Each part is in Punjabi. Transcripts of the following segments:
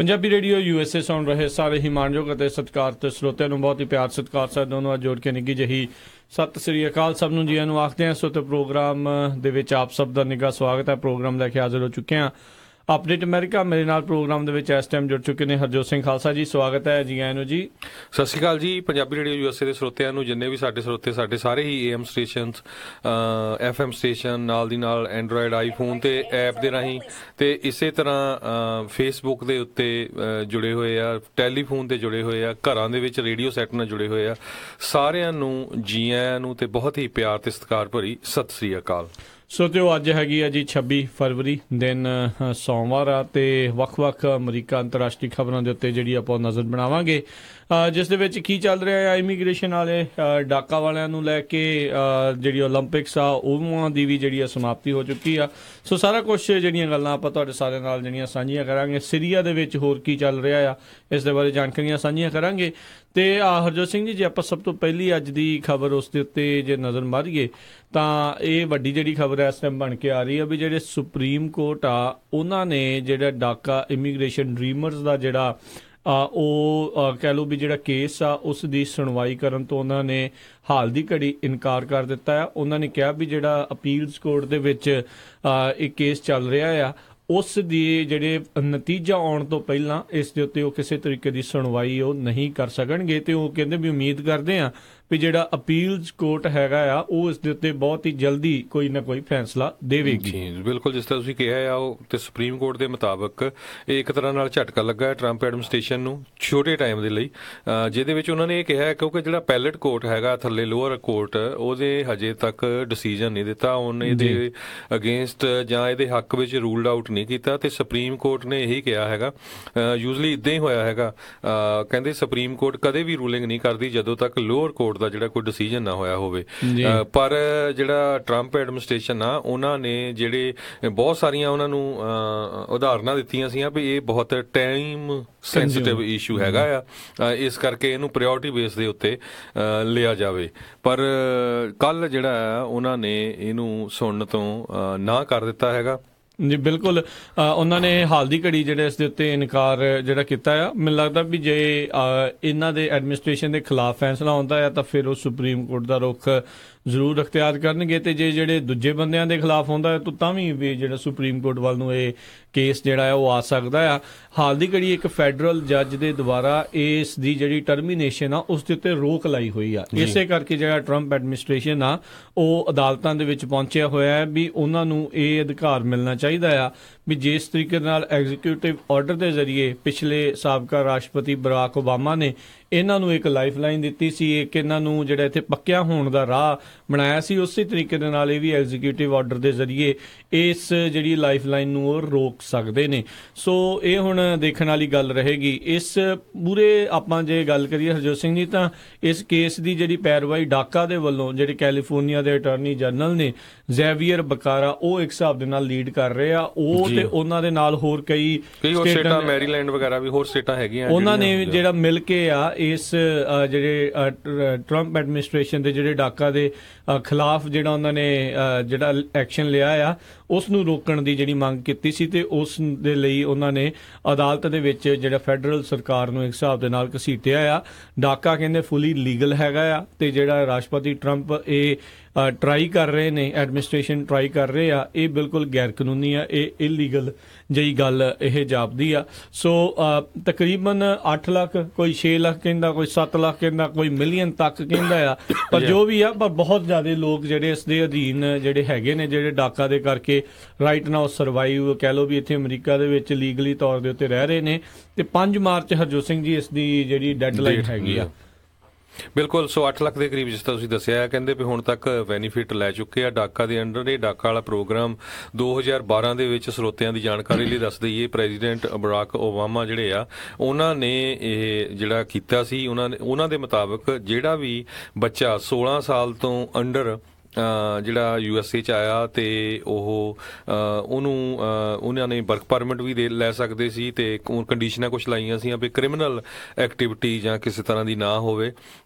ਪੰਜਾਬੀ ਰੇਡੀਓ USA ਸੁਣ ਰਹੇ ਸਾਰੇ ਹੀ ਮਾਣਯੋਗ ਅਤੇ ਸਤਿਕਾਰਤ ਸਰੋਤਿਆਂ ਨੂੰ ਬਹੁਤ ਹੀ ਪਿਆਰ ਸਤਿਕਾਰ ਸਾਡਾ ਨੂੰ ਜੋੜ ਕੇ ਨਿੱਘੀ ਜਿਹੀ ਸਤਿ ਸ੍ਰੀ ਅਕਾਲ ਸਭ ਨੂੰ ਜੀਆਂ ਨੂੰ ਆਖਦੇ ਹਾਂ। ਸੋ ਤੇ ਪ੍ਰੋਗਰਾਮ ਦੇ ਵਿੱਚ ਆਪ ਸਭ ਦਾ ਨਿੱਘਾ ਸਵਾਗਤ ਹੈ। ਪ੍ਰੋਗਰਾਮ ਲੈ ਕੇ ਹਾਜ਼ਰ ਹੋ ਚੁੱਕੇ ਹਾਂ। ਅਪਡੇਟ ਅਮਰੀਕਾ ਮੇਰੇ ਨਾਲ ਪ੍ਰੋਗਰਾਮ ਦੇ ਵਿੱਚ ਇਸ ਟਾਈਮ ਜੁੜ ਚੁੱਕੇ ਨੇ ਹਰਜੋਤ ਸਿੰਘ ਖਾਲਸਾ ਜੀ। ਸਵਾਗਤ ਹੈ ਜੀ ਆਇਆਂ ਨੂੰ ਜੀ। ਸਤਿ ਸ਼੍ਰੀ ਅਕਾਲ ਜੀ। ਪੰਜਾਬੀ ਰੇਡੀਓ USA ਦੇ ਸਰੋਤਿਆਂ ਨੂੰ, ਜਿੰਨੇ ਵੀ ਸਾਡੇ ਸਰੋਤੇ, ਸਾਡੇ ਸਾਰੇ ਹੀ AM ਸਟੇਸ਼ਨਸ, FM ਸਟੇਸ਼ਨ, ਨਾਲ ਦੀ ਨਾਲ ਐਂਡਰੋਇਡ ਆਈਫੋਨ ਤੇ ਐਪ ਦੇ ਰਾਹੀਂ ਤੇ ਇਸੇ ਤਰ੍ਹਾਂ ਫੇਸਬੁੱਕ ਦੇ ਉੱਤੇ ਜੁੜੇ ਹੋਏ ਆ, ਟੈਲੀਫੋਨ ਤੇ ਜੁੜੇ ਹੋਏ ਆ, ਘਰਾਂ ਦੇ ਵਿੱਚ ਰੇਡੀਓ ਸੈੱਟ ਨਾਲ ਜੁੜੇ ਹੋਏ ਆ, ਸਾਰਿਆਂ ਨੂੰ ਜੀ ਆਇਆਂ ਨੂੰ ਤੇ ਬਹੁਤ ਹੀ ਪਿਆਰ ਤੇ ਸਤਿਕਾਰ ਭਰੀ ਸਤਿ ਸ਼੍ਰੀ ਅਕਾਲ। ਸੋ ਤੇ ਉਹ ਅੱਜ ਹੈਗੀ ਆ ਜੀ 26 ਫਰਵਰੀ ਦਿਨ ਸੋਮਵਾਰ ਆ ਤੇ ਵੱਖ-ਵੱਖ ਅਮਰੀਕਾ ਅੰਤਰਰਾਸ਼ਟਰੀ ਖਬਰਾਂ ਦੇ ਉੱਤੇ ਜਿਹੜੀ ਆਪਾਂ ਨਜ਼ਰ ਬਣਾਵਾਂਗੇ, ਜਿਸ ਦੇ ਵਿੱਚ ਕੀ ਚੱਲ ਰਿਹਾ ਆ। ਇਮੀਗ੍ਰੇਸ਼ਨ ਵਾਲੇ ਡਾਕਾ ਵਾਲਿਆਂ ਨੂੰ ਲੈ ਕੇ ਜਿਹੜੀ ਓਲੰਪਿਕਸ ਆ ਉਹਨਾਂ ਦੀ ਵੀ ਜਿਹੜੀ ਆ ਸਮਾਪਤੀ ਹੋ ਚੁੱਕੀ ਆ। ਸੋ ਸਾਰਾ ਕੁਛ ਜਿਹੜੀਆਂ ਗੱਲਾਂ ਆਪਾਂ ਤੁਹਾਡੇ ਸਾਰਿਆਂ ਨਾਲ ਜਿਹੜੀਆਂ ਸਾਂਝੀਆਂ ਕਰਾਂਗੇ। ਸੀਰੀਆ ਦੇ ਵਿੱਚ ਹੋਰ ਕੀ ਚੱਲ ਰਿਹਾ ਆ ਇਸ ਦੇ ਬਾਰੇ ਜਾਣਕਾਰੀਆਂ ਸਾਂਝੀਆਂ ਕਰਾਂਗੇ। ਤੇ ਹਰਜੋਤ ਸਿੰਘ ਜੀ, ਜੇ ਆਪਾਂ ਸਭ ਤੋਂ ਪਹਿਲੀ ਅੱਜ ਦੀ ਖਬਰ ਉਸ ਦੇ ਉੱਤੇ ਜੇ ਨਜ਼ਰ ਮਾਰੀਏ ਤਾਂ ਇਹ ਵੱਡੀ ਜਿਹੜੀ ਖਬਰ ਇਸ ਟਾਈਮ ਬਣ ਕੇ ਆ ਰਹੀ ਆ ਵੀ ਜਿਹੜੇ ਸੁਪਰੀਮ ਕੋਰਟ ਆ ਉਹਨਾਂ ਨੇ ਜਿਹੜਾ ਡਾਕਾ ਇਮੀਗ੍ਰੇਸ਼ਨ ਡਰੀਮਰਸ ਦਾ ਜਿਹੜਾ ਉਹ ਕਹਿ ਲਓ ਵੀ ਜਿਹੜਾ ਕੇਸ ਆ ਉਸ ਦੀ ਸੁਣਵਾਈ ਕਰਨ ਤੋਂ ਉਹਨਾਂ ਨੇ ਹਾਲ ਦੀ ਘੜੀ ਇਨਕਾਰ ਕਰ ਦਿੱਤਾ ਆ। ਉਹਨਾਂ ਨੇ ਕਿਹਾ ਵੀ ਜਿਹੜਾ ਅਪੀਲਸ ਕੋਰਟ ਦੇ ਵਿੱਚ ਇਹ ਕੇਸ ਚੱਲ ਰਿਹਾ ਆ ਉਸ ਦੀ ਜਿਹੜੇ ਨਤੀਜਾ ਆਉਣ ਤੋਂ ਪਹਿਲਾਂ ਇਸ ਦੇ ਉੱਤੇ ਉਹ ਕਿਸੇ ਤਰੀਕੇ ਦੀ ਸੁਣਵਾਈ ਉਹ ਨਹੀਂ ਕਰ ਸਕਣਗੇ। ਤੇ ਉਹ ਕਹਿੰਦੇ ਵੀ ਉਮੀਦ ਕਰਦੇ ਆ ਵੀ ਜਿਹੜਾ ਅਪੀਲਸ ਕੋਰਟ ਹੈਗਾ ਆ ਉਹ ਇਸ ਦੇ ਉੱਤੇ ਬਹੁਤ ਹੀ ਜਲਦੀ ਕੋਈ ਨਾ ਕੋਈ ਫੈਸਲਾ ਦੇਵੇਗੀ। ਬਿਲਕੁਲ, ਜਿਸ ਤਰ੍ਹਾਂ ਤੁਸੀਂ ਕਿਹਾ ਆ ਉਹ ਤੇ ਸੁਪਰੀਮ ਕੋਰਟ ਦੇ ਮੁਤਾਬਕ ਇਹ ਇੱਕ ਤਰ੍ਹਾਂ ਨਾਲ ਝਟਕਾ ਲੱਗਾ ਹੈ ਟਰੰਪ ਐਡਮਿਨਿਸਟ੍ਰੇਸ਼ਨ ਨੂੰ ਛੋਟੇ ਟਾਈਮ ਦੇ ਲਈ, ਜਿਹਦੇ ਵਿੱਚ ਉਹਨਾਂ ਨੇ ਇਹ ਕਿਹਾ ਕਿਉਂਕਿ ਜਿਹੜਾ ਪੈਲਟ ਕੋਰਟ ਹੈਗਾ ਥੱਲੇ ਲੋਅਰ ਕੋਰਟ ਉਹਦੇ ਹਜੇ ਤੱਕ ਡਿਸੀਜਨ ਨਹੀਂ ਦਿੱਤਾ, ਉਹਨੇ ਇਹਦੇ ਅਗੇਂਸਟ ਜਾਂ ਇਹਦੇ ਹੱਕ ਵਿੱਚ ਰੂਲਡ ਆਊਟ ਨਹੀਂ ਕੀਤਾ। ਤੇ ਸੁਪਰੀਮ ਕੋਰਟ ਨੇ ਇਹੀ ਕਿਹਾ ਹੈਗਾ, ਯੂਜ਼ਲੀ ਇਦਾਂ ਹੀ ਹੋਇਆ ਹੈਗਾ, ਕਹਿੰਦੇ ਸੁਪਰੀਮ ਕੋਰਟ ਕਦੇ ਵੀ ਰੂਲਿੰਗ ਨਹੀਂ ਕਰਦੀ ਜਦੋਂ ਤੱਕ ਲੋਅਰ ਕੋਰਟ ਦਾ ਜਿਹੜਾ ਕੋਈ ਡਿਸੀਜਨ ਨਾ ਹੋਇਆ ਹੋਵੇ। ਪਰ ਜਿਹੜਾ ਟਰੰਪ ਐਡਮਿਨਿਸਟ੍ਰੇਸ਼ਨ ਆ ਉਹਨਾਂ ਨੇ ਜਿਹੜੇ ਬਹੁਤ ਸਾਰੀਆਂ ਉਹਨਾਂ ਨੂੰ ਉਦਾਹਰਨਾਂ ਦਿੱਤੀਆਂ ਸੀਆਂ ਵੀ ਇਹ ਬਹੁਤ ਟਾਈਮ ਸੈਂਸਿਟਿਵ ਇਸ਼ੂ ਹੈਗਾ ਆ, ਇਸ ਕਰਕੇ ਇਹਨੂੰ ਪ੍ਰਾਇਓਰਟੀ ਬੇਸ ਦੇ ਉੱਤੇ ਲਿਆ ਜਾਵੇ। ਪਰ ਕੱਲ ਜਿਹੜਾ ਆ ਉਹਨਾਂ ਨੇ ਇਹਨੂੰ ਸੁਣਨ ਤੋਂ ਨਾ ਕਰ ਦਿੱਤਾ ਹੈਗਾ। ਜੀ ਬਿਲਕੁਲ, ਉਹਨਾਂ ਨੇ ਹਾਲ ਦੀ ਘੜੀ ਜਿਹੜੇ ਇਸ ਦੇ ਉੱਤੇ ਇਨਕਾਰ ਜਿਹੜਾ ਕੀਤਾ ਆ। ਮੈਨੂੰ ਲੱਗਦਾ ਵੀ ਜੇ ਇਹਨਾਂ ਦੇ ਐਡਮਿਨਿਸਟ੍ਰੇਸ਼ਨ ਦੇ ਖਿਲਾਫ ਫੈਸਲਾ ਆਉਂਦਾ ਆ ਤਾਂ ਫਿਰ ਉਹ ਸੁਪਰੀਮ ਕੋਰਟ ਦਾ ਰੁਖ ਜ਼ਰੂਰ ਅਖਤਿਆਰ ਕਰਨਗੇ। ਤੇ ਜੇ ਜਿਹੜੇ ਦੂਜੇ ਬੰਦਿਆਂ ਦੇ ਖਿਲਾਫ ਹੁੰਦਾ ਤਾਂ ਵੀ ਜਿਹੜਾ ਸੁਪਰੀਮ ਕੋਰਟ ਵੱਲ ਨੂੰ ਇਹ ਕੇਸ ਜਿਹੜਾ ਆ ਉਹ ਆ ਸਕਦਾ ਆ। ਹਾਲ ਦੀ ਘੜੀ ਇੱਕ ਫੈਡਰਲ ਜੱਜ ਦੇ ਦੁਆਰਾ ਇਸ ਦੀ ਜਿਹੜੀ ਟਰਮੀਨੇਸ਼ਨ ਆ ਉਸ ਦੇ ਉੱਤੇ ਰੋਕ ਲਾਈ ਹੋਈ ਆ। ਇਸੇ ਕਰਕੇ ਜਿਹੜਾ ਟਰੰਪ ਐਡਮਿਨਿਸਟ੍ਰੇਸ਼ਨ ਆ ਉਹ ਅਦਾਲਤਾਂ ਦੇ ਵਿੱਚ ਪਹੁੰਚਿਆ ਹੋਇਆ ਹੈ ਵੀ ਉਹਨਾਂ ਨੂੰ ਇਹ ਅਧਿਕਾਰ ਮਿਲਣਾ ਚਾਹੀਦਾ ਆ ਵੀ ਜਿਸ ਤਰੀਕੇ ਨਾਲ ਐਗਜ਼ੀਕਿਊਟਿਵ ਆਰਡਰ ਦੇ ਜ਼ਰੀਏ ਪਿਛਲੇ ਸਾਬਕਾ ਰਾਸ਼ਟਰਪਤੀ ਬਰਾਕ ਓਬਾਮਾ ਨੇ ਇਹਨਾਂ ਨੂੰ ਇੱਕ ਲਾਈਫ ਲਾਈਨ ਦਿੱਤੀ ਸੀ, ਇੱਕ ਇਹਨਾਂ ਨੂੰ ਜਿਹੜਾ ਇੱਥੇ ਪੱਕਿਆ ਹੋਣ ਦਾ ਰਾਹ ਬਣਾਇਆ ਸੀ, ਉਸੇ ਤਰੀਕੇ ਦੇ ਨਾਲ ਇਹ ਵੀ ਐਗਜ਼ੀਕਿਊਟਿਵ ਆਰਡਰ ਦੇ ਜ਼ਰੀਏ ਇਸ ਜਿਹੜੀ ਲਾਈਫ ਲਾਈਨ ਨੂੰ ਉਹ ਰੋਕ ਸਕਦੇ ਨੇ। ਸੋ ਇਹ ਹੁਣ ਦੇਖਣ ਵਾਲੀ ਗੱਲ ਰਹੇਗੀ। ਇਸ ਪੂਰੇ ਆਪਾਂ ਜੇ ਗੱਲ ਕਰੀਏ ਹਰਜੋਤ ਸਿੰਘ ਜੀ ਤਾਂ ਇਸ ਕੇਸ ਦੀ ਜਿਹੜੀ ਪੈਰਵਾਈ ਡਾਕਾ ਦੇ ਵੱਲੋਂ ਜਿਹੜੇ ਕੈਲੀਫੋਰਨੀਆ ਦੇ ਅਟਾਰਨੀ ਜਨਰਲ ਨੇ ਜ਼ੈਵੀਅਰ ਬਕਾਰਾ ਉਹ ਇੱਕ ਹਿਸਾਬ ਦੇ ਨਾਲ ਲੀਡ ਕਰ ਰਹੇ ਆ। ਉਹ ਤੇ ਉਹਨਾਂ ਦੇ ਨਾਲ ਹੋਰ ਕਈ ਸਟੇਟਾਂ, ਮੈਰੀਲੈਂਡ ਵਗੈਰਾ ਵੀ ਹੋਰ ਸਟੇਟਾਂ ਹੈਗੀਆਂ, ਉਹਨਾਂ ਨੇ ਜਿਹੜਾ ਮਿਲ ਕੇ ਆ ਇਸ ਜਿਹੜੇ ਟਰੰਪ ਐਡਮਿਨਿਸਟ੍ਰੇਸ਼ਨ ਦੇ ਜਿਹੜੇ ਡਾਕਾ ਦੇ ਖਿਲਾਫ ਜਿਹੜਾ ਉਹਨਾਂ ਨੇ ਜਿਹੜਾ ਐਕਸ਼ਨ ਲਿਆ ਆ ਉਸ ਨੂੰ ਰੋਕਣ ਦੀ ਜਿਹੜੀ ਮੰਗ ਕੀਤੀ ਸੀ। ਤੇ ਉਸ ਦੇ ਲਈ ਉਹਨਾਂ ਨੇ ਅਦਾਲਤ ਦੇ ਵਿੱਚ ਜਿਹੜਾ ਫੈਡਰਲ ਸਰਕਾਰ ਨੂੰ ਇੱਕ ਹਿਸਾਬ ਦੇ ਨਾਲ ਘਸੀਟਿਆ ਆ। ਡਾਕਾ ਕਹਿੰਦੇ ਫੁੱਲੀ ਲੀਗਲ ਹੈਗਾ ਆ ਤੇ ਜਿਹੜਾ ਰਾਸ਼ਟਰਪਤੀ ਟਰੰਪ ਇਹ ਟਰਾਈ ਕਰ ਰਹੇ ਨੇ, ਐਡਮਿਨਿਸਟ੍ਰੇਸ਼ਨ ਟਰਾਈ ਕਰ ਰਹੇ ਆ, ਇਹ ਬਿਲਕੁਲ ਗੈਰ ਕਾਨੂੰਨੀ ਆ, ਇਹ ਇਲੀਗਲ ਜਿਹੀ ਗੱਲ ਇਹ ਜਾਪਦੀ ਆ। ਸੋ ਤਕਰੀਬਨ 8 ਲੱਖ, ਕੋਈ 6 ਲੱਖ ਕਹਿੰਦਾ, ਕੋਈ 7 ਲੱਖ ਕਹਿੰਦਾ, ਕੋਈ ਮਿਲੀਅਨ ਤੱਕ ਕਹਿੰਦਾ ਆ। ਪਰ ਜੋ ਵੀ ਆ, ਪਰ ਬਹੁਤ ਜ਼ਿਆਦਾ ਲੋਕ ਜਿਹੜੇ ਇਸ ਦੇ ਅਧੀਨ ਜਿਹੜੇ ਹੈਗੇ ਨੇ, ਜਿਹੜੇ ਡਾਕਾ ਦੇ ਕਰਕੇ ਰਾਈਟ ਨਾਓ ਸਰਵਾਈਵ ਕਹਿ ਲਓ ਵੀ ਇੱਥੇ ਅਮਰੀਕਾ ਦੇ ਵਿੱਚ ਲੀਗਲੀ ਤੌਰ ਦੇ ਉੱਤੇ ਰਹਿ ਰਹੇ ਨੇ। ਤੇ 5 ਮਾਰਚ ਹਰਜੋਤ ਸਿੰਘ ਜੀ ਇਸ ਦੀ ਜਿਹੜੀ ਡੈਡਲਾਈਨ ਹੈਗੀ ਆ। ਬਿਲਕੁਲ, ਸੋ 8 ਲੱਖ ਦੇ ਕਰੀਬ ਜਿਸ ਤਰ੍ਹਾਂ ਤੁਸੀਂ ਦੱਸਿਆ ਹੈ, ਕਹਿੰਦੇ ਵੀ ਹੁਣ ਤੱਕ ਬੈਨੀਫਿਟ ਲੈ ਚੁੱਕੇ ਆ ਡਾਕਾ ਦੇ ਅੰਡਰ। ਇਹ ਡਾਕਾ ਵਾਲਾ ਪ੍ਰੋਗਰਾਮ 2012 ਦੇ ਵਿੱਚ ਸਰੋਤਿਆਂ ਦੀ ਜਾਣਕਾਰੀ ਲਈ ਦੱਸ ਦਈਏ, ਪ੍ਰੈਜ਼ੀਡੈਂਟ ਬਰਾਕ ਓਬਾਮਾ ਜਿਹੜੇ ਆ ਉਹਨਾਂ ਨੇ ਇਹ ਜਿਹੜਾ ਕੀਤਾ ਸੀ। ਉਹਨਾਂ ਦੇ ਮੁਤਾਬਕ ਜਿਹੜਾ ਵੀ ਬੱਚਾ 16 ਸਾਲ ਤੋਂ ਅੰਡਰ ਜਿਹੜਾ USA 'ਚ ਆਇਆ ਤੇ ਉਹਨਾਂ ਨੇ ਵਰਕ ਪਰਮਿਟ ਵੀ ਲੈ ਸਕਦੇ ਸੀ ਤੇ ਕੰਡੀਸ਼ਨਾਂ ਕੁਛ ਲਾਈਆਂ ਸੀ ਵੀ ਕ੍ਰਿਮੀਨਲ ਐਕਟੀਵਿਟੀ ਜਾਂ ਕਿਸੇ ਤਰ੍ਹਾਂ ਦੀ ਨਾ ਹੋਵੇ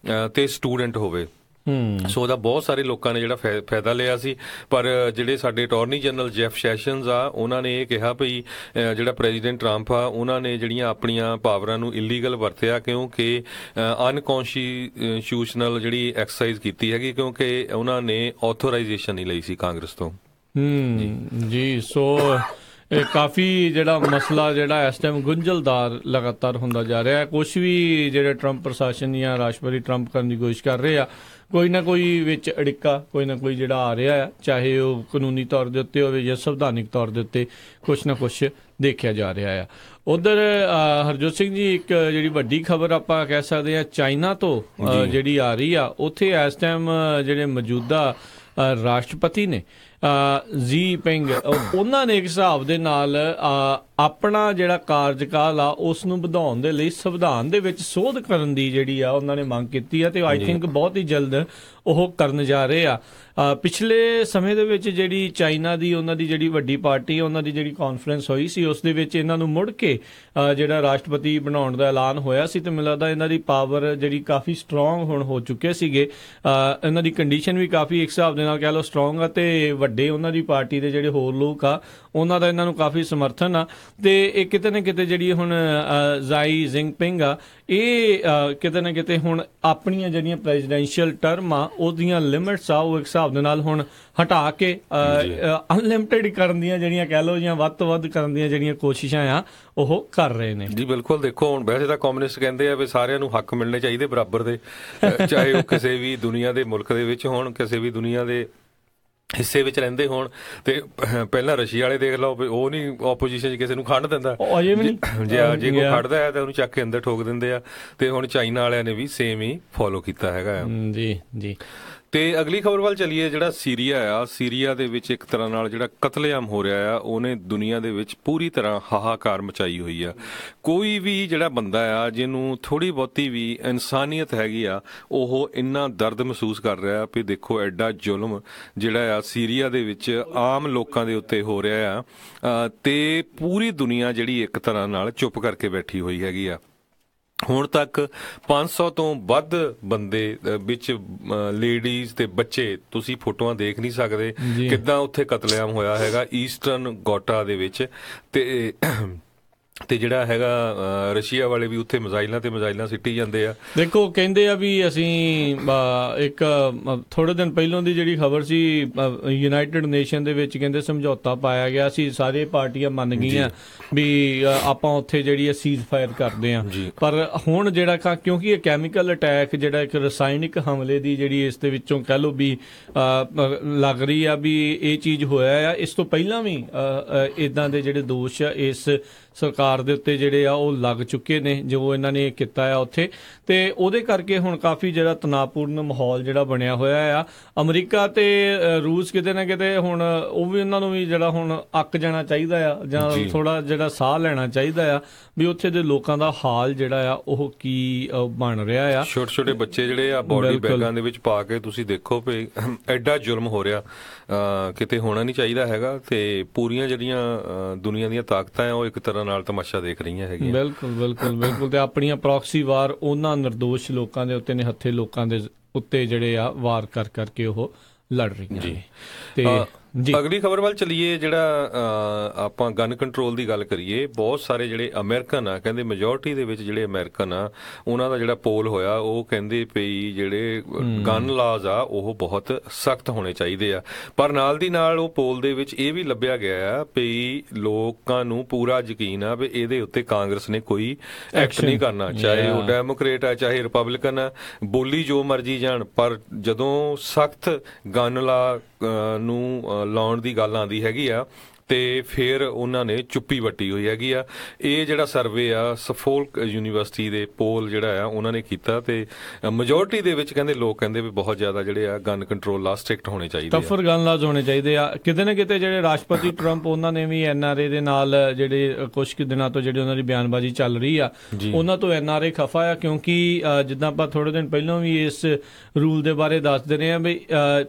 ਤੇ ਸਟੂਡੈਂਟ ਹੋਵੇ। ਸੋ ਉਹਦਾ ਬਹੁਤ ਸਾਰੇ ਲੋਕਾਂ ਨੇ ਜਿਹੜਾ ਫਾਇਦਾ ਲਿਆ ਸੀ। ਪਰ ਜਿਹੜੇ ਸਾਡੇ ਅਟਾਰਨੀ ਜਨਰਲ ਜੈਫ ਸੈਸ਼ਨਜ਼ ਆ, ਉਹਨਾਂ ਨੇ ਇਹ ਕਿਹਾ ਭਈ ਜਿਹੜਾ ਪ੍ਰੈਜ਼ੀਡੈਂਟ ਟਰੰਪ ਆ, ਉਹਨਾਂ ਨੇ ਜਿਹੜੀਆਂ ਆਪਣੀਆਂ ਪਾਵਰਾਂ ਨੂੰ ਇਲੀਗਲ ਵਰਤਿਆ, ਕਿਉਂਕਿ ਅਨਕੌਂਸਟੀਟਿਊਸ਼ਨਲ ਜਿਹੜੀ ਐਕਸਰਸਾਈਜ਼ ਕੀਤੀ ਹੈਗੀ, ਕਿਉਂਕਿ ਉਹਨਾਂ ਨੇ ਆਥੋਰਾਈਜੇਸ਼ਨ ਨਹੀਂ ਲਈ ਸੀ ਕਾਂਗਰਸ ਤੋਂ। ਜੀ ਸੋ ਇਹ ਕਾਫੀ ਜਿਹੜਾ ਮਸਲਾ ਜਿਹੜਾ ਇਸ ਟਾਈਮ ਗੁੰਝਲਦਾਰ ਲਗਾਤਾਰ ਹੁੰਦਾ ਜਾ ਰਿਹਾ ਹੈ। ਕੁਛ ਵੀ ਜਿਹੜੇ ਟਰੰਪ ਪ੍ਰਸ਼ਾਸਨ ਜਾਂ ਰਾਸ਼ਟਰਪਤੀ ਟਰੰਪ ਕਰਨ ਦੀ ਕੋਸ਼ਿਸ਼ ਕਰ ਰਹੇ ਆ, ਕੋਈ ਨਾ ਕੋਈ ਵਿੱਚ ਅੜਿੱਕਾ ਕੋਈ ਨਾ ਕੋਈ ਜਿਹੜਾ ਆ ਰਿਹਾ ਆ, ਚਾਹੇ ਉਹ ਕਾਨੂੰਨੀ ਤੌਰ ਦੇ ਉੱਤੇ ਹੋਵੇ ਜਾਂ ਸੰਵਿਧਾਨਿਕ ਤੌਰ ਦੇ ਉੱਤੇ ਕੁਛ ਨਾ ਕੁਛ ਦੇਖਿਆ ਜਾ ਰਿਹਾ ਆ। ਉਧਰ ਹਰਜੋਤ ਸਿੰਘ ਜੀ, ਇੱਕ ਜਿਹੜੀ ਵੱਡੀ ਖਬਰ ਆਪਾਂ ਕਹਿ ਸਕਦੇ ਆ ਚਾਈਨਾ ਤੋਂ ਜਿਹੜੀ ਆ ਰਹੀ ਆ, ਉੱਥੇ ਇਸ ਟਾਈਮ ਜਿਹੜੇ ਮੌਜੂਦਾ ਰਾਸ਼ਟਰਪਤੀ ਨੇ ਜੀ ਪਿੰਗ, ਉਹਨਾਂ ਨੇ ਇੱਕ ਹਿਸਾਬ ਦੇ ਨਾਲ ਆਪਣਾ ਜਿਹੜਾ ਕਾਰਜਕਾਲ ਆ ਉਸ ਨੂੰ ਵਧਾਉਣ ਦੇ ਲਈ ਸੰਵਿਧਾਨ ਦੇ ਵਿੱਚ ਸੋਧ ਕਰਨ ਦੀ ਜਿਹੜੀ ਆ ਉਹਨਾਂ ਨੇ ਮੰਗ ਕੀਤੀ ਆ, ਤੇ ਆਈ ਥਿੰਕ ਬਹੁਤ ਹੀ ਜਲਦ ਉਹ ਕਰਨ ਜਾ ਰਹੇ ਆ। ਪਿਛਲੇ ਸਮੇਂ ਦੇ ਵਿੱਚ ਜਿਹੜੀ ਚਾਈਨਾ ਦੀ ਉਹਨਾਂ ਦੀ ਜਿਹੜੀ ਵੱਡੀ ਪਾਰਟੀ, ਉਹਨਾਂ ਦੀ ਜਿਹੜੀ ਕਾਨਫਰੰਸ ਹੋਈ ਸੀ, ਉਸ ਦੇ ਵਿੱਚ ਇਹਨਾਂ ਨੂੰ ਮੁੜ ਕੇ ਜਿਹੜਾ ਰਾਸ਼ਟਰਪਤੀ ਬਣਾਉਣ ਦਾ ਐਲਾਨ ਹੋਇਆ ਸੀ, ਤੇ ਮੈਨੂੰ ਲੱਗਦਾ ਇਹਨਾਂ ਦੀ ਪਾਵਰ ਜਿਹੜੀ ਕਾਫੀ ਸਟਰੋਂਗ ਹੁਣ ਹੋ ਚੁੱਕੇ ਸੀਗੇ। ਇਹਨਾਂ ਦੀ ਕੰਡੀਸ਼ਨ ਵੀ ਕਾਫੀ ਇੱਕ ਹਿਸਾਬ ਦੇ ਨਾਲ ਕਹਿ ਲਓ ਸਟਰੋਂਗ ਆ, ਤੇ ਵੱਡੇ ਉਹਨਾਂ ਦੀ ਪਾਰਟੀ ਦੇ ਜਿਹੜੇ ਹੋਰ ਲੋਕ ਆ ਉਹਨਾਂ ਦਾ ਇਹਨਾਂ ਨੂੰ ਕਾਫੀ ਸਮਰਥਨ ਆ। ਤੇ ਇਹ ਕਿਤੇ ਨਾ ਕਿਤੇ ਜਿਹੜੀ ਹੁਣ ਜ਼ਾਈ ਜ਼ਿੰਗਪਿੰਗ ਆ, ਇਹ ਕਿਤੇ ਨਾ ਕਿਤੇ ਹੁਣ ਆਪਣੀਆਂ ਜਿਹੜੀਆਂ ਪ੍ਰੈਜ਼ੀਡੈਂਸ਼ੀਅਲ ਟਰਮ ਆ ਉਹਦੀਆਂ ਲਿਮਿਟਸ ਆ ਉਹ ਇੱਕ ਹਿਸਾਬ ਦੇ ਨਾਲ ਹੁਣ ਹਟਾ ਕੇ ਅਨਲਿਮਿਟਿਡ ਕਰਨ ਦੀਆਂ ਜਿਹੜੀਆਂ ਕਹਿ ਲਓ ਜਾਂ ਵੱਧ ਤੋਂ ਵੱਧ ਕਰਨ ਦੀਆਂ ਜਿਹੜੀਆਂ ਕੋਸ਼ਿਸ਼ਾਂ ਆ ਉਹ ਕਰ ਰਹੇ ਨੇ। ਜੀ ਬਿਲਕੁਲ, ਦੇਖੋ ਹੁਣ ਵੈਸੇ ਤਾਂ ਕਮਿਊਨਿਸਟ ਕਹਿੰਦੇ ਆ ਵੀ ਸਾਰਿਆਂ ਨੂੰ ਹੱਕ ਮਿਲਣੇ ਚਾਹੀਦੇ ਬਰਾਬਰ ਦੇ, ਚਾਹੇ ਉਹ ਕਿਸੇ ਵੀ ਦੁਨੀਆ ਦੇ ਮੁਲਕ ਦੇ ਵਿੱਚ ਹੋਣ, ਕਿਸੇ ਵੀ ਦੁਨੀਆ ਦੇ ਹਿੱਸੇ ਵਿੱਚ ਰਹਿੰਦੇ ਹੋਣ। ਤੇ ਪਹਿਲਾਂ ਰਸ਼ੀਆ ਵਾਲੇ ਦੇਖ ਲਓ, ਉਹ ਨਹੀਂ ਆਪੋਜੀਸ਼ਨ 'ਚ ਕਿਸੇ ਨੂੰ ਖੜਨ ਦਿੰਦਾ, ਜੇ ਕੋਈ ਖੜਦਾ ਹੈ ਤਾਂ ਉਹਨੂੰ ਚੱਕ ਕੇ ਅੰਦਰ ਠੋਕ ਦਿੰਦੇ ਆ। ਤੇ ਹੁਣ ਚਾਈਨਾ ਵਾਲਿਆਂ ਨੇ ਵੀ ਸੇਮ ਹੀ ਫੋਲੋ ਕੀਤਾ ਹੈਗਾ। ਜੀ ਜੀ। ਤੇ ਅਗਲੀ ਖਬਰ ਵੱਲ ਚੱਲੀਏ। ਜਿਹੜਾ ਸੀਰੀਆ ਆ, ਸੀਰੀਆ ਦੇ ਵਿੱਚ ਇੱਕ ਤਰ੍ਹਾਂ ਨਾਲ ਜਿਹੜਾ ਕਤਲੇਆਮ ਹੋ ਰਿਹਾ ਆ, ਉਹਨੇ ਦੁਨੀਆ ਦੇ ਵਿੱਚ ਪੂਰੀ ਤਰ੍ਹਾਂ ਹਾਹਾਕਾਰ ਮਚਾਈ ਹੋਈ ਆ। ਕੋਈ ਵੀ ਜਿਹੜਾ ਬੰਦਾ ਆ ਜਿਹਨੂੰ ਥੋੜੀ ਬਹੁਤੀ ਵੀ ਇਨਸਾਨੀਅਤ ਹੈਗੀ ਆ, ਉਹ ਇੰਨਾ ਦਰਦ ਮਹਿਸੂਸ ਕਰ ਰਿਹਾ ਵੀ ਦੇਖੋ ਐਡਾ ਜ਼ੁਲਮ ਜਿਹੜਾ ਆ ਸੀਰੀਆ ਦੇ ਵਿੱਚ ਆਮ ਲੋਕਾਂ ਦੇ ਉੱਤੇ ਹੋ ਰਿਹਾ ਆ, ਤੇ ਪੂਰੀ ਦੁਨੀਆ ਜਿਹੜੀ ਇੱਕ ਤਰ੍ਹਾਂ ਨਾਲ ਚੁੱਪ ਕਰਕੇ ਬੈਠੀ ਹੋਈ ਹੈਗੀ ਆ। ਹੁਣ ਤੱਕ 500 ਤੋਂ ਵੱਧ ਬੰਦੇ ਵਿੱਚ ਲੇਡੀਜ਼ ਤੇ ਬੱਚੇ, ਤੁਸੀਂ ਫੋਟੋਆਂ ਦੇਖ ਨਹੀਂ ਸਕਦੇ ਕਿੱਦਾਂ ਉੱਥੇ ਕਤਲੇਆਮ ਹੋਇਆ ਹੈਗਾ ਈਸਟਰਨ ਗੋਟਾ ਦੇ ਵਿੱਚ। ਤੇ ਜਿਹੜਾ ਹੈਗਾ ਰਸ਼ੀਆ ਵਾਲੇ ਵੀ ਉੱਥੇ ਮਿਜ਼ਾਈਲਾਂ ਤੇ ਮਿਜ਼ਾਈਲਾਂ ਸਿੱਟੀ ਜਾਂਦੇ ਆ। ਦੇਖੋ ਕਹਿੰਦੇ ਆ ਵੀ ਅਸੀਂ ਇੱਕ ਥੋੜੇ ਦਿਨ ਪਹਿਲਾਂ ਦੀ ਜਿਹੜੀ ਖਬਰ ਸੀ, ਯੂਨਾਈਟਿਡ ਨੇਸ਼ਨ ਦੇ ਵਿੱਚ ਕਹਿੰਦੇ ਸਮਝੌਤਾ ਪਾਇਆ ਗਿਆ ਸੀ, ਸਾਰੇ ਪਾਰਟੀਆਂ ਮੰਨ ਗਈਆਂ ਵੀ ਆਪਾਂ ਉੱਥੇ ਜਿਹੜੀ ਸੀਜ਼ ਫਾਇਰ ਕਰਦੇ ਆ। ਪਰ ਹੁਣ ਜਿਹੜਾ ਕਿਉਂਕਿ ਇਹ ਕੈਮੀਕਲ ਅਟੈਕ ਜਿਹੜਾ ਇੱਕ ਰਸਾਇਣਿਕ ਹਮਲੇ ਦੀ ਜਿਹੜੀ ਇਸ ਦੇ ਵਿੱਚੋਂ ਕਹਿ ਲਓ ਵੀ ਲੱਗ ਰਹੀ ਆ ਵੀ ਇਹ ਚੀਜ਼ ਹੋਇਆ ਆ। ਇਸ ਤੋਂ ਪਹਿਲਾਂ ਵੀ ਇਦਾਂ ਦੇ ਜਿਹੜੇ ਦੋਸ਼ ਆ ਇਸ ਸਰਕਾਰ ਦੇ ਉੱਤੇ ਜਿਹੜੇ ਆ ਉਹ ਲੱਗ ਚੁੱਕੇ ਨੇ, ਜੋ ਇਹਨਾਂ ਨੇ ਕੀਤਾ ਆ ਉੱਥੇ। ਤੇ ਉਹਦੇ ਕਰਕੇ ਹੁਣ ਕਾਫੀ ਜਿਹੜਾ ਤਣਾਅਪੂਰਨ ਮਾਹੌਲ ਜਿਹੜਾ ਬਣਿਆ ਹੋਇਆ ਆ। ਅਮਰੀਕਾ ਤੇ ਰੂਸ ਕਿਤੇ ਨਾ ਕਿਤੇ ਹੁਣ ਉਹ ਵੀ ਉਹਨਾਂ ਨੂੰ ਵੀ ਜਿਹੜਾ ਹੁਣ ਅੱਕ ਜਾਣਾ ਚਾਹੀਦਾ ਆ, ਜਾਂ ਥੋੜਾ ਜਿਹੜਾ ਸਾਹ ਲੈਣਾ ਚਾਹੀਦਾ ਆ ਵੀ ਉੱਥੇ ਦੇ ਲੋਕਾਂ ਦਾ ਹਾਲ ਜਿਹੜਾ ਆ ਉਹ ਕੀ ਬਣ ਰਿਹਾ ਆ। ਛੋਟੇ ਛੋਟੇ ਬੱਚੇ ਜਿਹੜੇ ਆ ਬੋਡੀ ਬੈਗਾਂ ਦੇ ਵਿੱਚ ਪਾ ਕੇ ਤੁਸੀਂ ਦੇਖੋ ਵੀ ਐਡਾ ਜ਼ੁਲਮ ਹੋ ਰਿਹਾ, ਕਿਤੇ ਹੋਣਾ ਨਹੀਂ ਚਾਹੀਦਾ ਹੈਗਾ। ਤੇ ਪੂਰੀਆਂ ਜਿਹੜੀਆਂ ਦੁਨੀਆ ਦੀਆਂ ਤਾਕਤਾਂ ਆ ਉਹ ਇੱਕ ਤਰ੍ਹਾਂ ਨਾਲ ਤਮਾਸ਼ਾ ਦੇਖ ਰਹੀਆਂ ਹੈਗੀਆਂ। ਬਿਲਕੁਲ ਬਿਲਕੁਲ ਬਿਲਕੁਲ। ਤੇ ਆਪਣੀਆਂ ਪ੍ਰੌਕਸੀ ਵਾਰ ਉਹਨਾਂ ਨਿਰਦੋਸ਼ ਲੋਕਾਂ ਦੇ ਉੱਤੇ ਨਿਹੱਥੇ ਲੋਕਾਂ ਦੇ ਉੱਤੇ ਜਿਹੜੇ ਆ ਵਾਰ ਕਰ ਕਰਕੇ ਉਹ ਲੜ ਰਹੀਆਂ ਨੇ। ਤੇ ਅਗਲੀ ਖਬਰ ਵੱਲ ਚੱਲੀਏ। ਜਿਹੜਾ ਆਪਾਂ ਗਨ ਕੰਟਰੋਲ ਦੀ ਗੱਲ ਕਰੀਏ, ਬਹੁਤ ਸਾਰੇ ਜਿਹੜੇ ਅਮਰੀਕਨ ਆ, ਕਹਿੰਦੇ ਮੈਜੋਰਟੀ ਦੇ ਵਿੱਚ ਜਿਹੜੇ ਅਮਰੀਕਨ ਆ ਉਹਨਾਂ ਦਾ ਜਿਹੜਾ ਪੋਲ ਹੋਇਆ ਉਹ ਕਹਿੰਦੇ ਪਈ ਜਿਹੜੇ ਗਨ ਲਾਜ਼ ਆ ਉਹ ਬਹੁਤ ਸਖਤ ਹੋਣੇ ਚਾਹੀਦੇ ਆ। ਪਰ ਨਾਲ ਦੀ ਨਾਲ ਉਹ ਪੋਲ ਦੇ ਵਿੱਚ ਇਹ ਵੀ ਲੱਭਿਆ ਗਿਆ ਆ ਵੀ ਲੋਕਾਂ ਨੂੰ ਪੂਰਾ ਯਕੀਨ ਆ ਵੀ ਇਹਦੇ ਉੱਤੇ ਕਾਂਗਰਸ ਨੇ ਕੋਈ ਐਕਸ਼ਨ ਨਹੀਂ ਕਰਨਾ, ਚਾਹੇ ਉਹ ਡੈਮੋਕ੍ਰੇਟ ਆ ਚਾਹੇ ਰਿਪਬਲਿਕਨ ਆ, ਬੋਲੀ ਜੋ ਮਰਜੀ ਜਾਣ। ਪਰ ਜਦੋਂ ਸਖਤ ਗਨ ਲਾ ਨੂੰ ਲਾਉਣ ਦੀ ਗੱਲ ਆਉਂਦੀ ਹੈਗੀ ਆ ਤੇ ਫਿਰ ਉਹਨਾਂ ਨੇ ਚੁੱਪੀ ਵੱਟੀ ਹੋਈ ਹੈਗੀ ਆ। ਇਹ ਜਿਹੜਾ ਸਰਵੇ ਆ ਸਫੋਲਕ ਯੂਨੀਵਰਸਿਟੀ ਦੇ ਪੋਲ ਜਿਹੜਾ ਆ ਉਹਨਾਂ ਨੇ ਕੀਤਾ, ਤੇ ਮੈਜੋਰਟੀ ਦੇ ਵਿੱਚ ਕਹਿੰਦੇ ਲੋਕ ਕਹਿੰਦੇ ਵੀ ਬਹੁਤ ਜ਼ਿਆਦਾ ਜਿਹੜੇ ਆ ਗਨ ਕੰਟਰੋਲ ਲਾ ਸਟ੍ਰਿਕਟ ਹੋਣੇ ਚਾਹੀਦੇ ਆ, ਟਫਰ ਗਨ ਲਾਜ਼ ਹੋਣੇ ਚਾਹੀਦੇ ਆ। ਕਿਤੇ ਨਾ ਕਿਤੇ ਜਿਹੜੇ ਰਾਸ਼ਟਰਪਤੀ ਟਰੰਪ ਉਹਨਾਂ ਨੇ ਵੀ NRA ਦੇ ਨਾਲ ਜਿਹੜੇ ਕੁਝ ਕੁ ਦਿਨਾਂ ਤੋਂ ਜਿਹੜੀ ਉਹਨਾਂ ਦੀ ਬਿਆਨਬਾਜ਼ੀ ਚੱਲ ਰਹੀ ਆ, ਉਹਨਾਂ ਤੋਂ NRA ਖਫਾ ਆ, ਕਿਉਂਕਿ ਜਿੱਦਾਂ ਆਪਾਂ ਥੋੜੇ ਦਿਨ ਪਹਿਲਾਂ ਵੀ ਇਸ ਰੂਲ ਦੇ ਬਾਰੇ ਦੱਸਦੇ ਰਹੇ ਆ ਵੀ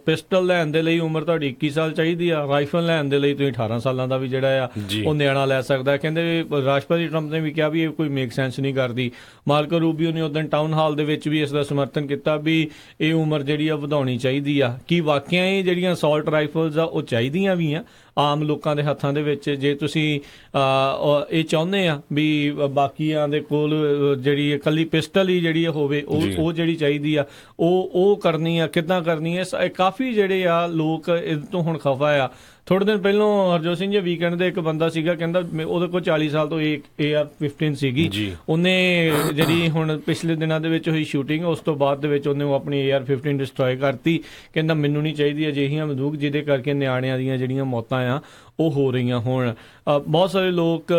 ਪਿਸਟਲ ਲੈਣ ਦੇ ਲਈ ਉਮਰ ਤੁਹਾਡੀ 21 ਸਾਲ ਚਾਹੀਦੀ ਆ, ਰਾਈਫਲ ਲੈਣ ਦੇ ਲਈ ਤੁਸੀਂ 18 ਸਾਲ ਸਾਲਾਂ ਦਾ ਵੀ ਜਿਹੜਾ ਆ ਉਹ ਨਿਆਣਾ ਲੈ ਸਕਦਾ। ਕਹਿੰਦੇ ਰਾਸ਼ਟਰਪਤੀ ਟਰੰਪ ਨੇ ਵੀ ਕਿਹਾ ਵੀ ਇਹ ਕੋਈ ਮੇਕ ਸੈਂਸ ਨਹੀਂ ਕਰਦੀ। ਮਾਰਕੋ ਰੂਬੀਓ ਨੇ ਉਦੋਂ ਟਾਊਨ ਹਾਲ ਦੇ ਵਿੱਚ ਵੀ ਇਸ ਦਾ ਸਮਰਥਨ ਕੀਤਾ ਵੀ ਇਹ ਉਮਰ ਜਿਹੜੀ ਆ ਵਧਾਉਣੀ ਚਾਹੀਦੀ ਆ। ਕਿ ਵਾਕਿਆ ਇਹ ਜਿਹੜੀਆਂ ਅਸੌਲਟ ਰਾਈਫਲਸ ਆ ਉਹ ਚਾਹੀਦੀਆਂ ਵੀ ਆ ਆਮ ਲੋਕਾਂ ਦੇ ਹੱਥਾਂ ਦੇ ਵਿੱਚ। ਜੇ ਤੁਸੀਂ ਇਹ ਚਾਹੁੰਦੇ ਆ ਵੀ ਬਾਕੀਆਂ ਦੇ ਕੋਲ ਜਿਹੜੀ ਇਕੱਲੀ ਪਿਸਟਲ ਹੀ ਜਿਹੜੀ ਹੋਵੇ ਉਹ ਜਿਹੜੀ ਚਾਹੀਦੀ ਆ ਉਹ ਕਰਨੀ ਆ, ਕਿੱਦਾਂ ਕਰਨੀ ਹੈ। ਕਾਫੀ ਜਿਹੜੇ ਆ ਲੋਕ ਇਸ ਤੋਂ ਹੁਣ ਖਫਾ ਆ। ਥੋੜੇ ਦਿਨ ਪਹਿਲਾਂ ਹਰਜੋਤ ਸਿੰਘ ਜੀ ਵੀਕਐਂਡ ਦੇ ਇੱਕ ਬੰਦਾ ਸੀਗਾ, ਕਹਿੰਦਾ ਉਹਦੇ ਕੋਲ 40 ਸਾਲ ਤੋਂ AR-15 ਸੀਗੀ। ਉਹਨੇ ਜਿਹੜੀ ਹੁਣ ਪਿਛਲੇ ਦਿਨਾਂ ਦੇ ਵਿੱਚ ਹੋਈ ਸ਼ੂਟਿੰਗ, ਉਸ ਤੋਂ ਬਾਅਦ ਦੇ ਵਿੱਚ ਉਹਨੇ ਉਹ ਆਪਣੀ AR-15 ਡਿਸਟਰੋਏ ਕਰਤੀ। ਕਹਿੰਦਾ ਮੈਨੂੰ ਨਹੀਂ ਚਾਹੀਦੀ ਅਜਿਹੀਆਂ ਬੰਦੂਕ ਜਿਹਦੇ ਕਰਕੇ ਨਿਆਣਿਆਂ ਦੀਆਂ ਜਿਹੜੀਆਂ ਮੌਤਾਂ ਆ ਉਹ ਹੋ ਰਹੀਆਂ ਹੋਣ। ਬਹੁਤ ਸਾਰੇ ਲੋਕ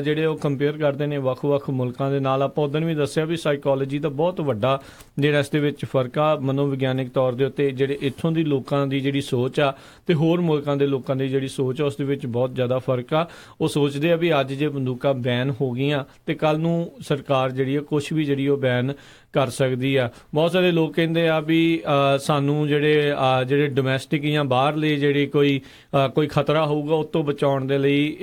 ਜਿਹੜੇ ਉਹ ਕੰਪੇਅਰ ਕਰਦੇ ਨੇ ਵੱਖ-ਵੱਖ ਮੁਲਕਾਂ ਦੇ ਨਾਲ। ਆਪਾਂ ਉਦੋਂ ਵੀ ਦੱਸਿਆ ਵੀ ਸਾਈਕੋਲੋਜੀ ਦਾ ਬਹੁਤ ਵੱਡਾ ਜਿਹੜਾ ਇਸ ਦੇ ਵਿੱਚ ਫਰਕ ਆ ਮਨੋਵਿਗਿਆਨਿਕ ਤੌਰ ਦੇ ਉੱਤੇ। ਜਿਹੜੇ ਇੱਥੋਂ ਦੀ ਲੋਕਾਂ ਦੀ ਜਿਹੜੀ ਸੋਚ ਆ ਤੇ ਹੋਰ ਮੁਲਕਾਂ ਦੇ ਲੋਕਾਂ ਦੀ ਜਿਹੜੀ ਸੋਚ ਆ ਉਸ ਦੇ ਵਿੱਚ ਬਹੁਤ ਜ਼ਿਆਦਾ ਫਰਕ ਆ। ਉਹ ਸੋਚਦੇ ਆ ਵੀ ਅੱਜ ਜੇ ਬੰਦੂਕਾਂ ਬੈਨ ਹੋ ਗਈਆਂ ਤੇ ਕੱਲ ਨੂੰ ਸਰਕਾਰ ਜਿਹੜੀ ਆ ਕੁਛ ਵੀ ਜਿਹੜੀ ਉਹ ਬੈਨ ਕਰ ਸਕਦੀ ਆ। ਬਹੁਤ ਸਾਰੇ ਲੋਕ ਕਹਿੰਦੇ ਆ ਵੀ ਸਾਨੂੰ ਜਿਹੜੇ ਡੋਮੈਸਟਿਕ ਜਾਂ ਬਾਹਰਲੇ ਜਿਹੜੇ ਕੋਈ ਖਤਰਾ ਹੋਊਗਾ ਉਸ ਤੋਂ ਬਚਾਉਣ ਦੇ ਲਈ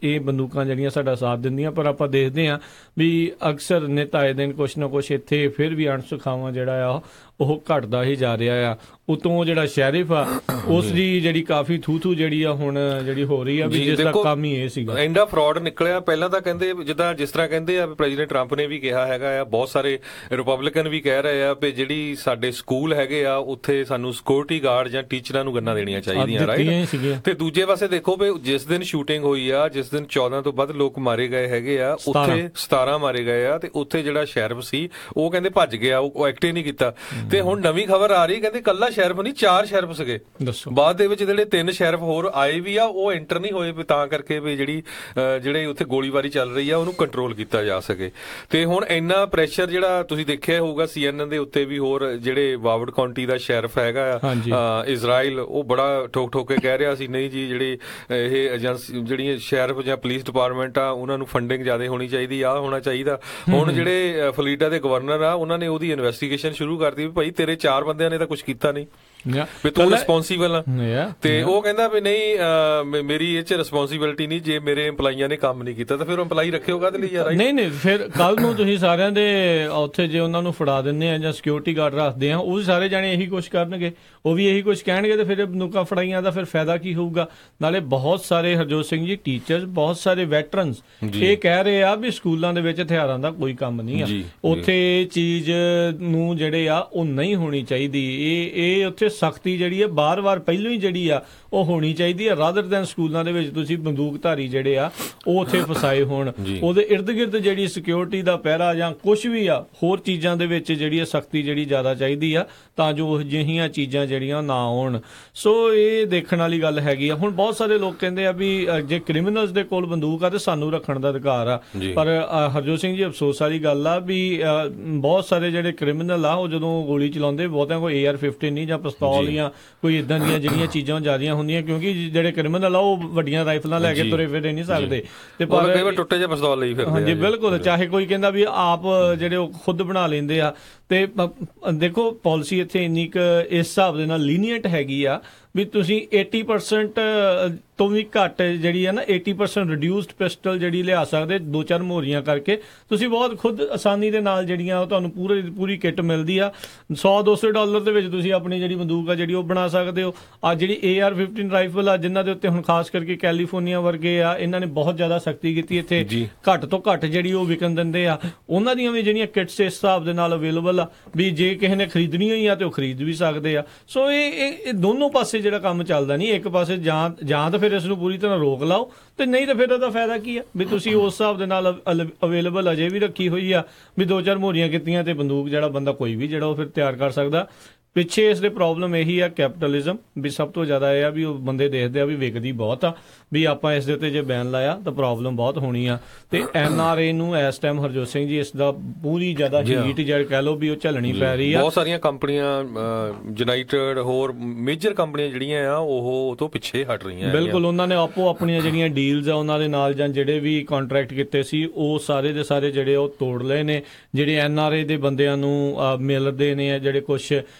ਇਹ ਬੰਦੂਕਾਂ ਜਿਹੜੀਆਂ ਸਾਡਾ ਸਾਥ ਦਿੰਦੀਆਂ। ਪਰ ਆਪਾਂ ਦੇਖਦੇ ਹਾਂ ਵੀ ਅਕਸਰ ਨਿਤ ਆਏ ਦਿਨ ਕੁਛ ਨਾ ਕੁਛ ਇੱਥੇ ਫਿਰ ਵੀ ਅਣਸੁਖਾਵਾਂ ਜਿਹੜਾ ਆ ਉਹ ਘਟਦਾ ਹੀ ਜਾ ਰਿਹਾ ਆ। ਉਤੋਂ ਜਿਹੜਾ ਸ਼ੈਰਿਫ ਆ ਉਸ ਦੀ ਜਿਹੜੀ ਕਾਫੀ ਥੂ ਜਿਹੜੀ ਆ ਹੁਣ ਜਿਹੜੀ ਹੋ ਰਹੀ ਆ ਵੀ ਜਿਸ ਦਾ ਕੰਮ ਹੀ ਇਹ ਸੀਗਾ। ਇੰਡਾ ਫਰਾਡ ਨਿਕਲਿਆ। ਪਹਿਲਾਂ ਤਾਂ ਕਹਿੰਦੇ ਜਿੱਦਾਂ ਜਿਸ ਤਰ੍ਹਾਂ ਕਹਿੰਦੇ ਆ ਪ੍ਰੈਜ਼ੀਡੈਂਟ ਟਰੰਪ ਨੇ ਵੀ ਕਿਹਾ ਹੈਗਾ ਆ, ਬਹੁਤ ਸਾਰੇ ਰਿਪਬਲਿਕਨ ਵੀ ਕਹਿ ਰਹੇ ਆ ਵੀ ਜਿਹੜੀ ਸਾਡੇ ਸਕੂਲ ਹੈਗੇ ਆ ਉੱਥੇ ਸਾਨੂੰ ਸਿਕਿਉਰਿਟੀ ਗਾਰਡ ਜਾਂ ਟੀਚਰਾਂ ਨੂੰ ਗੰਨਾਂ ਦੇਣੀਆਂ ਚਾਹੀਦੀਆਂ, ਰਾਈਟ। ਤੇ ਦੂਜੇ ਪਾਸੇ ਦੇਖੋ ਵੀ ਜਿਸ ਦਿਨ ਸ਼ੂਟਿੰਗ ਹੋਈ ਆ, ਜਿਸ ਦਿਨ 14 ਤੋਂ ਵੱਧ ਲੋਕ ਮਾਰੇ ਗਏ ਹੈਗੇ ਆ, ਉੱਥੇ 17 ਮਾਰੇ ਗਏ ਆ ਤੇ ਉੱਥੇ ਜਿਹੜਾ ਸ਼ੈਰਿਫ ਸੀ ਉਹ ਕਹਿੰਦੇ ਭੱਜ ਗਿਆ, ਉਹ ਐਕਟ ਹੀ ਨਹੀਂ ਕੀਤਾ। ਤੇ ਹੁਣ ਨਵੀਂ ਖਬਰ ਆ ਰਹੀ, ਕਹਿੰਦੇ ਕੱਲਾ ਸ਼ੈਰਿਫ ਨਹੀਂ 4 ਸ਼ੈਰਿਫ ਸੀਗੇ। ਬਾਅਦ ਦੇ ਵਿੱਚ ਜਿਹੜੇ 3 ਸ਼ੈਰਿਫ ਹੋਰ ਆਏ ਵੀ ਆ ਉਹ ਐਂਟਰ ਨਹੀਂ ਹੋਏ ਵੀ ਤਾਂ ਕਰਕੇ ਵੀ ਜਿਹੜੇ ਉੱਥੇ ਗੋਲੀਬਾਰੀ ਚੱਲ ਰਹੀ ਆ ਉਹਨੂੰ ਕੰਟਰੋਲ ਕੀਤਾ ਜਾ ਸਕੇ। ਤੇ ਹੁਣ ਇੰਨਾ ਪ੍ਰੈਸ਼ਰ ਜਿਹੜਾ ਤੁਸੀਂ ਦੇਖਿਆ ਹੋਊਗਾ CNN ਦੇ ਉੱਤੇ ਵੀ, ਹੋਰ ਜਿਹੜੇ ਵਾਵਰਡ ਕਾਉਂਟੀ ਦਾ ਸ਼ੈਰਿਫ ਹੈਗਾ ਆ ਇਜ਼ਰਾਈਲ, ਉਹ ਬੜਾ ਠੋਕ ਕੇ ਕਹਿ ਰਿਹਾ ਸੀ ਨਹੀਂ ਜੀ ਜਿਹੜੀ ਇਹ ਏਜੰਸੀ ਜਿਹੜੀਆਂ ਸ਼ੈਰਿਫ ਜਾਂ ਪੁਲਿਸ ਡਿਪਾਰਟਮੈਂਟ ਆ ਉਹਨਾਂ ਨੂੰ ਫੰਡਿੰਗ ਜ਼ਿਆਦਾ ਹੋਣੀ ਚਾਹੀਦੀ ਆ, ਹੋਣਾ ਚਾਹੀਦਾ। ਹੁਣ ਜਿਹੜੇ ਫਲੋਰੀਡਾ ਦੇ ਗਵਰਨਰ ਆ ਉਹਨਾਂ ਨੇ ਉਹਦੀ ਇਨਵੈਸਟੀਗੇਸ਼ਨ ਸ਼ੁਰੂ ਕਰਤੀ ਵੀ ਭਾਈ ਤੇਰੇ 4 ਬੰਦਿਆਂ ਨੇ ਤਾਂ ਕੁਝ ਕੀਤਾ ਨਹੀਂ ਵੀ ਤੂੰ ਰਿਸਪੌਂਸੀਬਲ ਆ। ਤੇ ਉਹ ਕਹਿੰਦਾ ਵੀ ਨਹੀਂ ਮੇਰੀ ਇਹ 'ਚ ਰਿਸਪੌਂਸੀਬਿਲਿਟੀ ਨਹੀਂ, ਜੇ ਮੇਰੇ EMPLOYEEਆਂ ਨੇ ਕੰਮ ਨਹੀਂ ਕੀਤਾ ਤਾਂ ਫਿਰ EMPLOYEE ਰੱਖੇ ਹੋਗਾ ਤੇ ਲਈ ਯਾਰ। ਨਹੀਂ ਫਿਰ ਕੱਲ ਨੂੰ ਤੁਸੀਂ ਸਾਰਿਆਂ ਦੇ ਉੱਥੇ ਜੇ ਉਹਨਾਂ ਨੂੰ ਫੜਾ ਦਿੰਦੇ ਆ ਜਾਂ ਸਿਕਿਉਰਿਟੀ ਗਾਰਡ ਰੱਖਦੇ ਆ, ਉਹ ਸਾਰੇ ਜਾਣੇ ਇਹੀ ਕੁਛ ਕਰਨਗੇ, ਉਹ ਵੀ ਇਹੀ ਕੁਛ ਕਹਿਣਗੇ ਤੇ ਫਿਰ ਬੰਦੂਕਾਂ ਫੜਾਈਆਂ ਦਾ ਫਿਰ ਫਾਇਦਾ ਕੀ ਹੋਊਗਾ। ਨਾਲੇ ਬਹੁਤ ਸਾਰੇ ਹਰਜੋਤ ਸਿੰਘ ਜੀ ਟੀਚਰਸ, ਬਹੁਤ ਸਾਰੇ ਵੈਟਰਨਸ ਇਹ ਕਹਿ ਰਹੇ ਆ ਵੀ ਸਕੂਲਾਂ ਦੇ ਵਿੱਚ ਹਥਿਆਰਾਂ ਦਾ ਕੋਈ ਕੰਮ ਨਹੀਂ ਆ, ਉੱਥੇ ਇਹ ਚੀਜ਼ ਨੂੰ ਜਿਹੜੇ ਆ ਉਹ ਨਹੀਂ ਹੋਣੀ ਚਾਹੀਦੀ। ਇਹ ਉੱਥੇ ਸਖਤੀ ਜਿਹੜੀ ਹੈ ਬਾਰ-ਬਾਰ ਪਹਿਲਾਂ ਹੀ ਜਿਹੜੀ ਆ ਉਹ ਹੋਣੀ ਚਾਹੀਦੀ ਹੈ, ਰਾਦਰ ਦੈਨ ਸਕੂਲਾਂ ਦੇ ਵਿੱਚ ਤੁਸੀਂ ਬੰਦੂਕਧਾਰੀ ਜਿਹੜੇ ਆ ਉਹ ਉੱਥੇ ਫਸਾਏ ਹੋਣ। ਉਹਦੇ ਇਰਦ ਗਿਰਦ ਜਿਹੜੀ ਸਿਕਿਉਰਿਟੀ ਦਾ ਪਹਿਰਾ ਜਾਂ ਕੁਛ ਵੀ ਆ ਹੋਰ ਚੀਜ਼ਾਂ ਦੇ ਵਿੱਚ ਜਿਹੜੀ ਸਖਤੀ ਜਿਹੜੀ ਜ਼ਿਆਦਾ ਚਾਹੀਦੀ ਆ ਤਾਂ ਜੋ ਅਜਿਹੀਆਂ ਚੀਜ਼ਾਂ ਜਿਹੜੀਆਂ ਨਾ ਹੋਣ। ਸੋ ਇਹ ਦੇਖਣ ਵਾਲੀ ਗੱਲ ਹੈਗੀ ਆ। ਹੁਣ ਬਹੁਤ ਸਾਰੇ ਲੋਕ ਕਹਿੰਦੇ ਆ ਵੀ ਜੇ ਕ੍ਰਿਮੀਨਲਸ ਦੇ ਕੋਲ ਬੰਦੂਕ ਆ ਤੇ ਸਾਨੂੰ ਰੱਖਣ ਦਾ ਅਧਿਕਾਰ ਆ, ਪਰ ਹਰਜੋਤ ਸਿੰਘ ਜੀ ਅਫਸੋਸ ਵਾਲੀ ਗੱਲ ਆ ਵੀ ਬਹੁਤ ਸਾਰੇ ਜਿਹੜੇ ਕ੍ਰਿਮੀਨਲ ਆ ਉਹ ਜਦੋਂ ਗੋਲੀ ਚਲਾਉਂਦੇ ਬਹੁਤਿਆਂ ਕੋਲ AR-15 ਨਹੀਂ ਜਾਂ ਪਿਸਤੌਲ ਜਾਂ ਕੋਈ ਇਦਾਂ ਦੀਆਂ ਜਿਹੜੀਆਂ ਚੀਜ਼ਾਂ ਜ਼ਿਆਦੀਆਂ ਹੁੰਦੀਆਂ, ਕਿਉਂਕਿ ਜਿਹੜੇ ਕ੍ਰਿਮੀਨਲ ਆ ਉਹ ਵੱਡੀਆਂ ਰਾਈਫਲਾਂ ਲੈ ਕੇ ਤੁਰੇ ਫਿਰੇ ਨਹੀਂ ਸਕਦੇ ਤੇ ਪਰ ਟੁੱਟੇ ਜਿਹੇ ਪਿਸਤੌਲ ਲਈ ਫਿਰਦੇ। ਹਾਂਜੀ ਬਿਲਕੁਲ, ਚਾਹੇ ਕੋਈ ਕਹਿੰਦਾ ਵੀ ਆਪ ਜਿਹੜੇ ਉਹ ਖੁਦ ਬਣਾ ਲੈਂਦੇ ਆ। ਤੇ ਦੇਖੋ ਪਾਲਿਸੀ ਇੱਥੇ ਇੰਨੀ ਕੁ ਇਸ ਹਿਸਾਬ ਦੇ ਨਾਲ ਲੀਨੀਅੰਟ ਹੈਗੀ ਆ ਵੀ ਤੁਸੀਂ 80% ਤੋਂ ਵੀ ਘੱਟ ਜਿਹੜੀ ਆ ਨਾ 80% ਰਿਡਿਊਸਡ ਪਿਸਟਲ ਜਿਹੜੀ ਲਿਆ ਸਕਦੇ 2-4 ਮੋਹਰੀਆਂ ਕਰਕੇ। ਤੁਸੀਂ ਬਹੁਤ ਖੁਦ ਆਸਾਨੀ ਦੇ ਨਾਲ ਜਿਹੜੀਆਂ ਉਹ ਤੁਹਾਨੂੰ ਪੂਰੀ ਕਿੱਟ ਮਿਲਦੀ ਆ। $100-200 ਦੇ ਵਿੱਚ ਤੁਸੀਂ ਆਪਣੀ ਜਿਹੜੀ ਬੰਦੂਕ ਆ ਜਿਹੜੀ ਉਹ ਬਣਾ ਸਕਦੇ ਹੋ। ਆ ਜਿਹੜੀ AR-15 ਰਾਈਫਲ ਆ ਜਿਨ੍ਹਾਂ ਦੇ ਉੱਤੇ ਹੁਣ ਖਾਸ ਕਰਕੇ ਕੈਲੀਫੋਰਨੀਆ ਵਰਗੇ ਆ ਇਹਨਾਂ ਨੇ ਬਹੁਤ ਜ਼ਿਆਦਾ ਸਖਤੀ ਕੀਤੀ, ਇੱਥੇ ਘੱਟ ਤੋਂ ਘੱਟ ਜਿਹੜੀ ਉਹ ਵਿਕਣ ਦਿੰਦੇ ਆ। ਉਹਨਾਂ ਦੀਆਂ ਵੀ ਜਿਹੜੀਆਂ ਕਿੱਟਸ ਇਸ ਹਿਸਾਬ ਦੇ ਨਾਲ ਅਵੇਲੇਬਲ ਆ ਵੀ ਜੇ ਕਿਸੇ ਨੇ ਖਰੀਦਣੀਆਂ ਹੀ ਆ ਤੇ ਉਹ ਖਰੀਦ ਵੀ ਸਕਦੇ ਆ। ਸੋ ਇਹ ਦੋਨੋਂ ਪਾਸੇ ਜਿਹੜਾ ਕੰਮ ਚੱਲਦਾ ਨਹੀਂ, ਇੱਕ ਪਾਸੇ ਜਾਂ ਤਾਂ ਫਿਰ ਇਸ ਨੂੰ ਪੂਰੀ ਤਰ੍ਹਾਂ ਰੋਕ ਲਾਓ ਤੇ ਨਹੀਂ ਤਾਂ ਫਿਰ ਉਹਦਾ ਫਾਇਦਾ ਕੀ ਆ ਵੀ ਤੁਸੀਂ ਉਸ ਹਿਸਾਬ ਦੇ ਨਾਲ ਅਵੇਲੇਬਲ ਅਜੇ ਵੀ ਰੱਖੀ ਹੋਈ ਆ ਵੀ 2-4 ਮੋਹਰੀਆਂ ਕੀਤੀਆਂ ਤੇ ਬੰਦੂਕ ਜਿਹੜਾ ਬੰਦਾ ਕੋਈ ਵੀ ਜਿਹੜਾ ਉਹ ਫਿਰ ਤਿਆਰ ਕਰ ਸਕਦਾ। ਪਿੱਛੇ ਇਸ ਦੇ ਪ੍ਰੋਬਲਮ ਇਹੀ ਆ ਕੈਪੀਟਲਿਜ਼ਮ ਵੀ ਸਭ ਤੋਂ ਜ਼ਿਆਦਾ ਇਹ ਆ ਵੀ ਉਹ ਬੰਦੇ ਦੇਖਦੇ ਆ ਵੀ ਵਿਕਦੀ ਬਹੁਤ ਆ ਵੀ ਆਪਾਂ ਇਸ ਦੇ ਉੱਤੇ ਜੇ ਬੈਨ ਲਾਇਆ ਤਾਂ ਪ੍ਰੋਬਲਮ ਬਹੁਤ ਹੋਣੀ ਆ। ਤੇ NRA ਨੂੰ ਇਸ ਟਾਈਮ ਹਰਜੋਤ ਸਿੰਘ ਜੀ ਇਸ ਦਾ ਪੂਰੀ ਜ਼ਿਆਦਾ ਹੀਟ ਜਿਹੜਾ ਕਹਿ ਲਓ ਵੀ ਉਹ ਝੱਲਣੀ ਪੈ ਰਹੀ ਆ। ਬਹੁਤ ਸਾਰੀਆਂ ਕੰਪਨੀਆਂ ਯੂਨਾਈਟਿਡ ਹੋਰ ਮੇਜਰ ਕੰਪਨੀਆਂ ਜਿਹੜੀਆਂ ਆ ਉਹ ਤੋਂ ਪਿੱਛੇ ਹਟ ਰਹੀਆਂ। ਬਿਲਕੁਲ, ਉਹਨਾਂ ਨੇ ਆਪੋ ਆਪਣੀਆਂ ਜਿਹੜੀਆਂ ਡੀਲਸ ਆ ਉਹਨਾਂ ਦੇ ਨਾਲ ਜਾਂ ਜਿਹੜੇ ਵੀ ਕੰਟਰੈਕਟ ਕੀਤੇ ਸੀ ਉਹ ਸਾਰੇ ਦੇ ਸਾਰੇ ਜਿਹੜੇ ਉਹ ਤੋੜ ਲਏ ਨੇ। ਜਿਹੜੇ NRA ਦੇ ਬੰਦਿਆਂ ਨੂੰ ਮਿਲਦੇ ਨੇ ਜਿਹੜੇ ਕੁਛ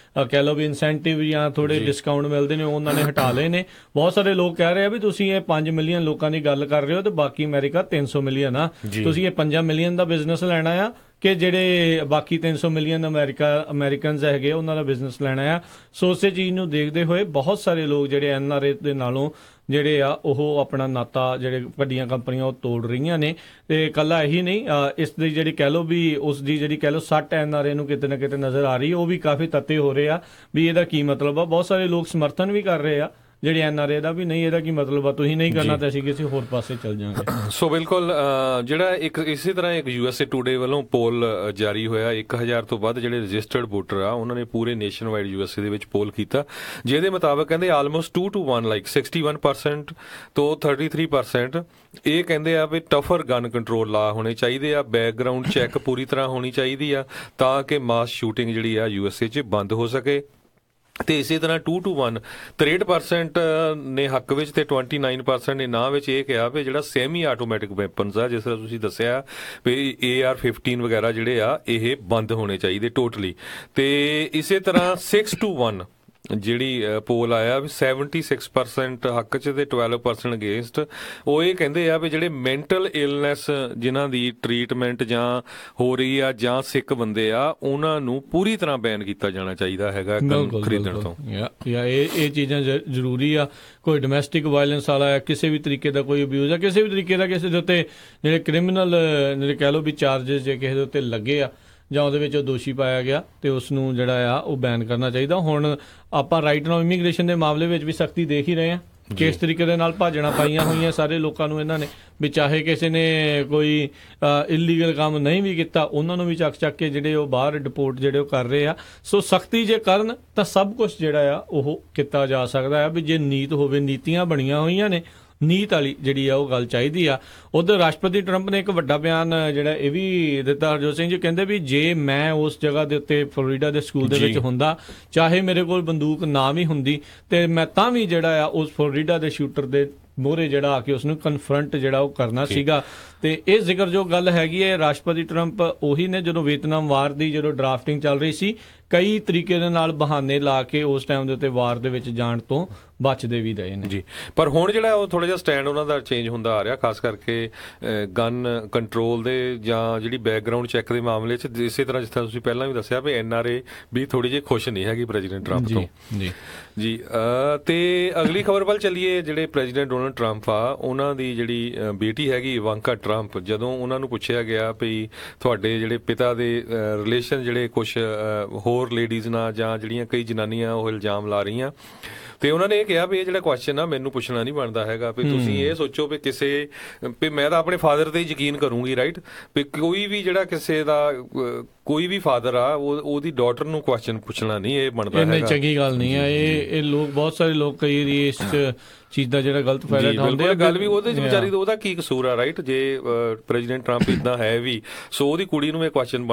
ਕਹਿ ਲਓ ਵੀ ਇਨਸੈਂਟਿਵ ਜਾਂ ਥੋੜੇ ਡਿਸਕਾਊਂਟ ਮਿਲਦੇ ਨੇ, ਉਹਨਾਂ ਨੇ ਹਟਾ ਲਏ ਨੇ। ਬਹੁਤ ਸਾਰੇ ਲੋਕ ਕਹਿ ਰਹੇ ਆ ਵੀ ਤੁਸੀਂ ਇਹ 5 ਮਿਲੀਅਨ ਲੋਕਾਂ ਦੀ ਗੱਲ ਕਰ ਰਹੇ ਹੋ ਤੇ ਬਾਕੀ ਅਮਰੀਕਾ 300 ਮਿਲੀਅਨ ਆ, ਤੁਸੀਂ ਇਹ 5 ਮਿਲੀਅਨ ਦਾ ਬਿਜ਼ਨਸ ਲੈਣਾ ਆ ਕਿ ਜਿਹੜੇ ਬਾਕੀ 300 ਮਿਲੀਅਨ ਅਮਰੀਕਨਜ਼ ਹੈਗੇ ਉਹਨਾਂ ਦਾ ਬਿਜ਼ਨਸ ਲੈਣਾ ਆ। ਸੋ ਉਸੇ ਚੀਜ਼ ਨੂੰ ਦੇਖਦੇ ਹੋਏ ਬਹੁਤ ਸਾਰੇ ਲੋਕ ਜਿਹੜੇ NRA ਦੇ ਨਾਲੋਂ ਜਿਹੜੇ ਆ ਉਹ ਆਪਣਾ ਨਾਤਾ ਜਿਹੜੇ ਵੱਡੀਆਂ ਕੰਪਨੀਆਂ ਉਹ ਤੋੜ ਰਹੀਆਂ ਨੇ। ਤੇ ਇਕੱਲਾ ਇਹੀ ਨਹੀਂ, ਇਸ ਦੀ ਜਿਹੜੀ ਕਹਿ ਲਓ ਵੀ ਉਸ ਦੀ ਜਿਹੜੀ ਕਹਿ ਲਓ ਸੱਟ NRA ਨੂੰ ਕਿਤੇ ਨਾ ਕਿਤੇ ਨਜ਼ਰ ਆ ਰਹੀ, ਉਹ ਵੀ ਕਾਫੀ ਤੱਤੇ ਹੋ ਰਹੇ ਆ ਵੀ ਇਹਦਾ ਕੀ ਮਤਲਬ ਆ। ਬਹੁਤ ਸਾਰੇ ਲੋਕ ਸਮਰਥਨ ਵੀ ਕਰ ਰਹੇ ਆ ਜਿਹੜੇ NRA ਦਾ ਵੀ, ਨਹੀਂ ਇਹਦਾ ਕੀ ਮਤਲਬ ਆ, ਤੁਸੀਂ ਨਹੀਂ ਕਰਨਾ ਤਾਂ ਅਸੀਂ ਕਿਸੇ ਹੋਰ ਪਾਸੇ ਚੱਲ ਜਾਵਾਂਗੇ। ਸੋ ਬਿਲਕੁਲ ਜਿਹੜਾ ਇੱਕ ਇਸੇ ਤਰ੍ਹਾਂ ਇੱਕ USA ਟੂਡੇ ਵੱਲੋਂ ਪੋਲ ਜਾਰੀ ਹੋਇਆ, 1000 ਤੋਂ ਵੱਧ ਜਿਹੜੇ ਰਜਿਸਟਰਡ ਵੋਟਰ ਆ ਉਹਨਾਂ ਨੇ ਪੂਰੇ ਨੇਸ਼ਨ ਵਾਈਡ USA ਦੇ ਵਿੱਚ ਪੋਲ ਕੀਤਾ, ਜਿਹਦੇ ਮੁਤਾਬਕ ਕਹਿੰਦੇ ਆਲਮੋਸਟ 2 to 1 ਲਾਈਕ 61% ਤੋਂ 33% ਇਹ ਕਹਿੰਦੇ ਆ ਵੀ ਟਫਰ ਗਨ ਕੰਟਰੋਲ ਲਾ ਹੋਣੇ ਚਾਹੀਦੇ ਆ, ਬੈਕਗਰਾਊਂਡ ਚੈੱਕ ਪੂਰੀ ਤਰ੍ਹਾਂ ਹੋਣੀ ਚਾਹੀਦੀ ਆ ਤਾਂ ਕਿ ਮਾਸ ਸ਼ੂਟਿੰਗ ਜਿਹੜੀ ਆ USA 'ਚ ਬੰਦ ਹੋ ਸਕੇ। ਤੇ ਇਸੇ ਤਰ੍ਹਾਂ 2 to 1 63% ਨੇ ਹੱਕ ਵਿੱਚ ਤੇ 29% ਨੇ ਨਾ ਵਿੱਚ ਇਹ ਕਿਹਾ ਵੀ ਜਿਹੜਾ ਸੈਮੀ ਆਟੋਮੈਟਿਕ ਵੈਪਨਸ ਆ, ਜਿਸ ਤਰ੍ਹਾਂ ਤੁਸੀਂ ਦੱਸਿਆ ਵੀ AR-15 ਵਗੈਰਾ ਜਿਹੜੇ ਆ ਇਹ ਬੰਦ ਹੋਣੇ ਚਾਹੀਦੇ ਟੋਟਲੀ। ਤੇ ਇਸੇ ਤਰ੍ਹਾਂ 6 to 1 ਜਿਹੜੀ ਪੋਲ ਆਇਆ ਵੀ 76% ਹੱਕ 'ਚ ਤੇ 12% ਅਗੇਂਸਟ। ਉਹ ਇਹ ਕਹਿੰਦੇ ਆ ਵੀ ਜਿਹੜੇ ਮੈਂਟਲ ਇਲਨੈਸ ਜਿਨ੍ਹਾਂ ਦੀ ਟਰੀਟਮੈਂਟ ਜਾਂ ਹੋ ਰਹੀ ਆ ਜਾਂ ਸਿੱਖ ਬੰਦੇ ਆ ਉਹਨਾਂ ਨੂੰ ਪੂਰੀ ਤਰ੍ਹਾਂ ਬੈਨ ਕੀਤਾ ਜਾਣਾ ਚਾਹੀਦਾ ਹੈਗਾ ਖਰੀਦਣ ਤੋਂ। ਇਹ ਚੀਜ਼ਾਂ ਜ਼ਰੂਰੀ ਆ। ਕੋਈ ਡੋਮੈਸਟਿਕ ਵਾਇਲੈਂਸ ਵਾਲਾ, ਕਿਸੇ ਵੀ ਤਰੀਕੇ ਦਾ ਕੋਈ ਅਬਿਊਜ਼ ਆ, ਕਿਸੇ ਵੀ ਤਰੀਕੇ ਦਾ ਕਿਸੇ ਦੇ ਉੱਤੇ ਜਿਹੜੇ ਕ੍ਰਿਮੀਨਲ ਜਿਹੜੇ ਕਹਿ ਲਓ ਵੀ ਚਾਰਜਸ ਜੇ ਕਿਸੇ ਦੇ ਉੱਤੇ ਲੱਗੇ ਆ ਜਾਂ ਉਹਦੇ ਵਿੱਚ ਉਹ ਦੋਸ਼ੀ ਪਾਇਆ ਗਿਆ ਤੇ ਉਸ ਨੂੰ ਜਿਹੜਾ ਆ ਉਹ ਬੈਨ ਕਰਨਾ ਚਾਹੀਦਾ। ਹੁਣ ਆਪਾਂ ਰਾਈਟ ਨਾਓ ਇਮੀਗ੍ਰੇਸ਼ਨ ਦੇ ਮਾਮਲੇ ਵਿੱਚ ਵੀ ਸਖਤੀ ਦੇਖ ਹੀ ਰਹੇ ਹਾਂ, ਕਿਸ ਤਰੀਕੇ ਦੇ ਨਾਲ ਭਾਜਣਾ ਪਾਈਆਂ ਹੋਈਆਂ ਸਾਰੇ ਲੋਕਾਂ ਨੂੰ ਇਹਨਾਂ ਨੇ ਵੀ, ਚਾਹੇ ਕਿਸੇ ਨੇ ਕੋਈ ਇਲੀਗਲ ਕੰਮ ਨਹੀਂ ਵੀ ਕੀਤਾ ਉਹਨਾਂ ਨੂੰ ਵੀ ਚੱਕ ਕੇ ਜਿਹੜੇ ਉਹ ਬਾਹਰ ਡਿਪੋਰਟ ਜਿਹੜੇ ਉਹ ਕਰ ਰਹੇ ਆ। ਸੋ ਸਖਤੀ ਜੇ ਕਰਨ ਤਾਂ ਸਭ ਕੁਝ ਜਿਹੜਾ ਆ ਉਹ ਕੀਤਾ ਜਾ ਸਕਦਾ ਆ ਵੀ ਜੇ ਨੀਤ ਹੋਵੇ, ਨੀਤੀਆਂ ਬਣੀਆਂ ਹੋਈਆਂ ਨੇ, ਨੀਤ ਵਾਲੀ ਜਿਹੜੀ ਆ ਉਹ ਗੱਲ ਚਾਹੀਦੀ ਆ। ਉਧਰ ਰਾਸ਼ਟਰਪਤੀ ਟਰੰਪ ਨੇ ਇੱਕ ਵੱਡਾ ਬਿਆਨ ਜਿਹੜਾ ਇਹ ਵੀ ਦਿੱਤਾ, ਹਰਜੋਤ ਸਿੰਘ ਜੀ ਕਹਿੰਦੇ ਵੀ ਜੇ ਮੈਂ ਉਸ ਜਗ੍ਹਾ ਦੇ ਉੱਤੇ ਫਲੋਰੀਡਾ ਦੇ ਸਕੂਲ ਦੇ ਵਿੱਚ ਹੁੰਦਾ, ਚਾਹੇ ਮੇਰੇ ਕੋਲ ਬੰਦੂਕ ਨਾ ਵੀ ਹੁੰਦੀ ਤੇ ਮੈਂ ਤਾਂ ਵੀ ਜਿਹੜਾ ਆ ਉਸ ਫਲੋਰੀਡਾ ਦੇ ਸ਼ੂਟਰ ਦੇ ਮੋਹਰੇ ਜਿਹੜਾ ਆ ਕੇ ਉਸ ਨੂੰ ਕਨਫਰੰਟ ਜਿਹੜਾ ਉਹ ਕਰਨਾ ਸੀਗਾ। ਤੇ ਇਹ ਜ਼ਿਕਰਯੋਗ ਗੱਲ ਹੈਗੀ ਹੈ, ਰਾਸ਼ਟਰਪਤੀ ਟਰੰਪ ਉਹੀ ਨੇ ਜਦੋਂ ਵੀਅਤਨਾਮ ਵਾਰ ਦੀ ਜਦੋਂ ਡਰਾਫਟਿੰਗ ਚੱਲ ਰਹੀ ਸੀ, ਕਈ ਤਰੀਕੇ ਦੇ ਨਾਲ ਬਹਾਨੇ ਲਾ ਕੇ ਉਸ ਟਾਈਮ ਦੇ ਉੱਤੇ ਵਾਰ ਦੇ ਵਿੱਚ ਜਾਣ ਤੋਂ ਬਚਦੇ ਵੀ ਰਹੇ ਨੇ ਜੀ। ਪਰ ਹੁਣ ਜਿਹੜਾ ਉਹ ਥੋੜਾ ਜਿਹਾ ਸਟੈਂਡ ਉਹਨਾਂ ਦਾ ਚੇਂਜ ਹੁੰਦਾ ਆ ਰਿਹਾ, ਖਾਸ ਕਰਕੇ ਗਨ ਕੰਟਰੋਲ ਦੇ ਜਾਂ ਜਿਹੜੀ ਬੈਕਗਰਾਊਂਡ ਚੈੱਕ ਦੇ ਮਾਮਲੇ 'ਚ। ਇਸੇ ਤਰ੍ਹਾਂ ਜਿਸ ਤਰ੍ਹਾਂ ਤੁਸੀਂ ਪਹਿਲਾਂ ਵੀ ਦੱਸਿਆ ਵੀ NRA ਵੀ ਥੋੜੀ ਜਿਹੀ ਖੁਸ਼ ਨਹੀਂ ਹੈਗੀ ਪ੍ਰੈਜ਼ੀਡੈਂਟ ਟਰੰਪ ਤੋਂ ਜੀ। ਤੇ ਅਗਲੀ ਖਬਰ ਵੱਲ ਚੱਲੀਏ। ਜਿਹੜੇ ਪ੍ਰੈਜ਼ੀਡੈਂਟ ਡੋਨਲਡ ਟਰੰਪ ਆ ਉਹਨਾਂ ਦੀ ਜਿਹੜੀ ਬੇਟੀ ਹੈਗੀ ਇਵਾਂਕਾ ਟਰੰਪ, ਜਦੋਂ ਉਹਨਾਂ ਨੂੰ ਪੁੱਛਿਆ ਗਿਆ ਵੀ ਤੁਹਾਡੇ ਜਿਹੜੇ ਪਿਤਾ ਦੇ ਰਿਲੇਸ਼ਨ ਜਿਹੜੇ ਕੁਛ ਹੋਰ ਲੇਡੀਜ਼ ਨਾਲ ਜਾਂ ਜਿਹੜੀਆਂ ਕਈ ਜਨਾਨੀਆਂ ਉਹ ਇਲਜ਼ਾਮ ਲਾ ਰਹੀਆਂ, ਤੇ ਉਹਨਾਂ ਨੇ ਇਹ ਕਿਹਾ ਵੀ ਇਹ ਜਿਹੜਾ ਕੁਐਸਚਨ ਆ ਮੈਨੂੰ ਪੁੱਛਣਾ ਨਹੀਂ ਬਣਦਾ ਹੈਗਾ ਵੀ ਤੁਸੀਂ ਇਹ ਸੋਚੋ ਵੀ ਕਿਸੇ ਵੀ ਮੈਂ ਤਾਂ ਆਪਣੇ ਫਾਦਰ ਤੇ ਯਕੀਨ ਕਰੂੰਗੀ, ਰਾਈਟ, ਵੀ ਕੋਈ ਵੀ ਜਿਹੜਾ ਕਿਸੇ ਦਾ ਕੋਈ ਵੀ ਫਾਦਰ ਆ ਉਹਦੀ ਡਾਟਰ ਨੂੰ ਕੁਐਸਚਨ ਪੁੱਛਣਾ ਨਹੀਂ ਇਹ ਬਣਦਾ ਹੈਗਾ। ਇਹ ਚੰਗੀ ਗੱਲ ਨਹੀਂ ਆ। ਇਹ ਲੋਕ ਬਹੁਤ ਸਾਰੇ ਲੋਕ ਕਈ ਇਸ ਚੀਜ਼ ਦਾ ਜਿਹੜਾ ਗਲਤ ਫਾਇਦਾ ਉਠਾਉਂਦੇ ਆ। ਗੱਲ ਵੀ ਉਹਦੇ ਚ ਵਿਚਾਰੀ ਦਾ ਉਹਦਾ ਕੀ ਕਸੂਰ ਆ, ਰਾਈਟ, ਜੇ ਪ੍ਰੈਜ਼ੀਡੈਂਟ ਟਰੰਪ ਇਦਾਂ ਹੈ ਵੀ, ਸੋ ਉਹਦੀ ਕੁੜੀ ਨੂੰ ਇਹ ਕੁਐਸਚਨ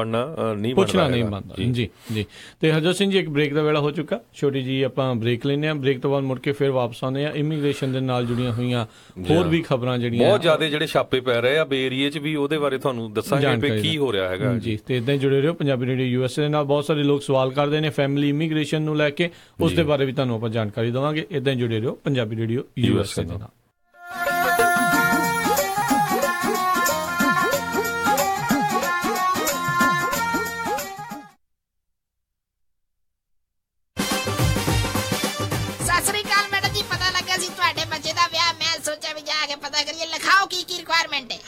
ਪੁੱਛਣਾ ਨਹੀਂ ਬਣਦਾ ਜੀ। ਤੇ ਹਰਜੋਤ ਸਿੰਘ ਜੀ, ਇੱਕ ਬ੍ਰੇਕ ਦਾ ਵੇਲਾ ਹੋ ਚੁੱਕਾ, ਛੋਟੀ ਜੀ ਆਪਾਂ ਬ੍ਰੇਕ ਲੈਂਦੇ ਆ। ਬ੍ਰੇਕ ਤੋਂ ਬਾਅਦ ਮੁੜ ਕੇ ਫਿਰ ਵਾਪਸ ਆਉਂਦੇ ਆ। ਇਮੀਗ੍ਰੇਸ਼ਨ ਦੇ ਨਾਲ ਜੁੜੀਆਂ ਹੋਈਆਂ ਹੋਰ ਵੀ ਖਬਰਾਂ ਜਿਹੜੀਆਂ ਬਹੁਤ ਜ਼ਿਆਦਾ ਜਿਹੜੇ ਛਾਪੇ ਪੈ ਰਹੇ ਆ ਬੇ ਏਰੀਏ 'ਚ ਵੀ, ਉਹਦੇ ਬਾਰੇ ਤੁਹਾਨੂੰ ਦੱਸਾਂਗੇ ਵੀ ਕੀ ਹੋ ਰਿਹਾ ਹੈਗਾ ਜੀ। ਤੇ ਇਦਾਂ ਹੀ ਜੁੜੇ ਰਹੋ ਪੰਜਾਬੀ ਰੇਡੀਓ USA ਦੇ ਨਾਲ। ਬਹੁਤ ਸਾਰੇ ਲੋਕ ਸਵਾਲ ਕਰਦੇ ਨੇ ਫੈਮਿਲੀ ਇਮੀਗ੍ਰੇਸ਼ਨ ਨੂੰ ਲੈ ਕੇ, ਉਸ ਦੇ ਬਾਰੇ ਵੀ ਤੁਹਾਨੂੰ ਆਪਾਂ ਜਾਣਕਾਰੀ ਦੇਵਾਂਗੇ। ਇਦਾਂ ਹੀ ਜੁੜੇ ਰਹੋ ਪੰਜਾਬੀ ਰੇਡੀਓ USA ਦੇ ਨਾਲ।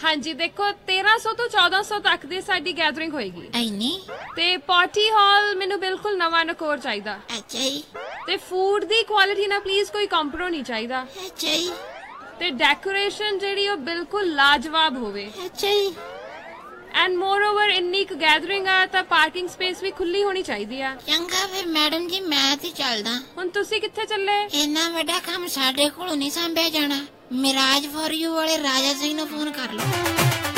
ਹਾਂਜੀ, ਦੇਖੋ 1300 ਤੋਂ 1400 ਤੱਕ ਦੀ ਸਾਡੀ ਗੈਦਰਿੰਗ ਹੋਏਗੀ ਐਨੀ। ਤੇ ਪਾਰਟੀ ਹਾਲ ਮੈਨੂੰ ਬਿਲਕੁਲ ਨਵਾਂ ਨਕੋਰ ਚਾਹੀਦਾ। ਅੱਛਾ ਜੀ। ਤੇ ਫੂਡ ਦੀ ਕੁਆਲਿਟੀ ਨਾਲ ਪਲੀਜ਼ ਕੋਈ ਕੰਪਰੋ ਨਹੀਂ ਚਾਹੀਦਾ। ਅੱਛਾ ਜੀ। ਤੇ ਡੈਕੋਰੇਸ਼ਨ ਜਿਹੜੀ ਉਹ ਬਿਲਕੁਲ ਲਾਜਵਾਬ ਹੋਵੇ। ਅੱਛਾ ਜੀ। ਐਂਡ ਮੋਰਓਵਰ ਇੰਨੀ ਕੁ ਗੈਦਰਿੰਗ ਆ ਤਾਂ ਪਾਰਕਿੰਗ ਸਪੇਸ ਵੀ ਖੁੱਲੀ ਹੋਣੀ ਚਾਹੀਦੀ ਆ। ਚੰਗਾ ਫਿਰ ਮੈਡਮ ਜੀ, ਮੈਂ ਤੇ ਚੱਲਦਾ। ਹੁਣ ਤੁਸੀਂ ਕਿੱਥੇ ਚੱਲੇ? ਇੰਨਾ ਵੱਡਾ ਕੰਮ ਸਾਡੇ ਕੋਲੋਂ ਨਹੀਂ ਸੰਭਿਆ ਜਾਣਾ। ਮਿਰਾਜ ਫॉर ਯੂ ਵਾਲੇ ਰਾਜਾ ਸਿੰਘ ਨੂੰ ਫੋਨ ਕਰ ਲਓ।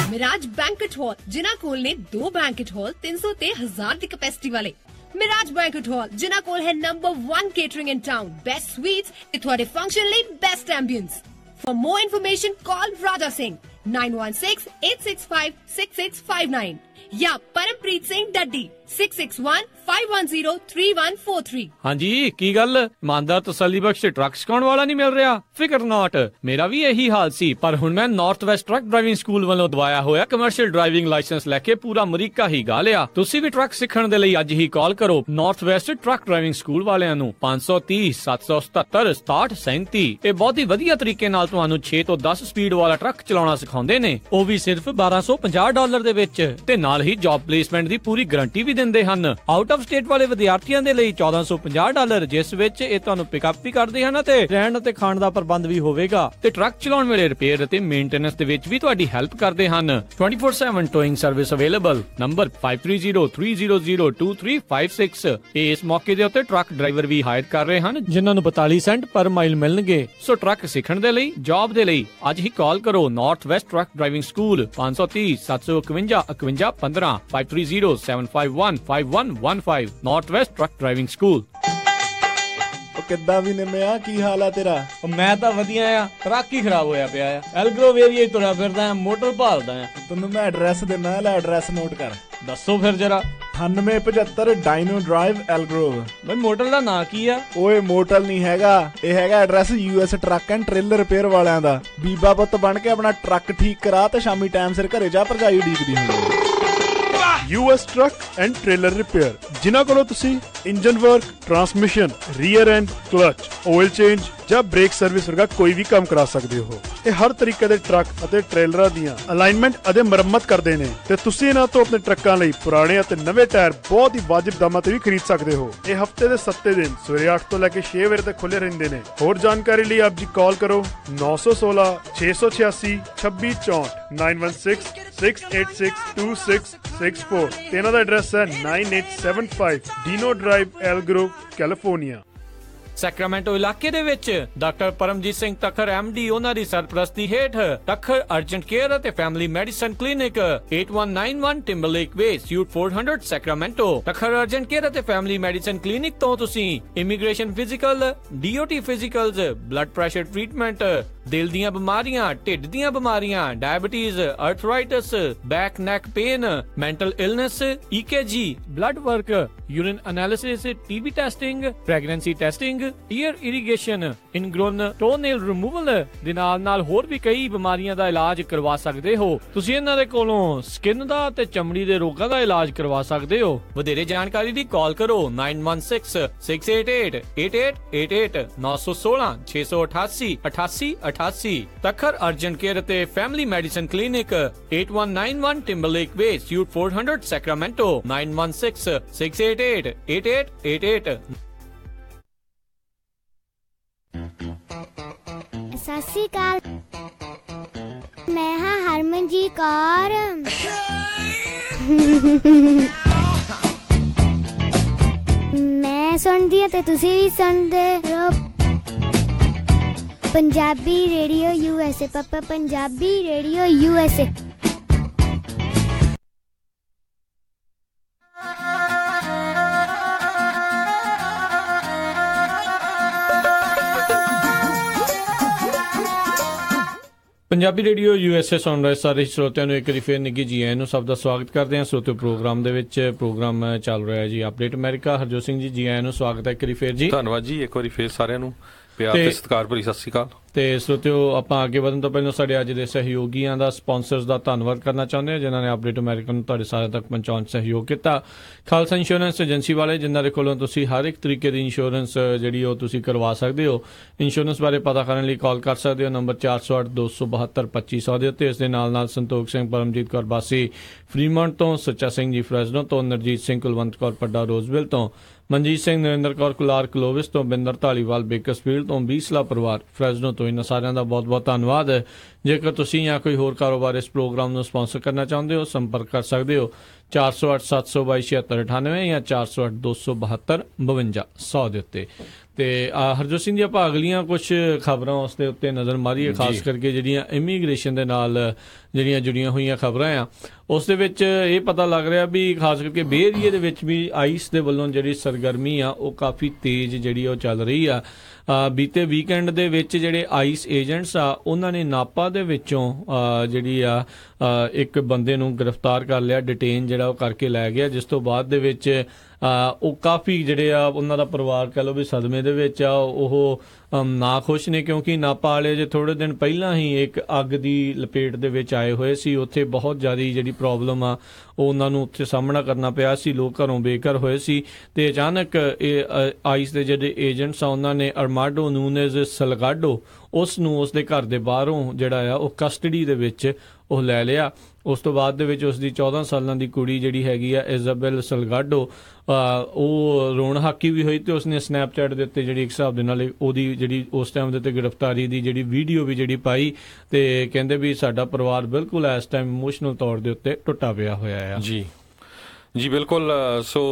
ਮਿਰਾਜ ਬੈਂਕਟ ਹਾਲ, ਜਿਨ੍ਹਾਂ ਕੋਲ ਨੇ 2 ਬੈਂਕਟ ਹਾਲ 300 ਤੇ 1000 ਦੀ ਕੈਪੈਸਿਟੀ ਵਾਲੇ। ਮਿਰਾਜ ਬੈਂਕਟ ਹਾਲ, ਜਿਨ੍ਹਾਂ ਕੋਲ ਹੈ ਨੰਬਰ 1 ਕੇਟਰਿੰਗ ਇਨ ਟਾਊਨ, ਬੈਸਟ ਸਵੀਟਸ ਤੇ ਤੁਹਾਡੇ ਫੰਕਸ਼ਨ ਲਈ best ambience. For more information, call Raja Singh 916-865-6659. या परमप्रीत सिंह डड्डी 6615103143। ਹਾਂਜੀ ਕੀ ਗੱਲ ਇਮਾਨਦਾਰ ਤਸੱਲੀ ਬਖਸ਼ ਟਰੱਕ ਸਿਖਾਉਣ ਵਾਲਾ ਨਹੀਂ ਮਿਲ ਰਿਹਾ? ਫਿਕਰ ਨਾਟ, ਮੇਰਾ ਵੀ ਇਹੀ ਹਾਲ ਸੀ, ਪਰ ਹੁਣ ਮੈਂ north West truck driving school ਵੱਲੋਂ ਦਵਾਇਆ ਹੋਇਆ ਕਮਰਸ਼ੀਅਲ ਡਰਾਈਵਿੰਗ ਲਾਇਸੈਂਸ ਲੈ ਕੇ ਪੂਰਾ ਅਮਰੀਕਾ ਹੀ ਗਾ ਲਿਆ। ਤੁਸੀਂ ਵੀ ਟਰੱਕ ਸਿੱਖਣ ਦੇ ਲਈ ਅੱਜ ਹੀ ਕਾਲ ਕਰੋ north West truck driving school ਵਾਲਿਆਂ ਨੂੰ 530 777 6737। ਇਹ ਬਹੁਤ ਹੀ ਵਧੀਆ ਤਰੀਕੇ ਨਾਲ ਤੁਹਾਨੂੰ 6 ਤੋਂ 10 ਸਪੀਡ ਵਾਲਾ ਟਰੱਕ ਚਲਾਉਣਾ ਸਿਖਾਉਂਦੇ ਨੇ, ਉਹ ਵੀ ਸਿਰਫ $1250 ਦੇ ਵਿੱਚ, ਤੇ ਨਾਲ ਹੀ ਜੌਬ ਪਲੇਸਮੈਂਟ ਦੀ ਪੂਰੀ ਗਾਰੰਟੀ ਵੀ ਦਿੰਦੇ ਹਨ। ਆਊਟ ਆਫ ਸਟੇਟ ਵਾਲੇ ਵਿਦਿਆਰਥੀਆਂ ਦੇ ਲਈ $1450, ਜਿਸ ਵਿੱਚ ਇਹ ਤੁਹਾਨੂੰ ਪਿਕਅਪ ਵੀ ਕਰਦੇ ਹਨ ਤੇ ਰਹਿਣ ਅਤੇ ਖਾਣ ਦਾ ਪ੍ਰਬੰਧ ਵੀ ਹੋਵੇਗਾ, ਤੇ ਟਰੱਕ ਚਲਾਉਣ ਵੇਲੇ ਰਿਪੇਅਰ ਅਤੇ ਮੇਨਟੇਨੈਂਸ ਦੇ ਵਿੱਚ ਵੀ ਤੁਹਾਡੀ ਹੈਲਪ ਕਰਦੇ ਹਨ। 24/7 ਟੋਇੰਗ ਸਰਵਿਸ ਅਵੇਲੇਬਲ। ਨੰਬਰ 5303002356। ਇਸ ਮੌਕੇ ਦੇ ਉੱਤੇ ਟਰੱਕ ਡਰਾਈਵਰ ਵੀ ਹਾਇਰ ਕਰ ਰਹੇ ਹਨ ਜਿਨ੍ਹਾਂ ਨੂੰ 42 ਸੈਂਟ ਪਰ ਮਾਈਲ ਮਿਲਣਗੇ। ਸੋ ਟਰੱਕ ਸਿੱਖਣ ਦੇ ਲਈ, ਜੌਬ ਦੇ ਲਈ ਅੱਜ ਹੀ ਕਾਲ ਕਰੋ north West truck driving school 530 751 5115 530 751 5115 north West truck driving school. ਕਿੱਦਾਂ ਵੀ ਨਿੰਮਿਆ, ਕੀ ਹਾਲ ਆ ਤੇਰਾ? ਮੈਂ ਤਾਂ ਵਧੀਆ ਆ, ਟਰੱਕ ਹੀ ਖਰਾਬ ਹੋਇਆ ਪਿਆ ਆ। ਐਲਗਰੋਵ ਏਰੀਆ ਤੁਰਿਆ ਫਿਰਦਾ ਆ, ਮੋਟਰ ਭਾਲਦਾ ਆ। ਤੈਨੂੰ ਮੈਂ ਐਡਰੈਸ ਦਿੰਦਾ, ਲੈ ਐਡਰੈਸ ਨੋਟ ਕਰ। ਦੱਸੋ ਫਿਰ ਜਰਾ। 9875 ਡਾਇਨੋ ਡਰਾਈਵ ਐਲਗਰੋਵ। ਬਈ ਮੋਟਰ ਦਾ ਨਾਂ ਕੀ ਆ? ਓਏ ਮੋਟਲ ਨਹੀਂ ਹੈਗਾ, ਇਹ ਹੈਗਾ address US truck and trailer repair ਵਾਲਿਆਂ ਦਾ। ਬੀਬਾ ਪੁੱਤ ਬਣ ਕੇ ਆਪਣਾ ਟਰੱਕ ਠੀਕ ਕਰਾ ਤੇ ਸ਼ਾਮੀ ਟਾਈਮ ਸਿਰ ਘਰੇ ਜਾ, ਭਰਜਾਈ ਉਡੀਕਦੀ ਹੁੰਦੀ। US truck and trailer repair, ਜਿਨ੍ਹਾਂ ਕੋਲੋਂ ਤੁਸੀਂ engine work, transmission, rear and clutch, oil change ਜਾਂ ਬ੍ਰੇਕ ਸਰਵਿਸ ਵਰਗਾ ਕੋਈ ਵੀ ਕੰਮ ਕਰਾ ਸਕਦੇ ਹੋ। ਇਹ ਹਰ ਤਰੀਕੇ ਦੇ ਟਰੱਕ ਅਤੇ ਟ੍ਰੇਲਰਾਂ ਦੀਆਂ ਅਲਾਈਨਮੈਂਟ ਅਤੇ ਮੁਰੰਮਤ ਕਰਦੇ ਨੇ, ਤੇ ਤੁਸੀਂ ਇਹਨਾਂ ਤੋਂ ਆਪਣੇ ਟਰੱਕਾਂ ਲਈ ਪੁਰਾਣੇ ਅਤੇ ਨਵੇਂ ਟਾਇਰ ਬਹੁਤ ਹੀ ਵਾਜਿਬ ਦਾਮਾਂ ਤੇ ਵੀ ਖਰੀਦ ਸਕਦੇ ਹੋ। ਇਹ ਹਫਤੇ ਦੇ 7 ਦਿਨ ਸਵੇਰੇ 8 ਤੋਂ ਲੈ ਕੇ 6 ਵਜੇ ਤੱਕ ਖੁੱਲੇ ਰਹਿੰਦੇ ਨੇ। ਹੋਰ ਜਾਣਕਾਰੀ ਲਈ ਆਪ ਜੀ ਕਾਲ ਕਰੋ 916 686 2664 916 686 2664 ਤੇ ਇਹਨਾਂ ਦਾ ਐਡਰੈਸ ਹੈ 9875 Dino Drive Elk Grove, California. Sacramento ਇਲਾਕੇ ਦੇ ਵਿੱਚ ਡਾਕਟਰ ਪਰਮਜੀਤ ਸਿੰਘ ਤੱਖਰ MD ਉਹਨਾਂ ਦੀ ਸਰਪ੍ਰਸਤੀ ਹੇਠ ਤੱਖਰ ਅਰਜੈਂਟ ਕੇਅਰ ਅਤੇ family medicine clinic 8191 Timberlake Way, suite 400 Sacramento. Takhar urgent care ਅਤੇ ਫੈਮਿਲੀ ਮੈਡੀਸਨ ਕਲੀਨਿਕ ਤੋਂ ਤੁਸੀਂ immigration physical, DOT physicals, blood pressure treatment, ਦਿਲ ਦੀਆਂ ਬਿਮਾਰੀਆਂ, ਢਿੱਡ ਦੀਆਂ ਬਿਮਾਰੀਆਂ, diabetes, arthritis, back neck pain, mental illness, EKG, blood work, urine analysis, TB testing, pregnancy testing, ear irrigation, ingrown toenail removal ਦੇ ਨਾਲ ਹੋਰ ਵੀ ਕਈ ਬਿਮਾਰੀਆਂ ਦਾ ਇਲਾਜ ਕਰਵਾ ਸਕਦੇ ਹੋ। ਤੁਸੀਂ ਇਹਨਾਂ ਦੇ ਕੋਲੋਂ ਸਕਿਨ ਦਾ ਤੇ ਚਮੜੀ ਦੇ ਰੋਗਾਂ ਦਾ ਇਲਾਜ ਕਰਵਾ ਸਕਦੇ ਹੋ। ਵਧੇਰੇ ਜਾਣਕਾਰੀ ਲਈ ਕਾਲ ਕਰੋ 9166 688 8888 916 688 8888। ਤੱਖਰ ਅਰਜੈਂਟ ਕੇਅਰ ਅਤੇ family medicine clinic 8191 Timberlake Way, suite 400 Sacramento 9166 688 8888। ਸਤਿ ਸ਼੍ਰੀ ਅਕਾਲ, ਮੈਂ ਹਾਂ ਹਰਮਨਜੀਤ ਕੌਰ। ਮੈਂ ਸੁਣਦੀ ਹਾਂ ਤੇ ਤੁਸੀਂ ਵੀ ਸੁਣਦੇ ਰਹੋ ਪੰਜਾਬੀ ਰੇਡੀਓ USA। ਪਾਪਾ Punjabi Radio USA। Punjabi Radio USA ਸੁਣ ਰਹੇ ਸਾਰੇ ਸਰੋਤਿਆਂ ਨੂੰ ਇੱਕ ਵਾਰੀ ਫੇਰ ਨਿੱਘੀ ਜੀ ਆਇਆਂ ਨੂੰ ਸਭ ਦਾ ਸਵਾਗਤ ਕਰਦੇ ਹਾਂ। ਸਰੋਤਿਓ ਪ੍ਰੋਗਰਾਮ ਦੇ ਵਿੱਚ ਪ੍ਰੋਗਰਾਮ ਚੱਲ ਰਿਹਾ ਜੀ ਅਪਡੇਟ ਅਮਰੀਕਾ। ਹਰਜੋਤ ਸਿੰਘ ਜੀ ਆਇਆਂ ਨੂੰ ਸਵਾਗਤ ਹੈ ਇੱਕ ਵਾਰੀ ਫੇਰ ਜੀ। ਧੰਨਵਾਦ ਜੀ, ਇੱਕ ਵਾਰੀ ਫੇਰ ਸਾਰਿਆਂ ਨੂੰ ਪਿਆਰ ਤੇ ਸਤਿਕਾਰ ਭਰੀ ਸਤਿ ਸ਼੍ਰੀ ਅਕਾਲ। ਤੇ ਸਰੋਤਿਓ ਆਪਾਂ ਅੱਗੇ ਵਧਣ ਤੋਂ ਪਹਿਲਾਂ ਸਾਡੇ ਅੱਜ ਦੇ ਸਹਿਯੋਗੀਆਂ ਦਾ, ਸਪਾਂਸਰਸ ਦਾ ਧੰਨਵਾਦ ਕਰਨਾ ਚਾਹੁੰਦੇ ਹਾਂ ਜਿਨ੍ਹਾਂ ਨੇ ਅਪਡੇਟ ਅਮਰੀਕਾ ਨੂੰ ਤੁਹਾਡੇ ਸਾਰਿਆਂ ਤੱਕ ਪਹੁੰਚਾਉਣ 'ਚ ਸਹਿਯੋਗ ਕੀਤਾ। ਖਾਲਸਾ ਇੰਸ਼ੋਰੈਂਸ ਏਜੰਸੀ ਵਾਲੇ ਜਿਨ੍ਹਾਂ ਦੇ ਕੋਲੋਂ ਤੁਸੀਂ ਹਰ ਇੱਕ ਤਰੀਕੇ ਦੀ ਇੰਸ਼ੋਰੈਂਸ ਜਿਹੜੀ ਉਹ ਤੁਸੀਂ ਕਰਵਾ ਸਕਦੇ ਹੋ। ਇੰਸ਼ੋਰੈਂਸ ਬਾਰੇ ਪਤਾ ਕਰਨ ਲਈ ਕਾਲ ਕਰ ਸਕਦੇ ਹੋ ਨੰਬਰ 408 272 2500 ਦੇ ਉੱਤੇ। ਇਸ ਦੇ ਨਾਲ ਸੰਤੋਖ ਸਿੰਘ, ਪਰਮਜੀਤ ਕੌਰ ਬਾਸੀ ਫਰੀਮੌਂਟ ਤੋਂ, ਸੱਚਾ ਸਿੰਘ ਜੀ ਫਰੈਜ਼ਨੋ ਤੋਂ, ਨਰਜੀਤ ਸਿੰਘ ਕੁਲਵੰਤ ਕੌਰ ਪੱਡਾ ਰੋਜ਼ਵਿਲ ਤੋਂ, ਮਨਜੀਤ ਸਿੰਘ, ਨਰਿੰਦਰ ਕੌਰ ਕੁਲਾਰ ਕਲੋਵਿਸ ਤੋਂ, ਬਿੰਦਰ ਧਾਲੀਵਾਲ ਬੇਕਰਸਫੀਲਡ ਤੋਂ, ਬੀਸਲਾ ਪਰਿਵਾਰ ਫਰੈਜ਼ਨੋ ਤੋਂ। ਇਹਨਾਂ ਸਾਰਿਆਂ ਦਾ ਬਹੁਤ ਬਹੁਤ ਧੰਨਵਾਦ। ਜੇਕਰ ਤੁਸੀਂ ਜਾਂ ਕੋਈ ਹੋਰ ਕਾਰੋਬਾਰ ਇਸ ਪ੍ਰੋਗਰਾਮ ਨੂੰ ਸਪਾਂਸਰ ਕਰਨਾ ਚਾਹੁੰਦੇ ਹੋ ਸੰਪਰਕ ਕਰ ਸਕਦੇ ਹੋ 408 722 7698 ਜਾਂ 408 272 5200 ਦੇ ਉੱਤੇ। ਤੇ ਹਰਜੋਤ ਸਿੰਘ ਜੀ ਆਪਾਂ ਅਗਲੀਆਂ ਕੁਝ ਖਬਰਾਂ ਉਸ ਦੇ ਉੱਤੇ ਨਜ਼ਰ ਮਾਰੀਏ, ਖਾਸ ਕਰਕੇ ਜਿਹੜੀਆਂ ਇਮੀਗ੍ਰੇਸ਼ਨ ਦੇ ਨਾਲ ਜਿਹੜੀਆਂ ਜੁੜੀਆਂ ਹੋਈਆਂ ਖਬਰਾਂ ਆ ਉਸ ਦੇ ਵਿੱਚ ਇਹ ਪਤਾ ਲੱਗ ਰਿਹਾ ਵੀ ਖਾਸ ਕਰਕੇ ਬੇ ਏਰੀਏ ਦੇ ਵਿੱਚ ਵੀ ਆਈਸ ਦੇ ਵੱਲੋਂ ਜਿਹੜੀ ਸਰਗਰਮੀ ਆ ਉਹ ਕਾਫੀ ਤੇਜ਼ ਜਿਹੜੀ ਉਹ ਚੱਲ ਰਹੀ ਆ। ਬੀਤੇ ਵੀਕਐਂਡ ਦੇ ਵਿੱਚ ਜਿਹੜੇ ਆਈਸ ਏਜੰਟਸ ਆ ਉਹਨਾਂ ਨੇ ਨਾਪਾ ਦੇ ਵਿੱਚੋਂ ਜਿਹੜੀ ਆ ਇੱਕ ਬੰਦੇ ਨੂੰ ਗ੍ਰਿਫਤਾਰ ਕਰ ਲਿਆ, ਡਿਟੇਨ ਜਿਹੜਾ ਉਹ ਕਰਕੇ ਲੈ ਗਿਆ, ਜਿਸ ਤੋਂ ਬਾਅਦ ਦੇ ਵਿੱਚ ਉਹ ਕਾਫੀ ਜਿਹੜੇ ਆ ਉਹਨਾਂ ਦਾ ਪਰਿਵਾਰ ਕਹਿ ਲਓ ਵੀ ਸਦਮੇ ਦੇ ਵਿੱਚ ਆ। ਉਹ ਨਾ ਖੁਸ਼ ਨੇ ਕਿਉਂਕਿ ਨਾਪਾ ਵਾਲੇ ਜੇ ਥੋੜੇ ਦਿਨ ਪਹਿਲਾਂ ਹੀ ਇੱਕ ਅੱਗ ਦੀ ਲਪੇਟ ਦੇ ਵਿੱਚ ਆਏ ਹੋਏ ਸੀ। ਉੱਥੇ ਬਹੁਤ ਜ਼ਿਆਦਾ ਜਿਹੜੀ ਪ੍ਰੋਬਲਮ ਆ ਉਹ ਉਹਨਾਂ ਨੂੰ ਉੱਥੇ ਸਾਹਮਣਾ ਕਰਨਾ ਪਿਆ ਸੀ, ਲੋਕ ਘਰੋਂ ਬੇਘਰ ਹੋਏ ਸੀ ਤੇ ਅਚਾਨਕ ਇਹ ਆਈਸ ਦੇ ਜਿਹੜੇ ਏਜੰਟਸ ਆ ਉਹਨਾਂ ਨੇ ਅਰਮਾਡੋ ਨੂਨੇਜ਼ ਸਲਗਾਡੋ ਉਸ ਨੂੰ ਉਸਦੇ ਘਰ ਦੇ ਬਾਹਰੋਂ ਜਿਹੜਾ ਆ ਉਹ ਕਸਟਡੀ ਦੇ ਵਿੱਚ ਉਹ ਲੈ ਲਿਆ। ਉਸ ਤੋਂ ਬਾਅਦ ਦੇ ਵਿੱਚ ਉਸ ਦੀ 14 ਸਾਲਾਂ ਦੀ ਕੁੜੀ ਜਿਹੜੀ ਹੈਗੀ ਆ ਇਜ਼ਾਬੈਲ ਸਲਗਾਡੋ ਉਹ ਰੋਣ ਹਾਕੀ ਵੀ ਹੋਈ ਤੇ ਉਸਨੇ ਸਨੈਪਚੈਟ ਦੇ ਉੱਤੇ ਜਿਹੜੀ ਇੱਕ ਹਿਸਾਬ ਦੇ ਨਾਲ ਉਹਦੀ ਜਿਹੜੀ ਉਸ ਟਾਈਮ ਦੇ ਉੱਤੇ ਗ੍ਰਿਫਤਾਰੀ ਦੀ ਜਿਹੜੀ ਵੀਡੀਓ ਵੀ ਜਿਹੜੀ ਪਾਈ ਤੇ ਕਹਿੰਦੇ ਵੀ ਸਾਡਾ ਪਰਿਵਾਰ ਬਿਲਕੁਲ ਇਸ ਟਾਈਮ ਇਮੋਸ਼ਨਲ ਤੌਰ ਦੇ ਉੱਤੇ ਟੁੱਟਾ ਪਿਆ ਹੋਇਆ ਆ। ਜੀ ਬਿਲਕੁਲ। ਸੋ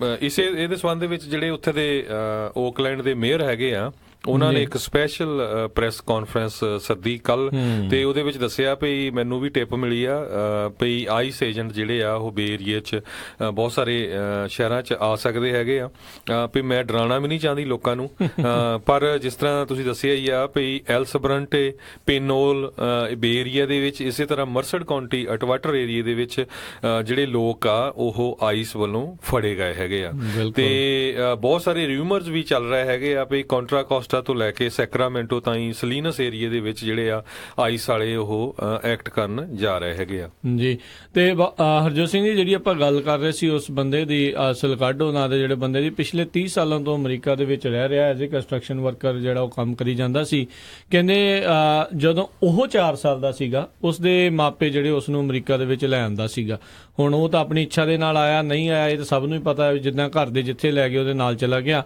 ਇਹਦੇ ਸੰਬੰਧ ਦੇ ਵਿੱਚ ਜਿਹੜੇ ਉੱਥੇ ਦੇ ਓਕਲੈਂਡ ਦੇ ਮੇਅਰ ਹੈਗੇ ਆ ਉਹਨਾਂ ਨੇ ਇੱਕ ਸਪੈਸ਼ਲ ਪ੍ਰੈਸ ਕਾਨਫਰੰਸ ਸੱਦੀ ਕੱਲ ਤੇ ਉਹਦੇ ਵਿੱਚ ਦੱਸਿਆ ਵੀ ਮੈਨੂੰ ਵੀ ਟਿਪ ਮਿਲੀ ਆ ਵੀ ਆਈਸ ਏਜੰਟ ਜਿਹੜੇ ਆ ਉਹ ਬੇ ਏਰੀਏ 'ਚ ਬਹੁਤ ਸਾਰੇ ਸ਼ਹਿਰਾਂ 'ਚ ਆ ਸਕਦੇ ਹੈਗੇ ਆ ਵੀ ਮੈਂ ਡਰਾਉਣਾ ਵੀ ਨਹੀਂ ਚਾਹੁੰਦੀ ਲੋਕਾਂ ਨੂੰ ਪਰ ਜਿਸ ਤਰ੍ਹਾਂ ਤੁਸੀਂ ਦੱਸਿਆ ਹੀ ਆ ਵੀ ਐਲਸਬਰੰਟੇ ਪੇਨੋਲ ਬੇ ਏਰੀਆ ਦੇ ਵਿੱਚ ਇਸੇ ਤਰ੍ਹਾਂ ਮਰਸਡ ਕਾਉਂਟੀ ਅਟਵਾਟਰ ਏਰੀਏ ਦੇ ਵਿੱਚ ਜਿਹੜੇ ਲੋਕ ਆ ਉਹ ਆਈਸ ਵੱਲੋਂ ਫੜੇ ਗਏ ਹੈਗੇ ਆ ਤੇ ਬਹੁਤ ਸਾਰੇ ਰਿਊਮਰਸ ਵੀ ਚੱਲ ਰਹੇ ਹੈਗੇ ਆ ਵੀ ਕੰਟਰਾ ਕੋਸਟਾ ਤੋਂ ਲੈ ਕੇ ਸੈਕਰਾਮੈਂਟੋ ਤਾਈਂ ਸਲੀਨਸ ਏਰੀਏ ਦੇ ਵਿੱਚ ਜਿਹੜੇ ਆ ਆਈਸ ਵਾਲੇ ਉਹ ਐਕਟ ਕਰਨ ਜਾ ਰਹੇ ਹੈਗੇ ਆ ਜੀ। ਤੇ ਹਰਜੋਤ ਸਿੰਘ ਜੀ ਜਿਹੜੀ ਆਪਾਂ ਗੱਲ ਕਰ ਰਹੇ ਸੀ ਉਸ ਬੰਦੇ ਦੀ ਸਲਗਾਡੋ ਨਾਂ ਦੇ ਜਿਹੜੇ ਬੰਦੇ ਦੀ ਪਿਛਲੇ 30 ਸਾਲਾਂ ਤੋਂ ਅਮਰੀਕਾ ਦੇ ਵਿੱਚ ਰਹਿ ਰਿਹਾ ਐਜ਼ ਏ ਕੰਸਟਰਕਸ਼ਨ ਵਰਕਰ ਜਿਹੜਾ ਉਹ ਕੰਮ ਕਰੀ ਜਾਂਦਾ ਸੀ। ਕਹਿੰਦੇ ਜਦੋਂ ਉਹ 4 ਸਾਲ ਦਾ ਸੀਗਾ ਉਸਦੇ ਮਾਪੇ ਜਿਹੜੇ ਉਸ ਨੂੰ ਅਮਰੀਕਾ ਦੇ ਵਿੱਚ ਲੈ ਆਂਦਾ ਸੀਗਾ। ਹੁਣ ਉਹ ਤਾਂ ਆਪਣੀ ਇੱਛਾ ਦੇ ਨਾਲ ਆਇਆ ਨਹੀਂ ਆਇਆ ਇਹ ਤਾਂ ਸਭ ਨੂੰ ਹੀ ਪਤਾ ਜਿੱਦਾਂ ਘਰ ਦੇ ਜਿੱਥੇ ਲੈ ਗਏ ਉਹਦੇ ਨਾਲ ਚਲਾ ਗਿਆ।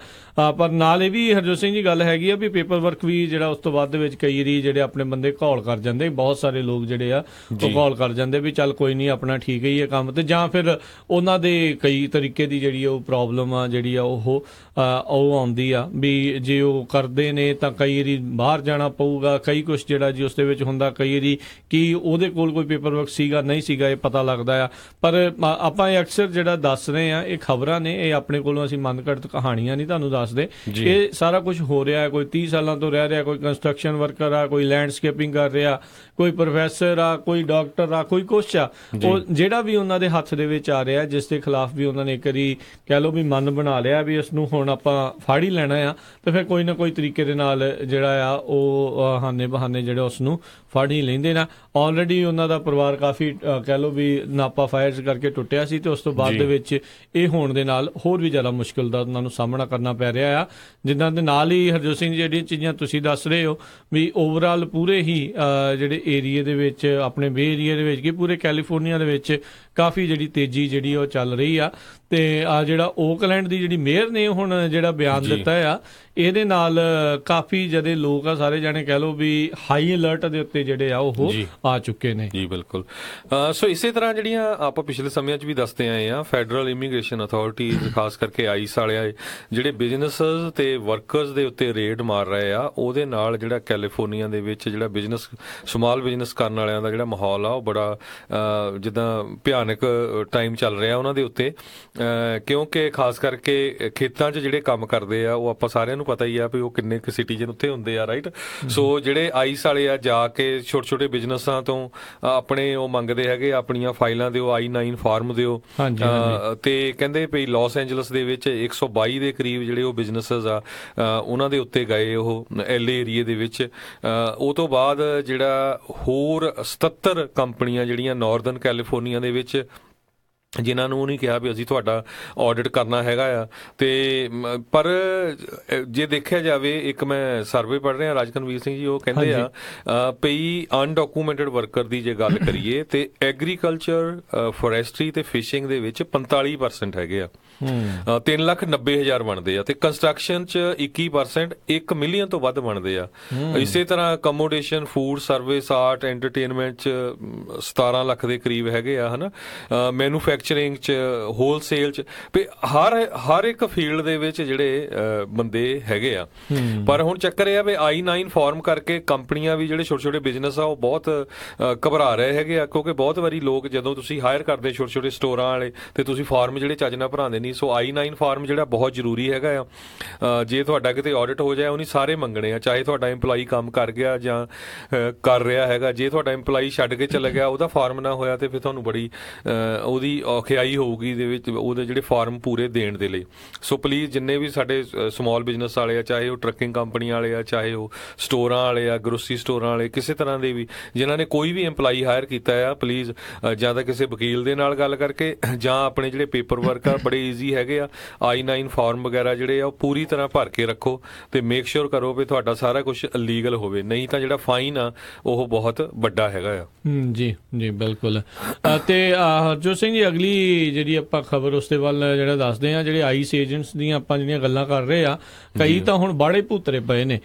ਪਰ ਨਾਲ ਇਹ ਵੀ ਹਰਜੋਤ ਸਿੰਘ ਜੀ ਗੱਲ ਹੈਗੀ ਆ ਵੀ ਪੇਪਰ ਵਰਕ ਵੀ ਜਿਹੜਾ ਉਸ ਤੋਂ ਬਾਅਦ ਦੇ ਵਿੱਚ ਕਈ ਵਾਰੀ ਜਿਹੜੇ ਆਪਣੇ ਬੰਦੇ ਘੌਲ ਕਰ ਜਾਂਦੇ, ਬਹੁਤ ਸਾਰੇ ਲੋਕ ਜਿਹੜੇ ਆ ਉਹ ਘੌਲ ਕਰ ਜਾਂਦੇ ਵੀ ਚੱਲ ਕੋਈ ਨਹੀਂ ਆਪਣਾ ਠੀਕ ਹੀ ਹੈ ਕੰਮ ਤੇ ਜਾਂ ਫਿਰ ਉਹਨਾਂ ਦੇ ਕਈ ਤਰੀਕੇ ਦੀ ਜਿਹੜੀ ਉਹ ਪ੍ਰੋਬਲਮ ਆ ਜਿਹੜੀ ਆ ਉਹ ਆਉਂਦੀ ਆ ਵੀ ਜੇ ਉਹ ਕਰਦੇ ਨੇ ਤਾਂ ਕਈ ਵਾਰੀ ਬਾਹਰ ਜਾਣਾ ਪਊਗਾ, ਕਈ ਕੁਛ ਜਿਹੜਾ ਜੀ ਉਸ ਦੇ ਵਿੱਚ ਹੁੰਦਾ, ਕਈ ਵਾਰੀ ਕਿ ਉਹਦੇ ਕੋਲ ਕੋਈ ਪੇਪਰ ਵਰਕ ਸੀਗਾ ਨਹੀਂ ਸੀਗਾ ਇਹ ਪਤਾ ਲੱਗਦਾ ਆ। ਪਰ ਆਪਾਂ ਇਹ ਅਕਸਰ ਜਿਹੜਾ ਦੱਸ ਰਹੇ ਆ ਇਹ ਖਬਰਾਂ ਨੇ, ਇਹ ਆਪਣੇ ਕੋਲੋਂ ਅਸੀਂ ਮਨਘੜਤ ਕਹਾਣੀਆਂ ਨਹੀਂ ਤੁਹਾਨੂੰ ਦੱਸਦੇ। ਇਹ ਸਾਰਾ ਕੁਝ ਹੋ ਰਿਹਾ, ਕੋਈ 30 ਸਾਲਾਂ ਤੋਂ ਰਹਿ ਰਿਹਾ, ਕੋਈ ਕੰਸਟਰਕਸ਼ਨ ਵਰਕਰ ਆ, ਕੋਈ ਲੈਂਡਸਕੇਪਿੰਗ ਕਰ ਰਿਹਾ, ਕੋਈ ਪ੍ਰੋਫੈਸਰ ਆ, ਕੋਈ ਡਾਕਟਰ ਆ, ਕੋਈ ਕੁਛ ਆ, ਉਹ ਜਿਹੜਾ ਵੀ ਉਹਨਾਂ ਦੇ ਹੱਥ ਦੇ ਵਿੱਚ ਆ ਰਿਹਾ ਜਿਸ ਦੇ ਖਿਲਾਫ ਵੀ ਉਹਨਾਂ ਨੇ ਇੱਕ ਵਾਰੀ ਕਹਿ ਲਓ ਵੀ ਮਨ ਬਣਾ ਲਿਆ ਵੀ ਇਸ ਨੂੰ ਹੁਣ ਆਪਾਂ ਫੜ ਹੀ ਲੈਣਾ ਆ ਤੇ ਫਿਰ ਕੋਈ ਨਾ ਕੋਈ ਤਰੀਕੇ ਦੇ ਨਾਲ ਜਿਹੜਾ ਆ ਉਹ ਹਾਨੇ ਬਹਾਨੇ ਜਿਹੜੇ ਉਸ ਨੂੰ ਫੜ ਹੀ ਲੈਂਦੇ ਨਾ। ਆਲਰੇਡੀ ਉਹਨਾਂ ਦਾ ਪਰਿਵਾਰ ਕਾਫੀ ਕਹਿ ਲਓ ਵੀ ਨਾਪਾ ਫਾਇਰਸ ਕਰਕੇ ਟੁੱਟਿਆ ਸੀ ਤੇ ਉਸ ਤੋਂ ਬਾਅਦ ਦੇ ਵਿੱਚ ਇਹ ਹੋਣ ਦੇ ਨਾਲ ਹੋਰ ਵੀ ਜ਼ਿਆਦਾ ਮੁਸ਼ਕਿਲ ਦਾ ਉਹਨਾਂ ਨੂੰ ਸਾਹਮਣਾ ਕਰਨਾ ਪੈ ਰਿਹਾ ਆ। ਜਿੱਦਾਂ ਦੇ ਨਾਲ ਹੀ ਹਰਜੋਤ ਸਿੰਘ ਜਿਹੜੀਆਂ ਚੀਜ਼ਾਂ ਤੁਸੀਂ ਦੱਸ ਰਹੇ ਹੋ ਵੀ ਓਵਰਆਲ ਪੂਰੇ ਹੀ ਜਿਹੜੇ ਏਰੀਏ ਦੇ ਵਿੱਚ ਆਪਣੇ ਬੇ ਏਰੀਏ ਦੇ ਵਿੱਚ ਕਿ ਪੂਰੇ ਕੈਲੀਫੋਰਨੀਆ ਦੇ ਵਿੱਚ ਕਾਫੀ ਜਿਹੜੀ ਤੇਜ਼ੀ ਜਿਹੜੀ ਉਹ ਚੱਲ ਰਹੀ ਆ ਤੇ ਆ ਜਿਹੜਾ ਓਕਲੈਂਡ ਦੀ ਜਿਹੜੀ ਮੇਅਰ ਨੇ ਹੁਣ ਜਿਹੜਾ ਬਿਆਨ ਦਿੱਤਾ ਆ ਇਹਦੇ ਨਾਲ ਕਾਫੀ ਜਿਹੜੇ ਲੋਕ ਆ ਸਾਰੇ ਜਾਣੇ ਕਹਿ ਲਓ ਵੀ ਹਾਈ ਅਲਰਟ ਦੇ ਉੱਤੇ ਜਿਹੜੇ ਆ ਉਹ ਆ ਚੁੱਕੇ ਨੇ। ਜੀ ਬਿਲਕੁਲ। ਸੋ ਇਸੇ ਤਰ੍ਹਾਂ ਜਿਹੜੀਆਂ ਆਪਾਂ ਪਿਛਲੇ ਸਮਿਆਂ 'ਚ ਵੀ ਦੱਸਦੇ ਆਏ ਆ ਫੈਡਰਲ ਇਮੀਗ੍ਰੇਸ਼ਨ ਅਥਾਰਟੀਜ਼ ਖਾਸ ਕਰਕੇ ਆਈਸ ਵਾਲੇ ਜਿਹੜੇ ਬਿਜ਼ਨਸਸ ਤੇ ਵਰਕਰਸ ਦੇ ਉੱਤੇ ਰੇਡ ਮਾਰ ਰਹੇ ਆ ਉਹਦੇ ਨਾਲ ਜਿਹੜਾ ਕੈਲੀਫੋਰਨੀਆ ਦੇ ਵਿੱਚ ਜਿਹੜਾ ਬਿਜ਼ਨਸ ਸਮਾਲ ਬਿਜ਼ਨਸ ਕਰਨ ਵਾਲਿਆਂ ਦਾ ਜਿਹੜਾ ਮਾਹੌਲ ਆ ਉਹ ਬੜਾ ਜਿੱਦਾਂ ਭਿਆਨਕ ਟਾਈਮ ਚੱਲ ਰਿਹਾ ਉਹਨਾਂ ਦੇ ਉੱਤੇ ਕਿਉਂਕਿ ਖਾਸ ਕਰਕੇ ਖੇਤਾਂ 'ਚ ਜਿਹੜੇ ਕੰਮ ਕਰਦੇ ਆ ਉਹ ਆਪਾਂ ਸਾਰਿਆਂ ਨੂੰ ਪਤਾ ਹੀ ਆ ਵੀ ਉਹ ਕਿੰਨੇ ਕੁ ਸਿਟੀਜ਼ਨ ਉੱਥੇ ਹੁੰਦੇ ਆ ਰਾਈਟ। ਸੋ ਜਿਹੜੇ ਆਈਸ ਵਾਲੇ ਆ ਜਾ ਕੇ ਛੋਟੇ ਛੋਟੇ ਬਿਜ਼ਨਸਾਂ ਤੋਂ ਆਪਣੇ ਉਹ ਮੰਗਦੇ ਹੈਗੇ ਆਪਣੀਆਂ ਫਾਈਲਾਂ ਦਿਓ, I-9 ਫਾਰਮ ਦਿਓ ਤੇ ਕਹਿੰਦੇ ਵੀ ਲਾਸ ਐਂਜਲਸ ਦੇ ਵਿੱਚ 122 ਦੇ ਕਰੀਬ ਜਿਹੜੇ ਉਹ ਬਿਜ਼ਨਸਸ ਆ ਉਹਨਾਂ ਦੇ ਉੱਤੇ ਗਏ ਉਹ LA ਏਰੀਏ ਦੇ ਵਿੱਚ। ਉਹ ਤੋਂ ਬਾਅਦ ਜਿਹੜਾ ਹੋਰ 77 ਕੰਪਨੀਆਂ ਜਿਹੜੀਆਂ ਨਾਰਦਰਨ ਕੈਲੀਫੋਰਨੀਆ ਦੇ ਵਿੱਚ ਜਿਨ੍ਹਾਂ ਨੂੰ ਨਹੀਂ ਕਿਹਾ ਵੀ ਅਸੀਂ ਤੁਹਾਡਾ ਆਡਿਟ ਕਰਨਾ ਹੈਗਾ ਆ ਤੇ ਪਰ ਜੇ ਦੇਖਿਆ ਜਾਵੇ ਇੱਕ ਮੈਂ ਸਰਵੇ ਪੜ੍ਹ ਰਿਹਾ ਰਾਜਕਨਵੀਰ ਸਿੰਘ ਜੀ ਉਹ ਕਹਿੰਦੇ ਆ ਪਈ ਅਨਡਾਕੂਮੈਂਟਡ ਵਰਕਰ ਦੀ ਜੇ ਗੱਲ ਕਰੀਏ ਤੇ ਐਗਰੀਕਲਚਰ ਫੋਰੈਸਟਰੀ ਤੇ ਫਿਸ਼ਿੰਗ ਦੇ ਵਿੱਚ 45% ਹੈਗੇ ਆ 3,90,000 ਬਣਦੇ ਆ ਤੇ ਕੰਸਟਰਕਸ਼ਨ 'ਚ 21% 1 ਮਿਲੀਅਨ ਤੋਂ ਵੱਧ ਬਣਦੇ ਆ। ਇਸੇ ਤਰ੍ਹਾਂ accommodation food service art entertainment 'ਚ 17 ਲੱਖ ਦੇ ਕਰੀਬ ਹੈਗੇ ਆ ਹਨਾ। ਮੈਨੂਫੈਕਚਰਿੰਗ 'ਚ ਹੋਲਸੇਲ 'ਚ ਹਰ ਇੱਕ ਫੀਲਡ ਦੇ ਵਿੱਚ ਜਿਹੜੇ ਬੰਦੇ ਹੈਗੇ ਆ। ਪਰ ਹੁਣ ਚੱਕਰ ਇਹ ਆ ਵੀ I-9 ਫਾਰਮ ਕਰਕੇ ਕੰਪਨੀਆਂ ਵੀ ਜਿਹੜੇ ਛੋਟੇ ਛੋਟੇ ਬਿਜ਼ਨਸ ਆ ਉਹ ਬਹੁਤ ਘਬਰਾ ਰਹੇ ਹੈਗੇ ਆ ਕਿਉਂਕਿ ਬਹੁਤ ਵਾਰੀ ਲੋਕ ਜਦੋਂ ਤੁਸੀਂ ਹਾਇਰ ਕਰਦੇ ਛੋਟੇ ਛੋਟੇ ਸਟੋਰਾਂ ਵਾਲੇ ਤੇ ਤੁਸੀਂ ਫਾਰਮ ਜਿਹੜੇ ਚੱਜ ਨਾਲ ਭਰਾਉਂਦੇ ਨਹੀਂ। ਸੋ I-9 ਫਾਰਮ ਜਿਹੜਾ ਬਹੁਤ ਜ਼ਰੂਰੀ ਹੈਗਾ ਆ। ਜੇ ਤੁਹਾਡਾ ਕਿਤੇ ਆਡਿਟ ਹੋ ਜਾਏ ਉਹਨੇ ਸਾਰੇ ਮੰਗਣੇ ਆ, ਚਾਹੇ ਤੁਹਾਡਾ EMPLOYEE ਕੰਮ ਕਰ ਗਿਆ ਜਾਂ ਕਰ ਰਿਹਾ ਹੈਗਾ। ਜੇ ਤੁਹਾਡਾ EMPLOYEE ਛੱਡ ਕੇ ਚਲਾ ਗਿਆ, ਉਹਦਾ ਫਾਰਮ ਨਾ ਹੋਇਆ ਤੇ ਫਿਰ ਤੁਹਾਨੂੰ ਬੜੀ ਉਹਦੀ ਔਖਿਆਈ ਹੋਊਗੀ ਦੇ ਵਿੱਚ ਉਹਦੇ ਜਿਹੜੇ ਫਾਰਮ ਪੂਰੇ ਦੇਣ ਦੇ ਲਈ। ਸੋ ਪਲੀਜ਼ ਜਿੰਨੇ ਵੀ ਸਾਡੇ ਸਮਾਲ ਬਿਜ਼ਨਸ ਵਾਲੇ ਆ, ਚਾਹੇ ਉਹ ਟਰੱਕਿੰਗ ਕੰਪਨੀ ਵਾਲੇ ਆ, ਚਾਹੇ ਉਹ ਸਟੋਰਾਂ ਵਾਲੇ ਆ, ਗਰੋਸਰੀ ਸਟੋਰਾਂ ਵਾਲੇ, ਕਿਸੇ ਤਰ੍ਹਾਂ ਦੇ ਵੀ ਜਿਨ੍ਹਾਂ ਨੇ ਕੋਈ ਵੀ EMPLOYEE ਹਾਇਰ ਕੀਤਾ ਆ, ਪਲੀਜ਼ ਜਾਂ ਤਾਂ ਕਿਸੇ ਵਕੀਲ ਦੇ ਨਾਲ ਗੱਲ ਕਰਕੇ ਜਾਂ ਆਪਣੇ ਜਿਹੜੇ ਪੇਪਰ ਵਰਕ ਆ ਬੜੇ ਈਜ਼ੀ ਹੈਗੇ ਆ, I-9 ਫਾਰਮ ਵਗੈਰਾ ਜਿਹੜੇ ਆ ਉਹ ਪੂਰੀ ਤਰ੍ਹਾਂ ਭਰ ਕੇ ਰੱਖੋ ਤੇ ਮੇਕ ਸ਼ੋਰ ਕਰੋ ਵੀ ਤੁਹਾਡਾ ਸਾਰਾ ਕੁਝ ਲੀਗਲ ਹੋਵੇ, ਨਹੀਂ ਤਾਂ ਜਿਹੜਾ ਫਾਈਨ ਆ ਉਹ ਬਹੁਤ ਵੱਡਾ ਹੈਗਾ ਆ। ਜੀ ਜੀ ਬਿਲਕੁਲ। ਤੇ ਹਰਜੋਤ ਸਿੰਘ ਜੀ, ਅਗਲੀ ਜਿਹੜੀ ਆਪਾਂ ਖਬਰ ਉਸ ਦੇ ਵੱਲ ਜਿਹੜਾ ਦੱਸਦੇ ਆ, ਜਿਹੜੇ ਆਈਸ ਏਜੰਟਸ ਦੀਆਂ ਆਪਾਂ ਜਿਹੜੀਆਂ ਗੱਲਾਂ ਕਰ ਰਹੇ ਆ, ਕਈ ਤਾਂ ਹੁਣ ਬਾੜੇ ਭੂਤਰੇ ਪਏ ਨੇ।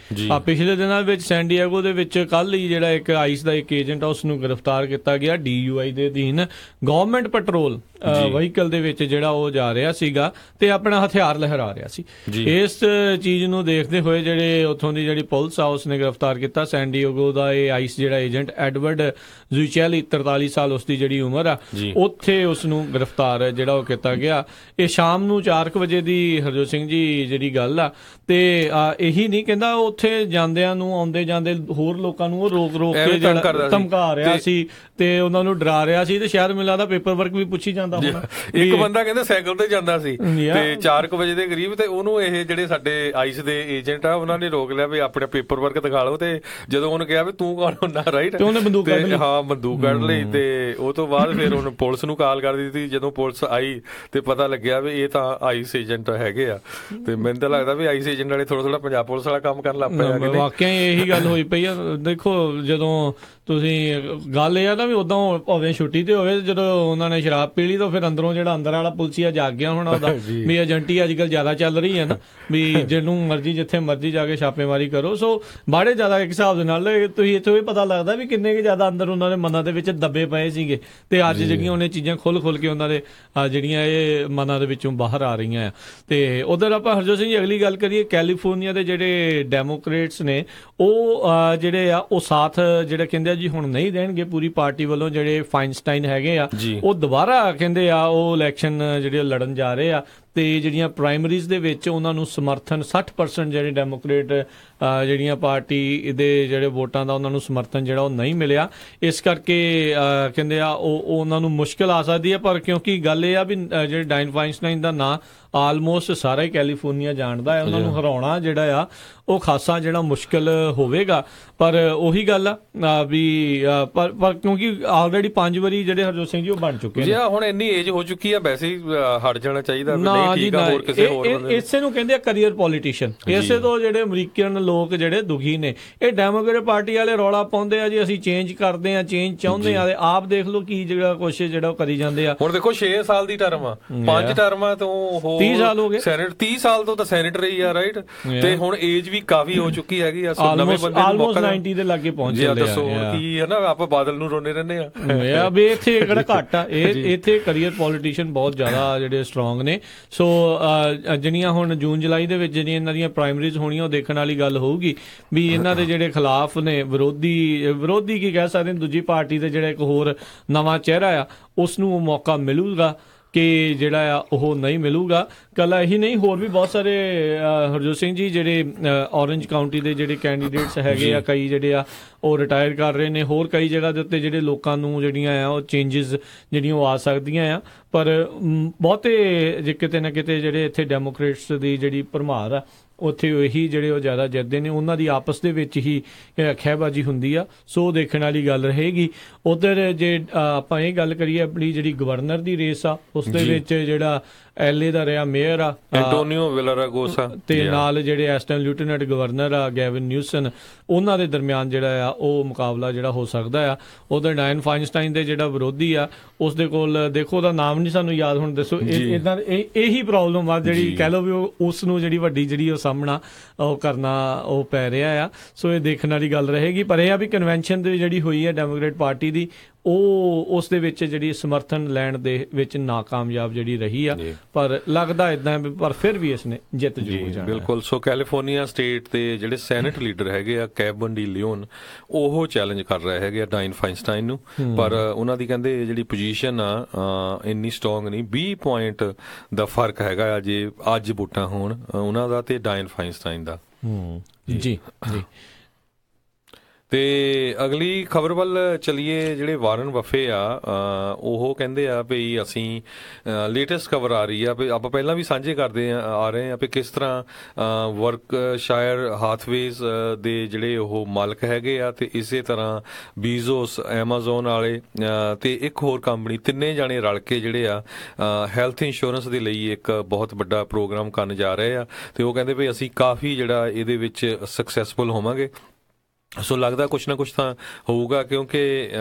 ਪਿਛਲੇ ਦਿਨਾਂ ਵਿੱਚ ਸੈਨ ਡਿਏਗੋ ਦੇ ਵਿੱਚ ਕੱਲ ਹੀ ਜਿਹੜਾ ਇੱਕ ਆਈਸ ਦਾ ਇੱਕ ਏਜੰਟ ਆ ਉਸ ਨੂੰ ਗ੍ਰਿਫਤਾਰ ਕੀਤਾ ਗਿਆ DUI ਦੇ ਅਧੀਨ। ਗਵਰਨਮੈਂਟ ਪੈਟਰੋਲ ਵਹੀਕਲ ਦੇ ਵਿੱਚ ਜਿਹੜਾ ਉਹ ਜਾ ਰਿਹਾ ਸੀਗਾ ਤੇ ਆਪਣਾ ਹਥਿਆਰ ਲਹਿਰਾ ਰਿਹਾ ਸੀ। ਇਸ ਚੀਜ਼ ਨੂੰ ਦੇਖਦੇ ਹੋਏ ਜਿਹੜੇ ਉੱਥੋਂ ਦੀ ਜਿਹੜੀ ਪੁਲਿਸ ਆ ਉਸਨੇ ਗ੍ਰਿਫਤਾਰ ਕੀਤਾ ਸੈਨ ਡਿਏਗੋ ਦਾ ਇਹ ਆਈਸ ਜਿਹੜਾ ਏਜੰਟ ਐਡਵਰਡ ਜ਼ੁਚੈਲੀ, 43 ਸਾਲ ਉਸਦੀ ਜਿਹੜੀ ਉਮਰ ਆ, ਉੱਥੇ ਉਸ ਨੂੰ ਗ੍ਰਿਫਤਾਰ ਜਿਹੜਾ ਉਹ ਕੀਤਾ ਗਿਆ। ਇਹ ਸ਼ਾਮ ਨੂੰ 4 ਵਜੇ ਦੀ ਹਰਜੋਤ ਸਿੰਘ ਜੀ ਜਿਹੜੀ ਗੱਲ ਆ। ਤੇ ਇਹੀ ਨਹੀਂ ਕਹਿੰਦਾ, ਉੱਥੇ ਜਾਂਦਿਆਂ ਨੂੰ ਆਉਂਦੇ ਜਾਂਦੇ ਹੋਰ ਲੋਕਾਂ ਨੂੰ ਉਹ ਰੋਕ ਕੇ ਧਮਕਾ ਰਿਹਾ ਸੀ ਤੇ ਉਹਨਾਂ ਨੂੰ ਡਰਾ ਰਿਹਾ ਸੀ ਤੇ ਸ਼ਾਇਦ ਮੈਨੂੰ ਲੱਗਦਾ ਪੇਪਰ ਵਰਕ ਵੀ ਪੁੱਛੀ ਜਾਂਦਾ ਹੋਣਾ। ਇੱਕ ਬੰਦਾ ਕਹਿੰਦੇ ਸਾਈਕਲ ਤੇ ਜਾਂਦਾ ਸੀ ਤੇ 4 ਵਜੇ ਦੇ ਕਰੀਬ ਤੇ ਉਹਨੂੰ ਇਹ ਜਿਹੜੇ ਸਾਡੇ ਆਈਸ ਦੇ ਏਜੰਟ ਆ ਉਹਨਾਂ ਨੇ ਰੋਕ ਲਿਆ ਵੀ ਆਪਣਾ ਪੇਪਰ ਵਰਕ ਦਿਖਾ ਲਓ। ਤੇ ਜਦੋਂ ਉਹਨੂੰ ਕਿਹਾ ਵੀ ਤੂੰ ਕੌਣ ਹੁੰਦਾ, ਰਾਈਟ, ਤੇ ਉਹਨੇ ਬੰਦੂਕ ਕੱਢ ਲਈ। ਹਾਂ, ਬੰਦੂਕ ਕੱਢ ਲਈ। ਤੇ ਉਹ ਤੋਂ ਬਾਅਦ ਫਿਰ ਉਹਨੇ ਪੁਲਿਸ ਨੂੰ ਕਾਲ ਕਰ ਦਿੱਤੀ। ਜਦੋਂ ਪੁਲਿਸ ਆਈ ਤੇ ਪਤਾ ਲੱਗਿਆ ਵੀ ਇਹ ਤਾਂ ਆਈਸ ਏਜੰਟ ਹੈਗੇ ਆ। ਤੇ ਮੈਨੂੰ ਤਾਂ ਲੱਗਦਾ ਵੀ ਆਈਸ ਏਜੰਟ ਵਾਲੇ ਥੋੜਾ ਪੰਜਾਬ ਪੁਲਿਸ ਵਾਲਾ ਕੰਮ ਕਰਨ ਲੱਗ ਪਏ। ਵਾਕਿਆ ਇਹੀ ਗੱਲ ਹੋਈ ਪਈ ਆ। ਦੇਖੋ, ਜਦੋਂ ਤੁਸੀਂ ਗੱਲ ਇਹ ਆ ਨਾ ਵੀ ਉਦਾਂ ਭਾਵੇਂ ਛੁੱਟੀ ਤੇ ਹੋਵੇ, ਜਦੋਂ ਉਹਨਾਂ ਨੇ ਸ਼ਰਾਬ ਪੀ ਲਈ ਤਾਂ ਫਿਰ ਅੰਦਰੋਂ ਜਿਹੜਾ ਅੰਦਰ ਵਾਲਾ ਪੁਲਸੀਆ ਜਾਗ ਗਿਆ ਹੋਣਾ ਉਹਦਾ ਵੀ ਏਜੰਟੀ ਅੱਜ ਕੱਲ੍ਹ ਜ਼ਿਆਦਾ ਚੱਲ ਰਹੀ ਹੈ ਨਾ, ਵੀ ਜਿਹਨੂੰ ਮਰਜ਼ੀ ਜਿੱਥੇ ਮਰਜ਼ੀ ਜਾ ਕੇ ਛਾਪੇਮਾਰੀ ਕਰੋ। ਸੋ ਬਾੜੇ ਜ਼ਿਆਦਾ ਇੱਕ ਹਿਸਾਬ ਦੇ ਨਾਲ ਤੁਸੀਂ ਇੱਥੋਂ ਵੀ ਪਤਾ ਲੱਗਦਾ ਵੀ ਕਿੰਨੇ ਕੁ ਜ਼ਿਆਦਾ ਅੰਦਰ ਉਹਨਾਂ ਦੇ ਮਨਾਂ ਦੇ ਵਿੱਚ ਦੱਬੇ ਪਏ ਸੀਗੇ ਤੇ ਅੱਜ ਜਿਹੜੀਆਂ ਉਹਨੇ ਚੀਜ਼ਾਂ ਖੁੱਲ ਕੇ ਉਹਨਾਂ ਦੇ ਜਿਹੜੀਆਂ ਇਹ ਮਨਾਂ ਦੇ ਵਿੱਚੋਂ ਬਾਹਰ ਆ ਰਹੀਆਂ ਆ। ਤੇ ਉਧਰ ਆਪਾਂ ਹਰਜੋਤ ਸਿੰਘ ਜੀ ਅਗਲੀ ਗੱਲ ਕਰੀਏ, ਕੈਲੀਫੋਰਨੀਆ ਦੇ ਜਿਹੜੇ ਡੈਮੋਕ੍ਰੇਟਸ ਨੇ ਉਹ ਜਿਹੜੇ ਆ ਉਹ ਸਾਥ ਜਿਹੜਾ ਕਹਿੰਦੇ ਆ ਜੀ ਹੁਣ ਨਹੀਂ ਦੇਣਗੇ ਪੂਰੀ ਪਾਰਟੀ ਵੱਲੋਂ। ਜਿਹੜੇ ਫਾਈਨਸਟਾਈਨ ਹੈਗੇ ਆ ਉਹ ਦੁਬਾਰਾ ਕਹਿੰਦੇ ਆ ਉਹ ਇਲੈਕਸ਼ਨ ਜਿਹੜੇ ਲੜਨ ਜਾ ਰਹੇ ਆ ਤੇ ਜਿਹੜੀਆਂ ਪ੍ਰਾਇਮਰੀਜ਼ ਦੇ ਵਿੱਚ ਉਹਨਾਂ ਨੂੰ ਸਮਰਥਨ 60% ਜਿਹੜੇ ਡੈਮੋਕ੍ਰੇਟ ਜਿਹੜੀਆਂ ਪਾਰਟੀ ਦੇ ਜਿਹੜੇ ਵੋਟਾਂ ਦਾ ਉਹਨਾਂ ਨੂੰ ਸਮਰਥਨ ਜਿਹੜਾ ਉਹ ਨਹੀਂ ਮਿਲਿਆ। ਇਸ ਕਰਕੇ ਕਹਿੰਦੇ ਆ ਉਹ ਉਹਨਾਂ ਨੂੰ ਮੁਸ਼ਕਿਲ ਆ ਸਕਦੀ ਹੈ। ਪਰ ਕਿਉਂਕਿ ਗੱਲ ਇਹ ਆ ਵੀ ਜਿਹੜੇ ਡਾਇਨ ਫਾਈਨਸਟਾਈਨ ਦਾ ਨਾਂ ਆਲਮੋਸਟ ਸਾਰਾ ਹੀ ਕੈਲੀਫੋਰਨੀਆ ਜਾਣਦਾ ਹੈ, ਉਹਨਾਂ ਨੂੰ ਹਰਾਉਣਾ ਜਿਹੜਾ ਆ ਉਹ ਖਾਸਾ ਜਿਹੜਾ ਮੁਸ਼ਕਿਲ ਹੋਵੇਗਾ। ਪਰ ਉਹੀ ਗੱਲ ਆ ਵੀ ਪਰ ਕਿਉਂਕਿ ਆਲਰੇਡੀ 5 ਵਾਰੀ ਜਿਹੜੇ ਹਰਜੋਤ ਸਿੰਘ ਜੀ ਉਹ ਬਣ ਚੁੱਕੇ ਨੇ। ਹੁਣ ਇੰਨੀ ਏਜ ਹੋ ਚੁੱਕੀ ਆ, ਵੈਸੇ ਹੀ ਹਟ ਜਾਣਾ ਚਾਹੀਦਾ। ਇਸੇ ਨੂੰ ਕਹਿੰਦੇ ਆ ਕਰੀਅਰ ਪੋਲੀਟੀਸ਼ੀਅਨ। ਇਸੇ ਤੋਂ ਜਿਹੜੇ ਅਮਰੀਕਨ ਲੋਕ ਜਿਹੜੇ ਦੁਖੀ ਨੇ। ਇਹ ਡੈਮੋਕ੍ਰੇਟ ਪਾਰਟੀ ਵਾਲੇ ਰੌਲਾ ਪਾਉਂਦੇ ਆ ਜੀ ਅਸੀਂ ਚੇਂਜ ਕਰਦੇ ਆ, ਚੇਂਜ ਚਾਹੁੰਦੇ ਆ। ਆਪ ਦੇਖ ਲਓ ਕੀ ਜਿਹੜਾ ਕੁਛ ਜਿਹੜਾ ਉਹ ਕਰੀ ਜਾਂਦੇ ਆ। ਹੁਣ ਦੇਖੋ 6 ਸਾਲ ਦੀ ਟਰਮ ਆ, 5 ਟਰਮਾਂ ਤੋਂ 30 ਸਾਲ ਹੋ ਗਏ। ਸੈਨੇਟ 30 ਸਾਲ ਤੋਂ ਤਾਂ ਸੈਨੇਟਰ ਹੀ ਆ, ਰਾਈਟ। ਤੇ ਹੁਣ ਏਜ ਵੀ ਕਾਫੀ ਹੋ ਚੁੱਕੀ ਹੈਗੀ ਆ। ਨਵੇਂ ਬੰਦੇ ਆਲਮੋਸਟ 90 ਦੇ ਲਾਗੇ ਪਹੁੰਚ ਜਾਂਦੇ ਆ। ਦੱਸੋ ਕੀ ਹੈ ਨਾ, ਆਪਾਂ ਬਾਦਲ ਨੂੰ ਰੋਂਦੇ ਰਹਿੰਦੇ ਆ ਵੀ ਇੱਥੇ ਕਿਹੜਾ ਘੱਟ ਆ। ਇੱਥੇ ਕਰੀਅਰ ਪੋਲੀਟੀਸ਼ੀਅਨ ਬਹੁਤ ਜ਼ਿਆਦਾ ਜਿਹੜੇ ਸਟਰੋਂਗ ਨੇ। ਸੋ ਜਿਹੜੀਆਂ ਹੁਣ ਜੂਨ ਜੁਲਾਈ ਦੇ ਵਿੱਚ ਜਿਹੜੀਆਂ ਇਹਨਾਂ ਦੀਆਂ ਪ੍ਰਾਇਮਰੀਜ਼ ਹੋਣੀਆਂ ਉਹ ਦੇਖਣ ਵਾਲੀ ਗੱਲ ਹੋਊਗੀ ਵੀ ਇਹਨਾਂ ਦੇ ਜਿਹੜੇ ਖਿਲਾਫ ਨੇ ਵਿਰੋਧੀ ਕੀ ਕਹਿ ਸਕਦੇ, ਦੂਜੀ ਪਾਰਟੀ ਦੇ ਜਿਹੜਾ ਇੱਕ ਹੋਰ ਨਵਾਂ ਚਿਹਰਾ ਆ ਉਸ ਨੂੰ ਮੌਕਾ ਮਿਲੂਗਾ ਕਿ ਜਿਹੜਾ ਆ ਉਹ ਨਹੀਂ ਮਿਲੂਗਾ। ਕੱਲਾ ਇਹੀ ਨਹੀਂ, ਹੋਰ ਵੀ ਬਹੁਤ ਸਾਰੇ ਹਰਜੋਤ ਸਿੰਘ ਜੀ ਜਿਹੜੇ ਔਰੰਜ ਕਾਊਂਟੀ ਦੇ ਜਿਹੜੇ ਕੈਂਡੀਡੇਟਸ ਹੈਗੇ ਆ, ਕਈ ਜਿਹੜੇ ਆ ਉਹ ਰਿਟਾਇਰ ਕਰ ਰਹੇ ਨੇ। ਹੋਰ ਕਈ ਜਗ੍ਹਾ ਦੇ ਉੱਤੇ ਜਿਹੜੇ ਲੋਕਾਂ ਨੂੰ ਜਿਹੜੀਆਂ ਆ ਉਹ ਚੇਂਜਸ ਜਿਹੜੀਆਂ ਉਹ ਆ ਸਕਦੀਆਂ ਆ। ਪਰ ਬਹੁਤੇ ਜੇ ਕਿਤੇ ਨਾ ਕਿਤੇ ਜਿਹੜੇ ਇੱਥੇ ਡੈਮੋਕ੍ਰੇਟਸ ਦੀ ਜਿਹੜੀ ਭਰਮਾਰ ਆ ਉੱਥੇ ਇਹੀ ਜਿਹੜੇ ਉਹ ਜ਼ਿਆਦਾ ਜਿੱਤਦੇ ਨੇ। ਉਹਨਾਂ ਦੀ ਆਪਸ ਦੇ ਵਿੱਚ ਹੀ ਖਹਿਬਾਜ਼ੀ ਹੁੰਦੀ ਆ। ਸੋ ਦੇਖਣ ਵਾਲੀ ਗੱਲ ਰਹੇਗੀ। ਉਧਰ ਜੇ ਆਪਾਂ ਇਹ ਗੱਲ ਕਰੀਏ ਆਪਣੀ ਜਿਹੜੀ ਗਵਰਨਰ ਦੀ ਰੇਸ ਆ ਉਸ ਦੇ ਵਿੱਚ ਜਿਹੜਾ LA ਦਾ ਰਿਹਾ ਮੇਅਰ ਆ ਐਂਟੋਨੀਓ ਵਿਲਾਰਾਗੋਸਾ ਤੇ ਨਾਲ ਜਿਹੜੇ ਇਸ ਟਾਈਮ ਲੈਫਟੀਨੈਂਟ ਗਵਰਨਰ ਆ ਗੈਵਿਨ ਨਿਊਸਨ, ਉਹਨਾਂ ਦੇ ਦਰਮਿਆਨ ਜਿਹੜਾ ਆ ਉਹ ਮੁਕਾਬਲਾ ਜਿਹੜਾ ਹੋ ਸਕਦਾ ਆ। ਉਧਰ ਡਾਇਨ ਫਾਈਨਸਟਾਈਨ ਦੇ ਜਿਹੜਾ ਵਿਰੋਧੀ ਆ ਉਸ ਦੇ ਕੋਲ ਦੇਖੋ ਉਹਦਾ ਨਾਮ ਨਹੀਂ ਸਾਨੂੰ ਯਾਦ ਹੁਣ ਦੱਸੋ। ਇਦਾਂ ਇਹੀ ਪ੍ਰੋਬਲਮ ਆ ਜਿਹੜੀ ਕਹਿ ਲਓ ਵੀ ਉਸ ਨੂੰ ਜਿਹੜੀ ਵੱਡੀ ਜਿਹੜੀ ਉਹ ਸਾਹਮਣਾ ਉਹ ਕਰਨਾ ਉਹ ਪੈ ਰਿਹਾ ਆ। ਸੋ ਇਹ ਦੇਖਣ ਵਾਲੀ ਗੱਲ ਰਹੇਗੀ। ਪਰ ਇਹ ਆ ਵੀ ਕਨਵੈਨਸ਼ਨ ਦੀ ਜਿਹੜੀ ਹੋਈ ਹੈ ਡੈਮੋਕ੍ਰੇਟ ਪਾਰਟੀ ਦੀ ਉਹ ਉਸ ਦੇ ਵਿੱਚ ਜਿਹੜੀ ਸਮਰਥਨ ਲੈਣ ਦੇ ਵਿੱਚ ਨਾਕਾਮਯਾਬ ਜਿਹੜੀ ਰਹੀ ਆ, ਪਰ ਲੱਗਦਾ ਇਦਾਂ ਪਰ ਫਿਰ ਵੀ ਇਸਨੇ ਜਿੱਤ ਜ਼ਰੂਰ ਜਾਣਾ। ਬਿਲਕੁਲ। ਸੋ ਕੈਲੀਫੋਰਨੀਆ ਸਟੇਟ ਦੇ ਜਿਹੜੇ ਸੈਨੇਟ ਲੀਡਰ ਹੈਗੇ ਆ ਕੈਵਨ ਡੀ ਲਿਓਨ, ਉਹ ਚੈਲੰਜ ਕਰ ਰਹੇ ਹੈਗੇ ਆ ਡਾਇਨ ਫਾਈਨਸਟਾਈਨ ਨੂੰ, ਪਰ ਉਹਨਾਂ ਦੀ ਕਹਿੰਦੇ ਜਿਹੜੀ ਪੋਜੀਸ਼ਨ ਆ ਇੰਨੀ ਸਟਰੋਂਗ ਨਹੀਂ। 20 ਪੁਆਇੰਟ ਦਾ ਫਰਕ ਹੈਗਾ ਆ ਜੇ ਅੱਜ ਵੋਟਾਂ ਹੋਣ ਉਹਨਾਂ ਦਾ ਤੇ ਡਾਇਨ ਫਾਈਨਸਟਾਈਨ ਦਾ। ਜੀ ਜੀ। ਤੇ ਅਗਲੀ ਖਬਰ ਵੱਲ ਚਲੀਏ। ਜਿਹੜੇ ਵਾਰਨ ਬਫੇ ਆ ਉਹ ਕਹਿੰਦੇ ਆ ਵੀ ਅਸੀਂ ਲੇਟੈਸਟ ਖਬਰ ਆ ਰਹੀ ਆ ਵੀ ਆਪਾਂ ਪਹਿਲਾਂ ਵੀ ਸਾਂਝੇ ਕਰਦੇ ਆ ਰਹੇ ਆ ਵੀ ਕਿਸ ਤਰ੍ਹਾਂ ਵਰਕਸ਼ਾਇਰ ਹਾਥਵੇਜ਼ ਦੇ ਜਿਹੜੇ ਉਹ ਮਾਲਕ ਹੈਗੇ ਆ ਤੇ ਇਸੇ ਤਰ੍ਹਾਂ ਬੀਜ਼ੋਸ, ਐਮਾਜ਼ੋਨ ਵਾਲੇ ਤੇ ਇੱਕ ਹੋਰ ਕੰਪਨੀ, ਤਿੰਨੇ ਜਾਣੇ ਰਲ ਕੇ ਜਿਹੜੇ ਆ ਹੈਲਥ ਇੰਸ਼ੋਰੈਂਸ ਦੇ ਲਈ ਇੱਕ ਬਹੁਤ ਵੱਡਾ ਪ੍ਰੋਗਰਾਮ ਕਰਨ ਜਾ ਰਹੇ ਆ ਤੇ ਉਹ ਕਹਿੰਦੇ ਵੀ ਅਸੀਂ ਕਾਫੀ ਜਿਹੜਾ ਇਹਦੇ ਵਿੱਚ ਸਕਸੈਸਫੁਲ ਹੋਵਾਂਗੇ। ਸੋ ਲੱਗਦਾ ਕੁਛ ਨਾ ਕੁਛ ਤਾਂ ਹੋਊਗਾ ਕਿਉਂਕਿ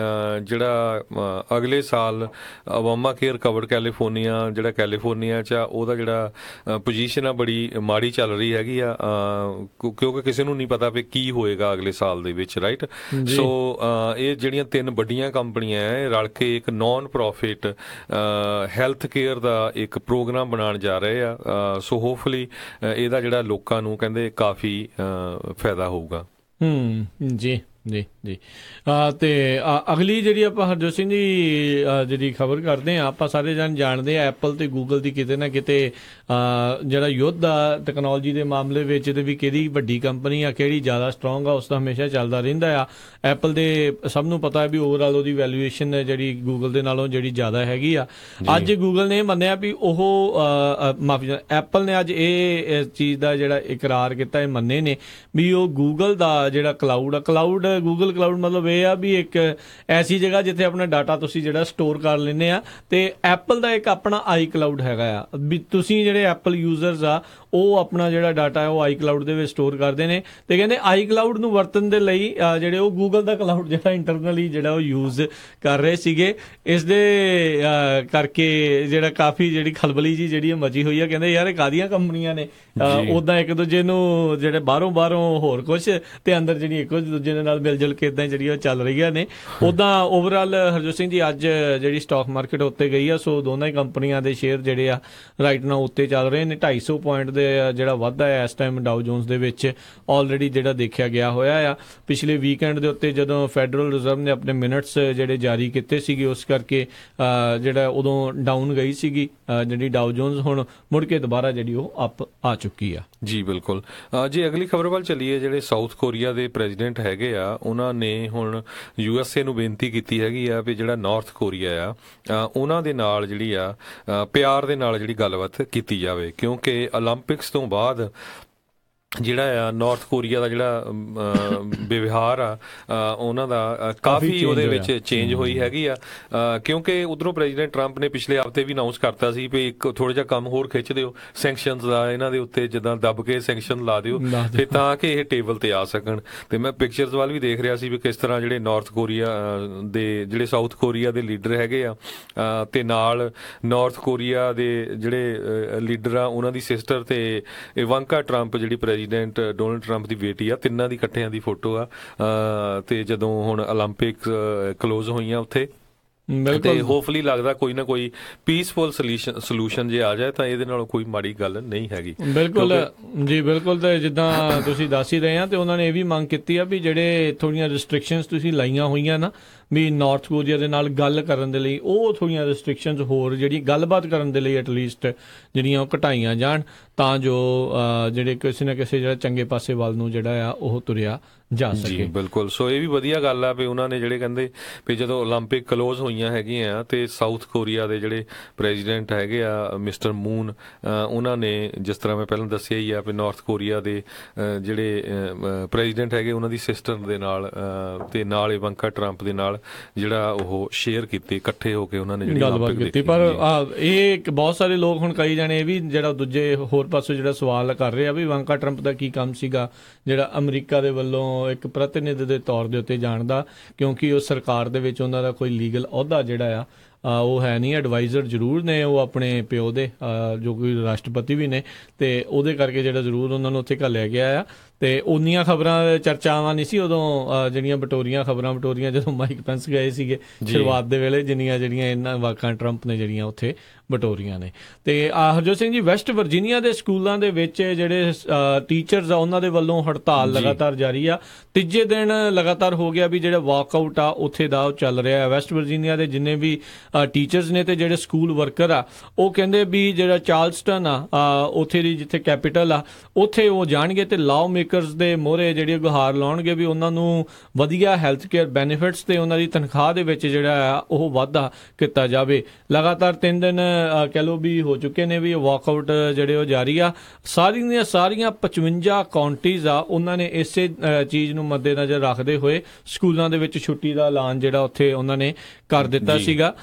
ਜਿਹੜਾ ਅਗਲੇ ਸਾਲ ਓਬਾਮਾ ਕੇਅਰ ਕਵਰਡ ਕੈਲੀਫੋਰਨੀਆ, ਜਿਹੜਾ ਕੈਲੀਫੋਰਨੀਆ 'ਚ ਆ ਉਹਦਾ ਜਿਹੜਾ ਪੋਜੀਸ਼ਨ ਆ ਬੜੀ ਮਾੜੀ ਚੱਲ ਰਹੀ ਹੈਗੀ ਆ ਕਿਉਂਕਿ ਕਿਸੇ ਨੂੰ ਨਹੀਂ ਪਤਾ ਵੀ ਕੀ ਹੋਏਗਾ ਅਗਲੇ ਸਾਲ ਦੇ ਵਿੱਚ, ਰਾਈਟ। ਸੋ ਇਹ ਜਿਹੜੀਆਂ 3 ਵੱਡੀਆਂ ਕੰਪਨੀਆਂ ਹੈ ਰਲ ਕੇ ਇੱਕ ਨੌਨ ਪ੍ਰੋਫਿਟ ਹੈਲਥ ਕੇਅਰ ਦਾ ਇੱਕ ਪ੍ਰੋਗਰਾਮ ਬਣਾਉਣ ਜਾ ਰਹੇ ਆ। ਸੋ ਹੋਪਫੁਲੀ ਇਹਦਾ ਜਿਹੜਾ ਲੋਕਾਂ ਨੂੰ ਕਹਿੰਦੇ ਕਾਫੀ ਫਾਇਦਾ ਹੋਊਗਾ। ਜੀ ਜੀ ਜੀ। ਤੇ ਅਗਲੀ ਜਿਹੜੀ ਆਪਾਂ ਹਰਜੋਤ ਸਿੰਘ ਜੀ ਜਿਹੜੀ ਖਬਰ ਕਰਦੇ ਹਾਂ, ਆਪਾਂ ਸਾਰੇ ਜਣ ਜਾਣਦੇ ਆ ਐਪਲ ਤੇ ਗੂਗਲ ਦੀ ਕਿਤੇ ਨਾ ਕਿਤੇ ਜਿਹੜਾ ਯੁੱਧ ਆ ਟੈਕਨੋਲੋਜੀ ਦੇ ਮਾਮਲੇ ਵਿੱਚ ਤੇ ਵੀ ਕਿਹੜੀ ਵੱਡੀ ਕੰਪਨੀ ਆ, ਕਿਹੜੀ ਜ਼ਿਆਦਾ ਸਟਰੋਂਗ ਆ, ਉਸ ਦਾ ਹਮੇਸ਼ਾ ਚੱਲਦਾ ਰਹਿੰਦਾ ਆ। ਐਪਲ ਦੇ ਸਭ ਨੂੰ ਪਤਾ ਹੈ ਵੀ ਓਵਰਆਲ ਉਹਦੀ ਵੈਲੂਏਸ਼ਨ ਜਿਹੜੀ ਗੂਗਲ ਦੇ ਨਾਲੋਂ ਜਿਹੜੀ ਜ਼ਿਆਦਾ ਹੈਗੀ ਆ। ਅੱਜ ਗੂਗਲ ਨੇ ਮੰਨਿਆ ਵੀ ਉਹ ਐਪਲ ਨੇ ਅੱਜ ਇਹ ਚੀਜ਼ ਦਾ ਜਿਹੜਾ ਇਕਰਾਰ ਕੀਤਾ, ਇਹ ਮੰਨੇ ਨੇ ਵੀ ਉਹ ਗੂਗਲ ਦਾ ਜਿਹੜਾ ਕਲਾਊਡ ਗੂਗਲ ਕਲਾਊਡ ਮਤਲਬ ਇਹ ਆ ਵੀ ਇੱਕ ਐਸੀ ਜਗ੍ਹਾ ਜਿੱਥੇ ਆਪਣਾ ਡਾਟਾ ਤੁਸੀਂ ਜਿਹੜਾ ਸਟੋਰ ਕਰ ਲੈਂਦੇ ਆ, ਤੇ ਐਪਲ ਦਾ ਇੱਕ ਆਪਣਾ ਆਈ ਕਲਾਊਡ ਹੈਗਾ ਆ ਵੀ ਤੁਸੀਂ ਜਿਹੜੇ ਐਪਲ ਯੂਜ਼ਰਸ ਆ ਉਹ ਆਪਣਾ ਜਿਹੜਾ ਡਾਟਾ ਹੈ ਉਹ ਆਈ ਕਲਾਊਡ ਦੇ ਵਿੱਚ ਸਟੋਰ ਕਰਦੇ ਨੇ। ਤੇ ਕਹਿੰਦੇ ਆਈ ਕਲਾਊਡ ਨੂੰ ਵਰਤਣ ਦੇ ਲਈ ਜਿਹੜੇ ਉਹ ਗੂਗਲ ਦਾ ਕਲਾਊਡ ਜਿਹੜਾ ਇੰਟਰਨਲੀ ਜਿਹੜਾ ਉਹ ਯੂਜ਼ ਕਰ ਰਹੇ ਸੀਗੇ, ਇਸ ਦੇ ਕਰਕੇ ਜਿਹੜਾ ਕਾਫੀ ਜਿਹੜੀ ਖਲਬਲੀ ਜੀ ਜਿਹੜੀ ਮਚੀ ਹੋਈ ਆ। ਕਹਿੰਦੇ ਯਾਰ ਇਹ ਕਾਹਦੀਆਂ ਕੰਪਨੀਆਂ ਨੇ, ਉੱਦਾਂ ਇੱਕ ਦੂਜੇ ਨੂੰ ਜਿਹੜੇ ਬਾਹਰੋਂ ਹੋਰ ਕੁਛ ਤੇ ਅੰਦਰ ਜਿਹੜੀ ਇੱਕ ਦੂਜੇ ਦੇ ਨਾਲ ਮਿਲ ਜੁਲ ਕੇ ਇਦਾਂ ਜਿਹੜੀ ਉਹ ਚੱਲ ਰਹੀਆਂ ਨੇ। ਉੱਦਾਂ ਓਵਰਆਲ ਹਰਜੋਤ ਸਿੰਘ ਜੀ ਅੱਜ ਜਿਹੜੀ ਸਟਾਕ ਮਾਰਕੀਟ ਉੱਤੇ ਗਈ ਆ, ਸੋ ਦੋਨਾਂ ਹੀ ਕੰਪਨੀਆਂ ਦੇ ਸ਼ੇਅਰ ਜਿਹੜੇ ਆ ਰਾਈਟ ਨਾਓ ਉੱਤੇ ਚੱਲ ਰਹੇ ਨੇ। 250 ਪੁਆਇੰਟ ਦੇ ਜਿਹੜਾ ਵਾਧਾ ਹੈ ਇਸ ਟਾਈਮ ਡਾਊ ਜੋਨਸ ਦੇ ਵਿੱਚ ਆਲਰੇਡੀ ਜਿਹੜਾ ਦੇਖਿਆ ਗਿਆ ਹੋਇਆ ਆ। ਪਿਛਲੇ ਵੀਕਐਂਡ ਦੇ ਉੱਤੇ ਜਦੋਂ ਫੈਡਰਲ ਰਿਜ਼ਰਵ ਨੇ ਆਪਣੇ ਮਿੰਟਸ ਜਿਹੜੇ ਜਾਰੀ ਕੀਤੇ ਸੀਗੇ, ਉਸ ਕਰਕੇ ਜਿਹੜਾ ਉਦੋਂ ਡਾਊਨ ਗਈ ਸੀਗੀ ਜਿਹੜੀ ਡਾਊ ਜੋਨਸ, ਹੁਣ ਮੁੜ ਕੇ ਦੁਬਾਰਾ ਜਿਹੜੀ ਉਹ ਅਪ ਆ ਚੁੱਕੀ ਆ। ਜੀ ਬਿਲਕੁਲ। ਜੇ ਅਗਲੀ ਖਬਰ ਵੱਲ ਚੱਲੀਏ, ਜਿਹੜੇ ਸਾਊਥ ਕੋਰੀਆ ਦੇ ਪ੍ਰੈਜ਼ੀਡੈਂਟ ਹੈਗੇ ਆ ਉਹਨਾਂ ਨੇ ਹੁਣ USA ਨੂੰ ਬੇਨਤੀ ਕੀਤੀ ਹੈਗੀ ਆ ਵੀ ਜਿਹੜਾ ਨਾਰਥ ਕੋਰੀਆ ਆ ਉਹਨਾਂ ਦੇ ਨਾਲ ਜਿਹੜੀ ਆ ਪਿਆਰ ਦੇ ਨਾਲ ਜਿਹੜੀ ਗੱਲਬਾਤ ਕੀਤੀ ਜਾਵੇ, ਕਿਉਂਕਿ ਓਲੰਪਿਕਸ ਤੋਂ ਬਾਅਦ ਜਿਹੜਾ ਆ ਨਾਰਥ ਕੋਰੀਆ ਦਾ ਜਿਹੜਾ ਵਿਵਹਾਰ ਆ ਉਹਨਾਂ ਦਾ ਕਾਫੀ ਉਹਦੇ ਵਿੱਚ ਚੇਂਜ ਹੋਈ ਹੈਗੀ ਆ। ਕਿਉਂਕਿ ਉਧਰੋਂ ਪ੍ਰੈਜ਼ੀਡੈਂਟ ਟਰੰਪ ਨੇ ਪਿਛਲੇ ਹਫ਼ਤੇ ਵੀ ਅਨਾਊਂਸ ਕਰਤਾ ਸੀ ਵੀ ਇੱਕ ਥੋੜਾ ਜਿਹਾ ਕੰਮ ਹੋਰ ਖਿੱਚ ਦਿਓ ਸੈਂਕਸ਼ਨਸ ਦਾ, ਇਹਨਾਂ ਦੇ ਉੱਤੇ ਜਿੱਦਾਂ ਦੱਬ ਕੇ ਸੈਂਕਸ਼ਨ ਲਾ ਦਿਓ ਤੇ ਤਾਂ ਕਿ ਇਹ ਟੇਬਲ ਤੇ ਆ ਸਕਣ। ਤੇ ਮੈਂ ਪਿਕਚਰਸ ਵੱਲ ਵੀ ਦੇਖ ਰਿਹਾ ਸੀ ਵੀ ਕਿਸ ਤਰ੍ਹਾਂ ਜਿਹੜੇ ਨਾਰਥ ਕੋਰੀਆ ਦੇ ਜਿਹੜੇ ਸਾਊਥ ਕੋਰੀਆ ਦੇ ਲੀਡਰ ਹੈਗੇ ਆ ਤੇ ਨਾਲ ਨਾਰਥ ਕੋਰੀਆ ਦੇ ਜਿਹੜੇ ਲੀਡਰ ਆ ਉਹਨਾਂ ਦੀ ਸਿਸਟਰ ਤੇ ਇਵਾਂਕਾ ਟਰੰਪ ਜਿਹੜੀ ਪ੍ਰੈਜ਼ੀਡੈਂਟ ਡੋਨਲਡ ਟਰੰਪ ਦੀ ਬੇਟੀ ਆ, ਤਿੰਨਾਂ ਦੀ ਇਕੱਠਿਆਂ ਦੀ ਫੋਟੋ ਆ। ਤੇ ਜਦੋਂ ਹੁਣ ਓਲੰਪਿਕਸ ਕਲੋਜ਼ ਹੋਈਆਂ ਉੱਥੇ, ਤੇ ਹੋਪਫੁਲੀ ਲੱਗਦਾ ਕੋਈ ਨਾ ਕੋਈ ਪੀਸਫੁਲ ਸੋਲੂਸ਼ਨ ਜੇ ਆ ਜਾਏ ਤਾਂ ਇਹਦੇ ਨਾਲ ਕੋਈ ਮਾੜੀ ਗੱਲ ਨਹੀਂ ਹੈਗੀ। ਬਿਲਕੁਲ ਜੀ, ਬਿਲਕੁਲ। ਤੇ ਜਿੱਦਾਂ ਤੁਸੀਂ ਦੱਸ ਹੀ ਰਹੇ ਆ, ਤੇ ਉਹਨਾਂ ਨੇ ਇਹ ਵੀ ਮੰਗ ਕੀਤੀ ਆ ਵੀ ਜਿਹੜੇ ਥੋੜੀਆਂ ਰਿਸਟ੍ਰਿਕਸ਼ਨਸ ਤੁਸੀਂ ਲਾਈਆਂ ਹੋਈਆਂ ਨਾ ਵੀ ਨਾਰਥ ਕੋਰੀਆ ਦੇ ਨਾਲ ਗੱਲ ਕਰਨ ਦੇ ਲਈ, ਉਹ ਥੋੜੀਆਂ ਰਿਸਟ੍ਰਿਕਸ਼ਨਸ ਹੋਰ ਜਿਹੜੀ ਗੱਲਬਾਤ ਕਰਨ ਦੇ ਲਈ ਐਟਲੀਸਟ ਜਿਹੜੀਆਂ ਉਹ ਘਟਾਈਆਂ ਜਾਣ, ਤਾਂ ਜੋ ਜਿਹੜੇ ਕਿਸੇ ਨਾ ਕਿਸੇ ਜਿਹੜਾ ਚੰਗੇ ਪਾਸੇ ਵੱਲ ਨੂੰ ਜਿਹੜਾ ਆ ਉਹ ਤੁਰਿਆ ਜਾ ਸਕੇ। ਜੀ ਬਿਲਕੁਲ। ਸੋ ਇਹ ਵੀ ਵਧੀਆ ਗੱਲ ਆ ਵੀ ਉਹਨਾਂ ਨੇ ਜਿਹੜੇ ਕਹਿੰਦੇ ਵੀ ਜਦੋਂ ਓਲੰਪਿਕ ਕਲੋਜ਼ ਹੋਈਆਂ ਹੈਗੀਆਂ ਤੇ ਸਾਊਥ ਕੋਰੀਆ ਦੇ ਜਿਹੜੇ ਪ੍ਰੈਜ਼ੀਡੈਂਟ ਹੈਗੇ ਆ ਮਿਸਟਰ ਮੂਨ, ਉਹਨਾਂ ਨੇ ਜਿਸ ਤਰ੍ਹਾਂ ਮੈਂ ਪਹਿਲਾਂ ਦੱਸਿਆ ਹੀ ਆ ਵੀ ਨਾਰਥ ਕੋਰੀਆ ਦੇ ਜਿਹੜੇ ਪ੍ਰੈਜ਼ੀਡੈਂਟ ਹੈਗੇ ਉਹਨਾਂ ਦੀ ਸਿਸਟਰ ਦੇ ਨਾਲ ਤੇ ਨਾਲ ਇਵਾਂਕਾ ਟਰੰਪ ਦੇ ਨਾਲ ਜਿਹੜਾ ਉਹ ਸ਼ੇਅਰ ਕੀਤੇ, ਇਕੱਠੇ ਹੋ ਕੇ ਉਹਨਾਂ ਨੇ ਜਿਹੜੀ ਗੱਲਬਾਤ ਕੀਤੀ। ਪਰ ਇਹ ਬਹੁਤ ਸਾਰੇ ਲੋਕ ਹੁਣ ਕਈ ਜਾਣੇ ਵੀ ਜਿਹੜਾ ਦੂਜੇ ਹੋਰ ਪਾਸੋਂ ਜਿਹੜਾ ਸਵਾਲ ਕਰ ਰਹੇ ਆ ਵੀ ਇਵਾਂਕਾ ਟਰੰਪ ਦਾ ਕੀ ਕੰਮ ਸੀਗਾ ਜਿਹੜਾ ਅਮਰੀਕਾ ਦੇ ਵੱਲੋਂ ਇੱਕ ਪ੍ਰਤੀਨਿਧ ਦੇ ਤੌਰ ਦੇ ਉੱਤੇ ਜਾਣ ਦਾ, ਕਿਉਂਕਿ ਉਹ ਸਰਕਾਰ ਦੇ ਵਿੱਚ ਉਹਨਾਂ ਦਾ ਕੋਈ ਲੀਗਲ ਅਹੁਦਾ ਜਿਹੜਾ ਆ ਉਹ ਹੈ ਨਹੀਂ, ਐਡਵਾਈਜ਼ਰ ਜ਼ਰੂਰ ਨੇ ਉਹ ਆਪਣੇ ਪਿਓ ਦੇ, ਜੋ ਕੋਈ ਰਾਸ਼ਟਰਪਤੀ ਵੀ ਨੇ, ਤੇ ਉਹਦੇ ਕਰਕੇ ਜਿਹੜਾ ਜ਼ਰੂਰ ਉਹਨਾਂ ਨੂੰ ਉੱਥੇ ਘੱਲਿਆ ਗਿਆ ਆ। ਤੇ ਉਨੀਆਂ ਖਬਰਾਂ ਚਰਚਾਵਾਂ ਨਹੀਂ ਸੀ ਉਦੋਂ, ਜਿਹੜੀਆਂ ਬਟੋਰੀਆਂ ਜਦੋਂ ਮਾਈਕ ਪੈਂਸ ਗਏ ਸੀਗੇ ਸ਼ੁਰੂਆਤ ਦੇ ਵੇਲੇ, ਜਿੰਨੀਆਂ ਇਹਨਾਂ ਵਾਕਾਂ ਟਰੰਪ ਨੇ ਜਿਹੜੀਆਂ ਉੱਥੇ ਬਟੋਰੀਆਂ ਨੇ। ਤੇ ਹਰਜੋਤ ਸਿੰਘ ਜੀ, ਵੈਸਟ ਵਰਜੀਨੀਆ ਦੇ ਸਕੂਲਾਂ ਦੇ ਵਿੱਚ ਜਿਹੜੇ ਟੀਚਰਸ ਆ ਉਹਨਾਂ ਦੇ ਵੱਲੋਂ ਹੜਤਾਲ ਲਗਾਤਾਰ ਜਾਰੀ ਆ। ਤੀਜੇ ਦਿਨ ਲਗਾਤਾਰ ਹੋ ਗਿਆ ਵੀ ਜਿਹੜਾ ਵਾਕਆਊਟ ਆ ਉੱਥੇ ਦਾ ਉਹ ਚੱਲ ਰਿਹਾ ਹੈ। ਵੈਸਟ ਵਰਜੀਨੀਆ ਦੇ ਜਿੰਨੇ ਵੀ ਟੀਚਰਸ ਨੇ ਤੇ ਜਿਹੜੇ ਸਕੂਲ ਵਰਕਰ ਆ, ਉਹ ਕਹਿੰਦੇ ਵੀ ਜਿਹੜਾ ਚਾਰਲਸਟਨ ਆ ਉੱਥੇ ਦੀ ਜਿੱਥੇ ਕੈਪੀਟਲ ਆ, ਉੱਥੇ ਉਹ ਜਾਣਗੇ ਤੇ ਲਾਅ ਮੇਕਰਸ ਦੇ ਮੋਹਰੇ ਜਿਹੜੀ ਗੁਹਾਰ ਲਾਉਣਗੇ ਵੀ ਉਹਨਾਂ ਨੂੰ ਵਧੀਆ ਹੈਲਥ ਕੇਅਰ ਬੈਨੀਫਿਟਸ ਤੇ ਉਹਨਾਂ ਦੀ ਤਨਖਾਹ ਦੇ ਵਿੱਚ ਜਿਹੜਾ ਆ ਉਹ ਵਾਧਾ ਕੀਤਾ ਜਾਵੇ। ਲਗਾਤਾਰ 3 ਦਿਨ ਕਹਿ ਲਓ ਵੀ ਹੋ ਚੁੱਕੇ ਨੇ ਵੀ ਵਾਕਆਊਟ ਜਿਹੜੇ ਉਹ ਜਾਰੀ ਆ। ਸਾਰੀਆਂ 55 ਕਾਉਂਟੀਜ਼ ਆ, ਉਹਨਾਂ ਨੇ ਇਸੇ ਚੀਜ਼ ਨੂੰ ਮੱਦੇਨਜ਼ਰ ਰੱਖਦੇ ਹੋਏ ਸਕੂਲਾਂ ਦੇ ਵਿੱਚ ਛੁੱਟੀ ਦਾ ਐਲਾਨ ਜਿਹੜਾ ਉੱਥੇ ਉਹਨਾਂ ਨੇ ਕਰ ਦਿੱਤਾ ਸੀਗਾ,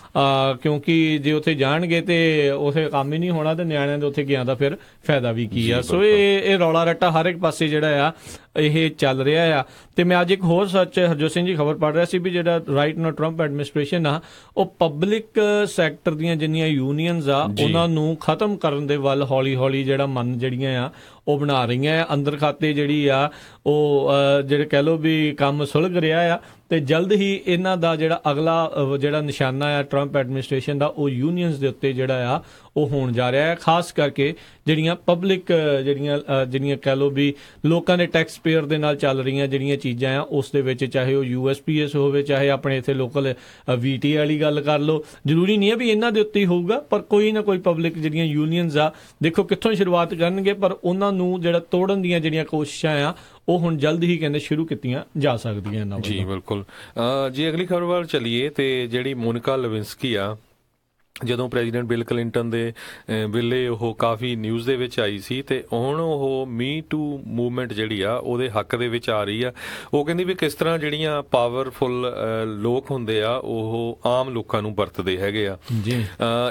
ਕਿਉਂਕਿ ਜੇ ਉੱਥੇ ਜਾਣਗੇ ਤੇ ਉੱਥੇ ਕੰਮ ਹੀ ਨਹੀਂ ਹੋਣਾ ਤੇ ਨਿਆਣਿਆਂ ਦੇ ਉੱਥੇ ਗਿਆ ਦਾ ਫਿਰ ਫਾਇਦਾ ਵੀ ਕੀ ਆ। ਸੋ ਇਹ ਰੌਲਾ ਰੱਟਾ ਹਰ ਇੱਕ ਪਾਸੇ ਜਿਹੜਾ ਆ ਇਹ ਚੱਲ ਰਿਹਾ ਆ। ਤੇ ਮੈਂ ਅੱਜ ਇੱਕ ਹੋਰ ਸੱਚ ਹਰਜੋਤ ਸਿੰਘ ਜੀ ਖਬਰ ਪੜ੍ਹ ਰਿਹਾ ਸੀ ਵੀ ਜਿਹੜਾ ਰਾਈਟ ਨਾਓ ਟਰੰਪ ਐਡਮਿਨਿਸਟ੍ਰੇਸ਼ਨ ਆ, ਉਹ ਪਬਲਿਕ ਸੈਕਟਰ ਦੀਆਂ ਜਿੰਨੀਆਂ ਯੂਨੀਅਨਸ ਆ ਉਹਨਾਂ ਨੂੰ ਖਤਮ ਕਰਨ ਦੇ ਵੱਲ ਹੌਲੀ ਜਿਹੜਾ ਮਨ ਜਿਹੜੀਆਂ ਆ ਉਹ ਬਣਾ ਰਹੀਆਂ ਆ। ਅੰਦਰ ਖਾਤੇ ਜਿਹੜੀ ਆ ਉਹ ਜਿਹੜੇ ਕਹਿ ਲਓ ਵੀ ਕੰਮ ਸੁਲਝ ਰਿਹਾ ਆ, ਤੇ ਜਲਦ ਹੀ ਇਹਨਾਂ ਦਾ ਜਿਹੜਾ ਅਗਲਾ ਜਿਹੜਾ ਨਿਸ਼ਾਨਾ ਆ ਟਰੰਪ ਐਡਮਿਨਿਸਟ੍ਰੇਸ਼ਨ ਦਾ, ਉਹ ਯੂਨੀਅਨਸ ਦੇ ਉੱਤੇ ਜਿਹੜਾ ਆ ਉਹ ਹੋਣ ਜਾ ਰਿਹਾ ਹੈ। ਖਾਸ ਕਰਕੇ ਜਿਹੜੀਆਂ ਪਬਲਿਕ ਜਿਹੜੀਆਂ ਕਹਿ ਲਓ ਵੀ ਲੋਕਾਂ ਦੇ ਟੈਕਸ ਪੇਅਰ ਦੇ ਨਾਲ ਚੱਲ ਰਹੀਆਂ ਜਿਹੜੀਆਂ ਚੀਜ਼ਾਂ ਆ, ਉਸ ਦੇ ਵਿੱਚ ਚਾਹੇ ਉਹ USPS ਹੋਵੇ, ਚਾਹੇ ਆਪਣੇ ਇੱਥੇ ਲੋਕਲ VT ਵਾਲੀ ਗੱਲ ਕਰ ਲਓ, ਜ਼ਰੂਰੀ ਨਹੀਂ ਹੈ ਵੀ ਇਹਨਾਂ ਦੇ ਉੱਤੇ ਹੀ ਹੋਊਗਾ, ਪਰ ਕੋਈ ਨਾ ਕੋਈ ਪਬਲਿਕ ਜਿਹੜੀਆਂ ਯੂਨੀਅਨਸ ਆ, ਦੇਖੋ ਕਿੱਥੋਂ ਸ਼ੁਰੂਆਤ ਕਰਨਗੇ, ਪਰ ਉਹਨਾਂ ਨੂੰ ਜਿਹੜਾ ਤੋੜਨ ਦੀਆਂ ਜਿਹੜੀਆਂ ਕੋਸ਼ਿਸ਼ਾਂ ਆ ਉਹ ਹੁਣ ਜਲਦ ਹੀ ਕਹਿੰਦੇ ਸ਼ੁਰੂ ਕੀਤੀਆਂ ਜਾ ਸਕਦੀਆਂ ਇਹਨਾਂ ਵੱਲੋਂ। ਜੀ ਬਿਲਕੁਲ। ਜੀ ਅਗਲੀ ਖਬਰ ਵੱਲ ਚੱਲੀਏ ਤੇ ਜਿਹੜੀ ਮੋਨਿਕਾ ਲੈਵਿੰਸਕੀ ਆ, ਜਦੋਂ ਪ੍ਰੈਜ਼ੀਡੈਂਟ ਬਿਲ ਕਲਿੰਟਨ ਦੇ ਵੇਲੇ ਉਹ ਕਾਫੀ ਨਿਊਜ਼ ਦੇ ਵਿੱਚ ਆਈ ਸੀ, ਤੇ ਹੁਣ ਉਹ ਮੀ ਟੂ ਮੂਵਮੈਂਟ ਜਿਹੜੀ ਆ ਉਹਦੇ ਹੱਕ ਦੇ ਵਿੱਚ ਆ ਰਹੀ ਆ। ਉਹ ਕਹਿੰਦੀ ਵੀ ਕਿਸ ਤਰ੍ਹਾਂ ਜਿਹੜੀਆਂ ਪਾਵਰਫੁੱਲ ਲੋਕ ਹੁੰਦੇ ਆ ਉਹ ਆਮ ਲੋਕਾਂ ਨੂੰ ਵਰਤਦੇ ਹੈਗੇ ਆ।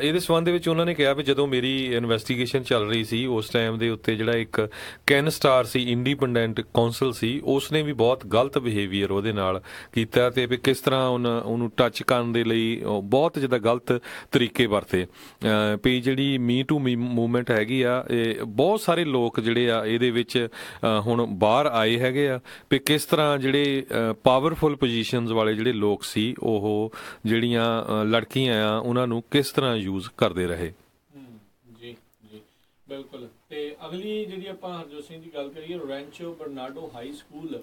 ਇਹਦੇ ਸੰਬੰਧ ਦੇ ਵਿੱਚ ਉਹਨਾਂ ਨੇ ਕਿਹਾ ਵੀ ਜਦੋਂ ਮੇਰੀ ਇਨਵੈਸਟੀਗੇਸ਼ਨ ਚੱਲ ਰਹੀ ਸੀ ਉਸ ਟਾਈਮ ਦੇ ਉੱਤੇ ਜਿਹੜਾ ਇੱਕ ਕੈਨ ਸਟਾਰ ਸੀ, ਇੰਡੀਪੈਂਡੈਂਟ ਕਾਉਂਸਲ ਸੀ, ਉਸਨੇ ਵੀ ਬਹੁਤ ਗਲਤ ਬਿਹੇਵੀਅਰ ਉਹਦੇ ਨਾਲ ਕੀਤਾ, ਤੇ ਵੀ ਕਿਸ ਤਰ੍ਹਾਂ ਉਹਨੂੰ ਟੱਚ ਕਰਨ ਦੇ ਲਈ ਬਹੁਤ ਜਿੱਦਾਂ ਗਲਤ ਤਰੀਕੇ ਵਰਤੇ। ਵੀ ਜਿਹੜੀ ਮੀ ਟੂ ਮੂਵਮੈਂਟ ਹੈਗੀ ਆ, ਇਹ ਬਹੁਤ ਸਾਰੇ ਲੋਕ ਜਿਹੜੇ ਆ ਇਹਦੇ ਵਿੱਚ ਹੁਣ ਬਾਹਰ ਆਏ ਹੈਗੇ ਆ, ਵੀ ਕਿਸ ਤਰ੍ਹਾਂ ਜਿਹੜੇ ਪਾਵਰਫੁਲ ਪੋਜੀਸ਼ਨਸ ਵਾਲੇ ਜਿਹੜੇ ਲੋਕ ਸੀ ਉਹ ਜਿਹੜੀਆਂ ਲੜਕੀਆਂ ਆ ਉਹਨਾਂ ਨੂੰ ਕਿਸ ਤਰ੍ਹਾਂ ਯੂਜ਼ ਕਰਦੇ ਰਹੇ। ਜੀ ਬਿਲਕੁਲ। ਤੇ ਅਗਲੀ ਜਿਹੜੀ ਆਪਾਂ ਹਰਜੋਤ ਸਿੰਘ ਦੀ ਗੱਲ ਕਰੀਏ, ਰੈਂਚੋ ਬਰਨਾਰਡੋ ਹਾਈ ਸਕੂਲ,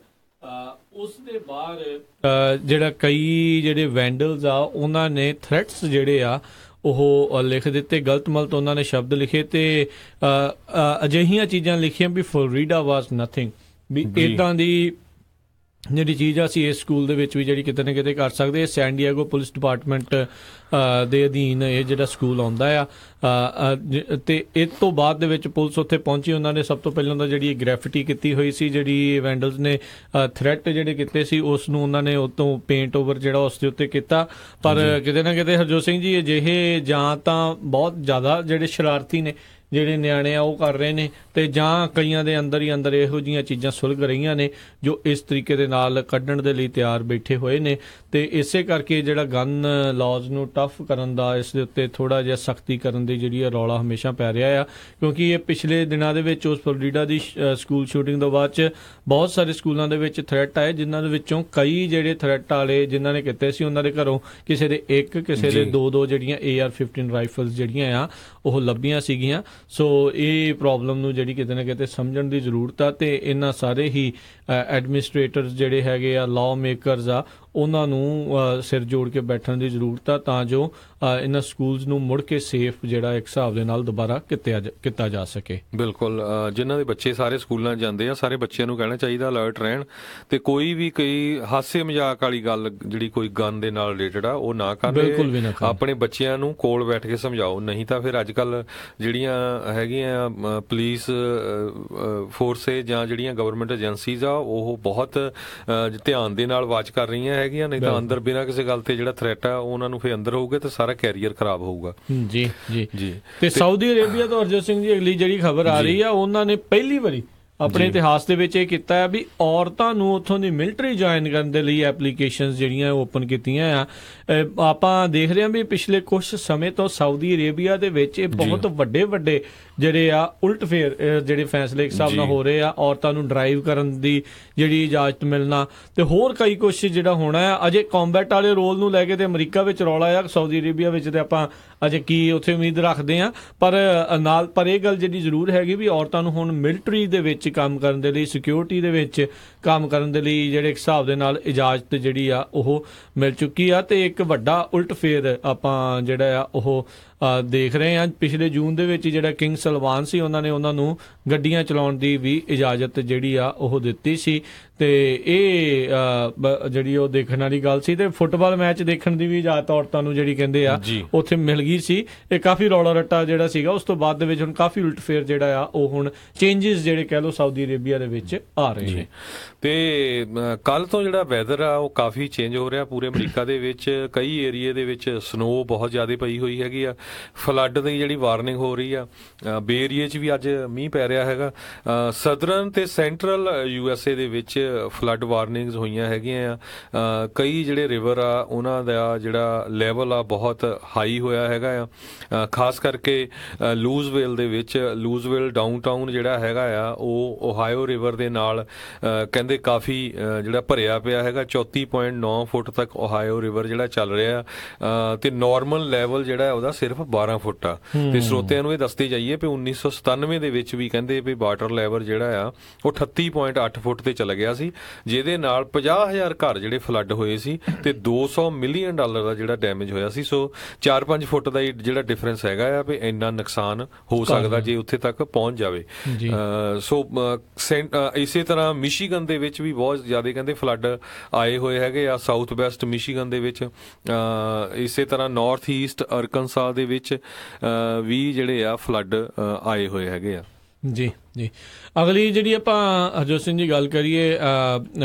ਉਸ ਦੇ ਬਾਹਰ ਜਿਹੜਾ ਕਈ ਜਿਹੜੇ ਵੈਂਡਲਸ ਆ ਉਹਨਾਂ ਨੇ ਥ੍ਰੈਟਸ ਜਿਹੜੇ ਆ ਉਹ ਲਿਖ ਦਿੱਤੇ, ਗਲਤ ਮਲਤ ਉਹਨਾਂ ਨੇ ਸ਼ਬਦ ਲਿਖੇ, ਤੇ ਅਜਿਹੀਆਂ ਚੀਜ਼ਾਂ ਲਿਖੀਆਂ ਵੀ ਫਲੋਰੀਡਾ ਵਾਜ਼ ਨਥਿੰਗ, ਵੀ ਇੱਦਾਂ ਦੀ ਜਿਹੜੀ ਚੀਜ਼ ਆ ਅਸੀਂ ਇਸ ਸਕੂਲ ਦੇ ਵਿੱਚ ਵੀ ਜਿਹੜੀ ਕਿਤੇ ਨਾ ਕਿਤੇ ਕਰ ਸਕਦੇ। ਸੈਨ ਡਿਏਗੋ ਪੁਲਿਸ ਡਿਪਾਰਟਮੈਂਟ ਦੇ ਅਧੀਨ ਇਹ ਜਿਹੜਾ ਸਕੂਲ ਆਉਂਦਾ ਆ, ਤੇ ਇਸ ਤੋਂ ਬਾਅਦ ਦੇ ਵਿੱਚ ਪੁਲਿਸ ਉੱਥੇ ਪਹੁੰਚੀ, ਉਹਨਾਂ ਨੇ ਸਭ ਤੋਂ ਪਹਿਲਾਂ ਤਾਂ ਜਿਹੜੀ ਗ੍ਰੈਫਿਟੀ ਕੀਤੀ ਹੋਈ ਸੀ, ਜਿਹੜੀ ਵੈਂਡਲਸ ਨੇ ਥ੍ਰੈਟ ਜਿਹੜੇ ਕੀਤੇ ਸੀ ਉਸ ਨੂੰ ਉਹਨਾਂ ਨੇ ਉਤੋਂ ਪੇਂਟ ਓਵਰ ਜਿਹੜਾ ਉਸ ਦੇ ਉੱਤੇ ਕੀਤਾ। ਪਰ ਕਿਤੇ ਨਾ ਕਿਤੇ ਹਰਜੋਤ ਸਿੰਘ ਜੀ ਅਜਿਹੇ ਜਾਂ ਤਾਂ ਬਹੁਤ ਜ਼ਿਆਦਾ ਜਿਹੜੇ ਸ਼ਰਾਰਤੀ ਨੇ ਜਿਹੜੇ ਨਿਆਣੇ ਆ ਉਹ ਕਰ ਰਹੇ ਨੇ, ਤੇ ਜਾਂ ਕਈਆਂ ਦੇ ਅੰਦਰ ਹੀ ਅੰਦਰ ਇਹੋ ਜਿਹੀਆਂ ਚੀਜ਼ਾਂ ਸੁਲਝ ਰਹੀਆਂ ਨੇ ਜੋ ਇਸ ਤਰੀਕੇ ਦੇ ਨਾਲ ਕੱਢਣ ਦੇ ਲਈ ਤਿਆਰ ਬੈਠੇ ਹੋਏ ਨੇ। ਤੇ ਇਸੇ ਕਰਕੇ ਜਿਹੜਾ ਗਨ ਲਾਜ਼ ਨੂੰ ਟਫ ਕਰਨ ਦਾ, ਇਸ ਦੇ ਉੱਤੇ ਥੋੜਾ ਜਿਹਾ ਸਖਤੀ ਕਰਨ ਦੀ ਜਿਹੜੀ ਰੌਲਾ ਹਮੇਸ਼ਾ ਪੈ ਰਿਹਾ ਆ, ਕਿਉਂਕਿ ਇਹ ਪਿਛਲੇ ਦਿਨਾਂ ਦੇ ਵਿੱਚ ਉਸ ਫਲੋਰੀਡਾ ਦੀ ਸਕੂਲ ਸ਼ੂਟਿੰਗ ਤੋਂ ਬਾਅਦ ਚ ਬਹੁਤ ਸਾਰੇ ਸਕੂਲਾਂ ਦੇ ਵਿੱਚ ਥ੍ਰੈਟ ਆਏ, ਜਿਨ੍ਹਾਂ ਦੇ ਵਿੱਚੋਂ ਕਈ ਜਿਹੜੇ ਥ੍ਰੈਟ ਵਾਲੇ ਜਿਨ੍ਹਾਂ ਨੇ ਕੀਤੇ ਸੀ ਉਹਨਾਂ ਦੇ ਘਰੋਂ ਕਿਸੇ ਦੇ ਇੱਕ, ਕਿਸੇ ਦੇ ਦੋ ਜਿਹੜੀਆਂ AR-15 ਰਾਈਫਲਸ ਜਿਹੜੀਆਂ ਆ ਉਹ ਲੱਭੀਆਂ ਸੀਗੀਆਂ। ਸੋ ਇਹ ਪ੍ਰੋਬਲਮ ਨੂੰ ਜਿਹੜੀ ਕਿਤੇ ਨਾ ਕਿਤੇ ਸਮਝਣ ਦੀ ਜ਼ਰੂਰਤ ਆ, ਤੇ ਇਹਨਾਂ ਸਾਰੇ ਹੀ ਐਡਮਿਨਿਸਟ੍ਰੇਟਰਸ ਜਿਹੜੇ ਹੈਗੇ ਆ, ਲਾਅ ਮੇਕਰਸ ਆ, ਉਹਨਾਂ ਨੂੰ ਸਿਰ ਜੋੜ ਕੇ ਬੈਠਣ ਦੀ ਜ਼ਰੂਰਤ ਆ, ਤਾਂ ਜੋ ਇਹਨਾਂ ਸਕੂਲਸ ਨੂੰ ਮੁੜ ਕੇ ਸੇਫ ਜਿਹੜਾ ਇੱਕ ਹਿਸਾਬ ਦੇ ਨਾਲ ਦੁਬਾਰਾ ਕੀਤਾ ਜਾ ਸਕੇ। ਬਿਲਕੁਲ। ਜਿਨ੍ਹਾਂ ਦੇ ਬੱਚੇ ਸਾਰੇ ਸਕੂਲਾਂ ਜਾਂਦੇ ਆ, ਸਾਰੇ ਬੱਚਿਆਂ ਨੂੰ ਕਹਿਣਾ ਚਾਹੀਦਾ ਅਲਰਟ ਰਹਿਣ, ਤੇ ਕੋਈ ਵੀ ਕਈ ਹਾਸੇ ਮਜ਼ਾਕ ਵਾਲੀ ਗੱਲ ਜਿਹੜੀ ਕੋਈ ਗਨ ਦੇ ਨਾਲ ਰਿਲੇਟਡ ਆ ਉਹ ਨਾ ਕਰਨ। ਬਿਲਕੁਲ ਵੀ ਨਾ ਕਰਨ। ਆਪਣੇ ਬੱਚਿਆਂ ਨੂੰ ਕੋਲ ਬੈਠ ਕੇ ਸਮਝਾਓ, ਨਹੀਂ ਤਾਂ ਫਿਰ ਅੱਜ ਕੱਲ ਜਿਹੜੀਆਂ ਹੈਗੀਆਂ ਪੁਲਿਸ ਫੋਰਸੇ ਜਾਂ ਜਿਹੜੀਆਂ ਗਵਰਨਮੈਂਟ ਏਜੰਸੀਜ਼ ਆ ਉਹ ਬਹੁਤ ਧਿਆਨ ਦੇ ਨਾਲ ਵਾਚ ਕਰ ਰਹੀਆਂ ਹੈਗੀਆਂ, ਨਹੀਂ ਤਾਂ ਅੰਦਰ ਬਿਨਾਂ ਕਿਸੇ ਗੱਲ ਤੇ ਜਿਹੜਾ ਥ੍ਰੈਟ ਆ ਉਹਨਾਂ ਨੂੰ ਫਿਰ ਅੰਦਰ ਹੋਊਗਾ ਤੇ ਸਾਰਾ ਕੈਰੀਅਰ ਖਰਾਬ ਹੋਊਗਾ। ਜੀ। ਤੇ ਸਾਊਦੀ ਅਰੇਬੀਆ ਤੋਂ ਹਰਜੋਤ ਸਿੰਘ ਜੀ ਅਗਲੀ ਜਿਹੜੀ ਖਬਰ ਆ ਰਹੀ ਆ, ਉਹਨਾਂ ਨੇ ਪਹਿਲੀ ਵਾਰੀ ਆਪਣੇ ਇਤਿਹਾਸ ਦੇ ਵਿੱਚ ਇਹ ਕੀਤਾ ਹੈ ਵੀ ਔਰਤਾਂ ਨੂੰ ਉੱਥੋਂ ਦੀ ਮਿਲਟਰੀ ਜੁਆਇਨ ਕਰਨ ਦੇ ਲਈ ਐਪਲੀਕੇਸ਼ਨਸ ਜਿਹੜੀਆਂ ਓਪਨ ਕੀਤੀਆਂ ਆ। ਆਪਾਂ ਦੇਖ ਰਹੇ ਹਾਂ ਵੀ ਪਿਛਲੇ ਕੁਝ ਸਮੇਂ ਤੋਂ ਸਾਊਦੀ ਅਰੇਬੀਆ ਦੇ ਵਿੱਚ ਇਹ ਬਹੁਤ ਵੱਡੇ ਜਿਹੜੇ ਆ ਉਲਟ ਫੇਰ ਜਿਹੜੇ ਫੈਸਲੇ ਇੱਕ ਹਿਸਾਬ ਨਾਲ ਹੋ ਰਹੇ ਆ। ਔਰਤਾਂ ਨੂੰ ਡਰਾਈਵ ਕਰਨ ਦੀ ਜਿਹੜੀ ਇਜਾਜ਼ਤ ਮਿਲਣਾ ਤੇ ਹੋਰ ਕਈ ਕੁਛ ਜਿਹੜਾ ਹੋਣਾ ਆ। ਅਜੇ ਕੰਬੈਟ ਵਾਲੇ ਰੋਲ ਨੂੰ ਲੈ ਕੇ ਤੇ ਅਮਰੀਕਾ ਵਿੱਚ ਰੌਲਾ ਆ, ਸਾਊਦੀ ਅਰੇਬੀਆ ਵਿੱਚ ਤੇ ਆਪਾਂ ਅਜੇ ਕੀ ਉੱਥੇ ਉਮੀਦ ਰੱਖਦੇ ਆ। ਪਰ ਇਹ ਗੱਲ ਜਿਹੜੀ ਜ਼ਰੂਰ ਹੈਗੀ ਵੀ ਔਰਤਾਂ ਨੂੰ ਹੁਣ ਮਿਲਟਰੀ ਦੇ ਵਿੱਚ ਕੰਮ ਕਰਨ ਦੇ ਲਈ, ਸਿਕਿਉਰਿਟੀ ਦੇ ਵਿੱਚ ਕੰਮ ਕਰਨ ਦੇ ਲਈ ਜਿਹੜੇ ਹਿਸਾਬ ਦੇ ਨਾਲ ਇਜਾਜ਼ਤ ਜਿਹੜੀ ਆ ਉਹ ਮਿਲ ਚੁੱਕੀ ਆ। ਤੇ ਇੱਕ ਵੱਡਾ ਉਲਟ ਫੇਰ ਆਪਾਂ ਜਿਹੜਾ ਆ ਉਹ ਦੇਖ ਰਹੇ ਹਾਂ। ਪਿਛਲੇ ਜੂਨ ਦੇ ਵਿੱਚ ਜਿਹੜਾ ਕਿੰਗ ਸਲਮਾਨ ਸੀ ਉਹਨਾਂ ਨੇ ਉਹਨਾਂ ਨੂੰ ਗੱਡੀਆਂ ਚਲਾਉਣ ਦੀ ਵੀ ਇਜਾਜ਼ਤ ਜਿਹੜੀ ਆ ਉਹ ਦਿੱਤੀ ਸੀ। ਤੇ ਇਹ ਜਿਹੜੀ ਉਹ ਦੇਖਣ ਵਾਲੀ ਗੱਲ ਸੀ। ਤੇ ਫੁੱਟਬਾਲ ਮੈਚ ਦੇਖਣ ਦੀ ਵੀ ਇਜਾਜ਼ਤ ਔਰਤਾਂ ਨੂੰ ਜਿਹੜੀ ਕਹਿੰਦੇ ਆ ਉੱਥੇ ਮਿਲ ਗਈ ਸੀ। ਇਹ ਕਾਫੀ ਰੌਲਾ ਰੱਟਾ ਜਿਹੜਾ ਸੀਗਾ ਉਸ ਤੋਂ ਬਾਅਦ ਦੇ ਵਿੱਚ ਹੁਣ ਕਾਫੀ ਉਲਟ ਫੇਰ ਜਿਹੜਾ ਆ ਉਹ ਹੁਣ ਚੇਂਜਸ ਜਿਹੜੇ ਕਹਿ ਲਓ ਸਾਊਦੀ ਅਰੇਬੀਆ ਦੇ ਵਿੱਚ ਆ ਰਹੇ ਨੇ। ਤੇ ਕੱਲ ਤੋਂ ਜਿਹੜਾ ਵੈਦਰ ਆ ਉਹ ਕਾਫੀ ਚੇਂਜ ਹੋ ਰਿਹਾ ਪੂਰੇ ਅਮਰੀਕਾ ਦੇ ਵਿੱਚ। ਕਈ ਏਰੀਏ ਦੇ ਵਿੱਚ ਸਨੋ ਬਹੁਤ ਜ਼ਿਆਦਾ ਪਈ ਹੋਈ ਹੈਗੀ ਆ। ਫਲੱਡ ਦੀ ਜਿਹੜੀ ਵਾਰਨਿੰਗ ਹੋ ਰਹੀ ਆ। ਬੇ ਏਰੀਏ 'ਚ ਵੀ ਅੱਜ ਮੀਂਹ ਪੈ ਰਿਹਾ ਹੈਗਾ। ਸਦਰਨ ਤੇ ਸੈਂਟਰਲ USA ਦੇ ਵਿੱਚ ਫਲੱਡ ਵਾਰਨਿੰਗਸ ਹੋਈਆਂ ਹੈਗੀਆਂ ਆ। ਕਈ ਜਿਹੜੇ ਰਿਵਰ ਆ ਉਹਨਾਂ ਦਾ ਜਿਹੜਾ ਲੈਵਲ ਆ ਬਹੁਤ ਹਾਈ ਹੋਇਆ ਹੈਗਾ ਆ। ਖਾਸ ਕਰਕੇ ਲੂਜ਼ਵਿਲ ਦੇ ਵਿੱਚ, ਲੂਜ਼ਵਿਲ ਡਾਊਨਟਾਊਨ ਜਿਹੜਾ ਹੈਗਾ ਆ ਉਹ ਓਹਾਇਓ ਰਿਵਰ ਦੇ ਨਾਲ ਕਹਿੰਦੇ ਕਾਫੀ ਜਿਹੜਾ ਭਰਿਆ ਪਿਆ ਹੈਗਾ। 34.9 ਫੁੱਟ ਤੱਕ ਓਹਾਇਓ ਰਿਵਰ ਜਿਹੜਾ ਚੱਲ ਰਿਹਾ ਤੇ ਨਾਰਮਲ ਲੈਵਲ ਜਿਹੜਾ ਉਹਦਾ ਸਿਰਫ 12 ਫੁੱਟ ਆ। ਤੇ ਸਰੋਤਿਆਂ ਨੂੰ ਇਹ ਦੱਸਦੇ ਜਾਈਏ ਵੀ 1997 ਦੇ ਵਿੱਚ ਵੀ ਕਹਿੰਦੇ ਵੀ ਵਾਟਰ ਲੈਵਲ ਜਿਹੜਾ ਆ ਉਹ 38.8 ਫੁੱਟ ਤੇ ਚਲਾ ਗਿਆ ਸੀ, ਜਿਹਦੇ ਨਾਲ 50,000 ਘਰ ਜਿਹੜੇ ਫਲੱਡ ਹੋਏ ਸੀ ਤੇ $200 ਮਿਲੀਅਨ ਦਾ ਜਿਹੜਾ ਡੈਮੇਜ ਹੋਇਆ ਸੀ। ਸੋ 4-5 ਫੁੱਟ ਦਾ ਜਿਹੜਾ ਡਿਫਰੈਂਸ ਹੈਗਾ ਆ ਵੀ ਇੰਨਾ ਨੁਕਸਾਨ ਹੋ ਸਕਦਾ ਜੇ ਉੱਥੇ ਤੱਕ ਪਹੁੰਚ ਜਾਵੇ। ਸੋ ਇਸੇ ਤਰ੍ਹਾਂ ਮਿਸ਼ੀਗਨ ਦੇ ਵਿੱਚ ਵੀ ਬਹੁਤ ਜ਼ਿਆਦਾ ਕਹਿੰਦੇ ਫਲੱਡ ਆਏ ਹੋਏ ਹੈਗੇ ਆ। ਸਾਊਥ ਵੈਸਟ ਮਿਸ਼ੀਗਨ ਦੇ ਵਿੱਚ, ਇਸੇ ਤਰ੍ਹਾਂ ਨਾਰਥ ਈਸਟ ਅਰਕਨਸਾ ਦੇ ਵਿੱਚ ਵੀ ਜਿਹੜੇ ਆ ਫਲੱਡ ਆਏ ਹੋਏ ਹੈਗੇ ਆ। ਜੀ। ਅਗਲੀ ਜਿਹੜੀ ਆਪਾਂ ਹਰਜੋਤ ਸਿੰਘ ਜੀ ਗੱਲ ਕਰੀਏ,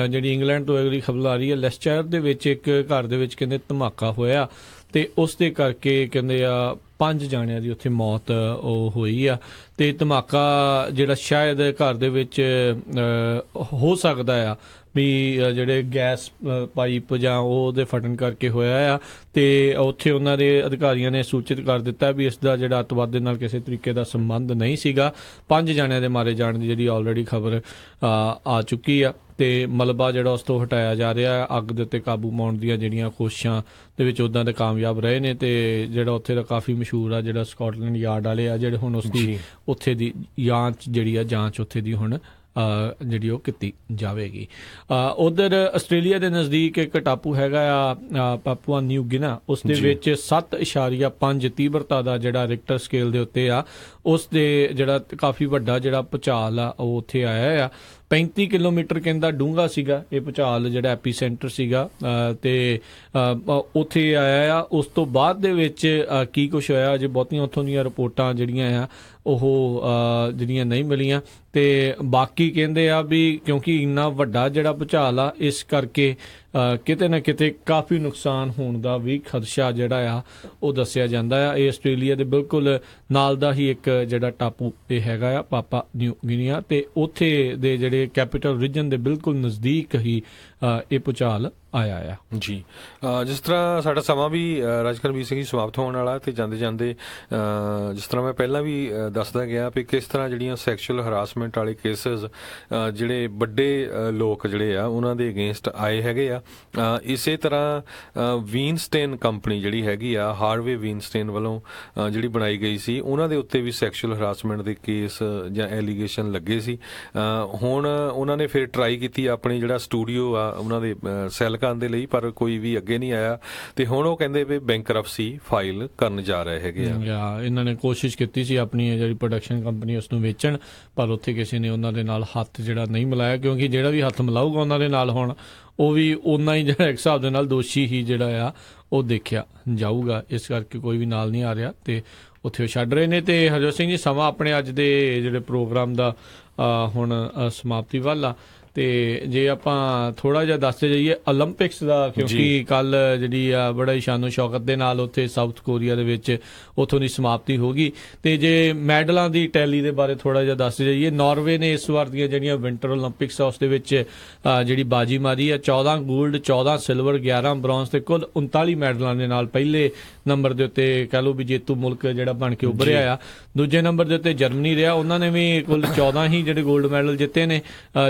ਜਿਹੜੀ ਇੰਗਲੈਂਡ ਤੋਂ ਅਗਲੀ ਖਬਰ ਆ ਰਹੀ ਹੈ, ਲੈਸਟਰ ਦੇ ਵਿੱਚ ਇੱਕ ਘਰ ਦੇ ਵਿੱਚ ਕਹਿੰਦੇ ਧਮਾਕਾ ਹੋਇਆ ਤੇ ਉਸ ਦੇ ਕਰਕੇ ਕਹਿੰਦੇ ਆ 5 ਜਾਣਿਆਂ ਦੀ ਉੱਥੇ ਮੌਤ ਉਹ ਹੋਈ ਆ। ਤੇ ਧਮਾਕਾ ਜਿਹੜਾ ਸ਼ਾਇਦ ਘਰ ਦੇ ਵਿੱਚ ਹੋ ਸਕਦਾ ਆ ਵੀ ਜਿਹੜੇ ਗੈਸ ਪਾਈਪ ਜਾਂ ਉਹਦੇ ਫਟਣ ਕਰਕੇ ਹੋਇਆ ਆ। ਤੇ ਉੱਥੇ ਉਹਨਾਂ ਦੇ ਅਧਿਕਾਰੀਆਂ ਨੇ ਸੂਚਿਤ ਕਰ ਦਿੱਤਾ ਵੀ ਇਸ ਦਾ ਜਿਹੜਾ ਅੱਤਵਾਦ ਦੇ ਨਾਲ ਕਿਸੇ ਤਰੀਕੇ ਦਾ ਸੰਬੰਧ ਨਹੀਂ ਸੀਗਾ। 5 ਜਾਣਿਆਂ ਦੇ ਮਾਰੇ ਜਾਣ ਦੀ ਜਿਹੜੀ ਆਲਰੇਡੀ ਖਬਰ ਆ ਚੁੱਕੀ ਆ। ਤੇ ਮਲਬਾ ਜਿਹੜਾ ਉਸ ਤੋਂ ਹਟਾਇਆ ਜਾ ਰਿਹਾ। ਅੱਗ ਦੇ ਉੱਤੇ ਕਾਬੂ ਪਾਉਣ ਦੀਆਂ ਜਿਹੜੀਆਂ ਕੋਸ਼ਿਸ਼ਾਂ ਦੇ ਵਿੱਚ ਉੱਦਾਂ ਦੇ ਕਾਮਯਾਬ ਰਹੇ ਨੇ। ਤੇ ਜਿਹੜਾ ਉੱਥੇ ਦਾ ਕਾਫੀ ਮਸ਼ਹੂਰ ਆ ਜਿਹੜਾ ਸਕਾਟਲੈਂਡ ਯਾਰਡ ਵਾਲੇ ਆ ਜਿਹੜੇ ਹੁਣ ਉਸਦੀ ਉੱਥੇ ਦੀ ਜਾਂਚ ਉੱਥੇ ਦੀ ਹੁਣ ਜਿਹੜੀ ਉਹ ਕੀਤੀ ਜਾਵੇਗੀ। ਉਧਰ ਆਸਟ੍ਰੇਲੀਆ ਦੇ ਨਜ਼ਦੀਕ ਇੱਕ ਟਾਪੂ ਹੈਗਾ ਆ ਪਾਪੂਆ ਨਿਊ ਗਿਨਾ, ਉਸ ਦੇ ਵਿੱਚ 7.5 ਤੀਬਰਤਾ ਦਾ ਜਿਹੜਾ ਰਿਕਟਰ ਸਕੇਲ ਦੇ ਉੱਤੇ ਆ ਉਸ ਦੇ ਜਿਹੜਾ ਕਾਫੀ ਵੱਡਾ ਜਿਹੜਾ ਭੂਚਾਲ ਆ ਉਹ ਉੱਥੇ ਆਇਆ ਆ। 35 ਕਿਲੋਮੀਟਰ ਕਹਿੰਦਾ ਡੂੰਘਾ ਸੀਗਾ ਇਹ ਭੂਚਾਲ ਜਿਹੜਾ ਐਪੀ ਸੈਂਟਰ ਸੀਗਾ ਤੇ ਉੱਥੇ ਆਇਆ ਆ। ਉਸ ਤੋਂ ਬਾਅਦ ਦੇ ਵਿੱਚ ਕੀ ਕੁਛ ਹੋਇਆ ਅਜੇ ਬਹੁਤੀਆਂ ਉੱਥੋਂ ਦੀਆਂ ਰਿਪੋਰਟਾਂ ਜਿਹੜੀਆਂ ਆ ਉਹ ਜਿਹੜੀਆਂ ਨਹੀਂ ਮਿਲੀਆਂ। ਤੇ ਬਾਕੀ ਕਹਿੰਦੇ ਆ ਵੀ ਕਿਉਂਕਿ ਇੰਨਾ ਵੱਡਾ ਜਿਹੜਾ ਭੂਚਾਲ ਆ ਇਸ ਕਰਕੇ ਕਿਤੇ ਨਾ ਕਿਤੇ ਕਾਫੀ ਨੁਕਸਾਨ ਹੋਣ ਦਾ ਵੀ ਖਦਸ਼ਾ ਜਿਹੜਾ ਆ ਉਹ ਦੱਸਿਆ ਜਾਂਦਾ ਆ। ਇਹ ਆਸਟ੍ਰੇਲੀਆ ਦੇ ਬਿਲਕੁਲ ਨਾਲ ਦਾ ਹੀ ਇੱਕ ਜਿਹੜਾ ਟਾਪੂ ਇਹ ਹੈਗਾ ਆ ਪਾਪਾ ਨਿਊ ਗਿਨੀਆ ਤੇ ਉੱਥੇ ਦੇ ਜਿਹੜੇ ਕੈਪੀਟਲ ਰੀਜਨ ਦੇ ਬਿਲਕੁਲ ਨਜ਼ਦੀਕ ਹੀ ਇਹ ਭੂਚਾਲ ਆਇਆ ਆ। ਜੀ ਜਿਸ ਤਰ੍ਹਾਂ ਸਾਡਾ ਸਮਾਂ ਵੀ ਰਾਜਕਰਮਵੀਰ ਸਿੰਘ ਜੀ ਸਮਾਪਤ ਹੋਣ ਵਾਲਾ ਤੇ ਜਾਂਦੇ ਜਾਂਦੇ ਜਿਸ ਤਰ੍ਹਾਂ ਮੈਂ ਪਹਿਲਾਂ ਵੀ ਦੱਸਦਾ ਗਿਆ ਵੀ ਕਿਸ ਤਰ੍ਹਾਂ ਜਿਹੜੀਆਂ ਸੈਕਸ਼ੂਅਲ ਹਰਾਸਮੈਂਟ ਵਾਲੇ ਕੇਸਿਸ ਜਿਹੜੇ ਵੱਡੇ ਲੋਕ ਜਿਹੜੇ ਆ ਉਹਨਾਂ ਦੇ ਅਗੇਂਸਟ ਆਏ ਹੈਗੇ ਆ। ਇਸੇ ਤਰ੍ਹਾਂ ਵੀਨਸਟੇਨ ਕੰਪਨੀ ਜਿਹੜੀ ਹੈਗੀ ਆ ਹਾਰਵੇ ਵੀਨਸਟੇਨ ਵੱਲੋਂ ਜਿਹੜੀ ਬਣਾਈ ਗਈ ਸੀ ਉਹਨਾਂ ਦੇ ਉੱਤੇ ਵੀ ਸੈਕਸ਼ੂਅਲ ਹਰਾਸਮੈਂਟ ਦੇ ਕੇਸ ਜਾਂ ਐਲੀਗੇਸ਼ਨ ਲੱਗੇ ਸੀ। ਹੁਣ ਉਹਨਾਂ ਨੇ ਫਿਰ ਟਰਾਈ ਕੀਤੀ ਆਪਣੀ ਜਿਹੜਾ ਸਟੂਡੀਓ ਆ ਉਹਨਾਂ ਦੇ ਸੈੱਲ ਕਰਨ ਦੇ ਲਈ, ਪਰ ਕੋਈ ਵੀ ਅੱਗੇ ਨਹੀਂ ਆਇਆ ਤੇ ਹੁਣ ਉਹ ਕਹਿੰਦੇ ਵੀ ਬੈਂਕਰਪਸੀ ਫਾਈਲ ਕਰਨ ਜਾ ਰਹੇ ਹੈਗੇ ਆ। ਇਹਨਾਂ ਨੇ ਕੋਸ਼ਿਸ਼ ਕੀਤੀ ਸੀ ਆਪਣੀ ਜਿਹੜੀ ਪ੍ਰੋਡਕਸ਼ਨ ਕੰਪਨੀ ਉਸ ਨੂੰ ਵੇਚਣ, ਪਰ ਉੱਥੇ ਕਿਸੇ ਨੇ ਉਹਨਾਂ ਦੇ ਨਾਲ ਹੱਥ ਜਿਹੜਾ ਨਹੀਂ ਮਿਲਾਇਆ ਕਿਉਂਕਿ ਜਿਹੜਾ ਵੀ ਹੱਥ ਮਿਲਾਊਗਾ ਉਹਨਾਂ ਦੇ ਨਾਲ ਹੁਣ ਉਹ ਵੀ ਓਨਾ ਹੀ ਜਿਹੜਾ ਇੱਕ ਹਿਸਾਬ ਦੇ ਨਾਲ ਦੋਸ਼ੀ ਹੀ ਜਿਹੜਾ ਆ ਉਹ ਦੇਖਿਆ ਜਾਊਗਾ। ਇਸ ਕਰਕੇ ਕੋਈ ਵੀ ਨਾਲ ਨਹੀਂ ਆ ਰਿਹਾ ਤੇ ਉੱਥੇ ਉਹ ਛੱਡ ਰਹੇ ਨੇ। ਤੇ ਹਰਜੋਤ ਸਿੰਘ ਜੀ ਸਮਾਂ ਆਪਣੇ ਅੱਜ ਦੇ ਜਿਹੜੇ ਪ੍ਰੋਗਰਾਮ ਦਾ ਹੁਣ ਸਮਾਪਤੀ ਵੱਲ ਆ ਤੇ ਜੇ ਆਪਾਂ ਥੋੜਾ ਜਿਹਾ ਦੱਸਦੇ ਜਾਈਏ 올림픽ਸ ਦਾ, ਕਿਉਂਕਿ ਕੱਲ ਜਿਹੜੀ ਆ ਬੜਾ ਹੀ ਸ਼ਾਨੋ ਸ਼ੌਕਤ ਦੇ ਨਾਲ ਉੱਥੇ ਸਾਊਥ ਕੋਰੀਆ ਦੇ ਵਿੱਚ ਉੱਥੋਂ ਦੀ ਸਮਾਪਤੀ ਹੋ ਗਈ। ਤੇ ਜੇ ਮੈਡਲਾਂ ਦੀ ਟੈਲੀ ਦੇ ਬਾਰੇ ਥੋੜਾ ਜਿਹਾ ਦੱਸਦੇ ਜਾਈਏ, ਨਾਰਵੇ ਨੇ ਇਸ ਵਾਰ ਦੀਆਂ ਜਿਹੜੀਆਂ ਵਿੰਟਰ 올림픽ਸ ਆ ਉਸ ਦੇ ਵਿੱਚ ਜਿਹੜੀ ਬਾਜੀ ਮਾਰੀ ਆ, 14 골ਡ 14 ਸਿਲਵਰ 11 ਬ੍ਰੌਂਜ਼ ਤੇ ਕੁੱਲ 39 ਮੈਡਲਾਂ ਦੇ ਨਾਲ ਪਹਿਲੇ ਨੰਬਰ ਦੇ ਉੱਤੇ ਕਹਿ ਲਓ ਵੀ ਜੇਤੂ ਮੁਲਕ ਜਿਹੜਾ ਬਣ ਕੇ ਉੱਭਰਿਆ ਆ। ਦੂਜੇ ਨੰਬਰ ਦੇ ਉੱਤੇ ਜਰਮਨੀ ਰਿਹਾ, ਉਹਨਾਂ ਨੇ ਵੀ ਕੁੱਲ 14 ਹੀ ਜਿਹੜੇ 골ਡ ਮੈਡਲ ਜਿੱਤੇ ਨੇ,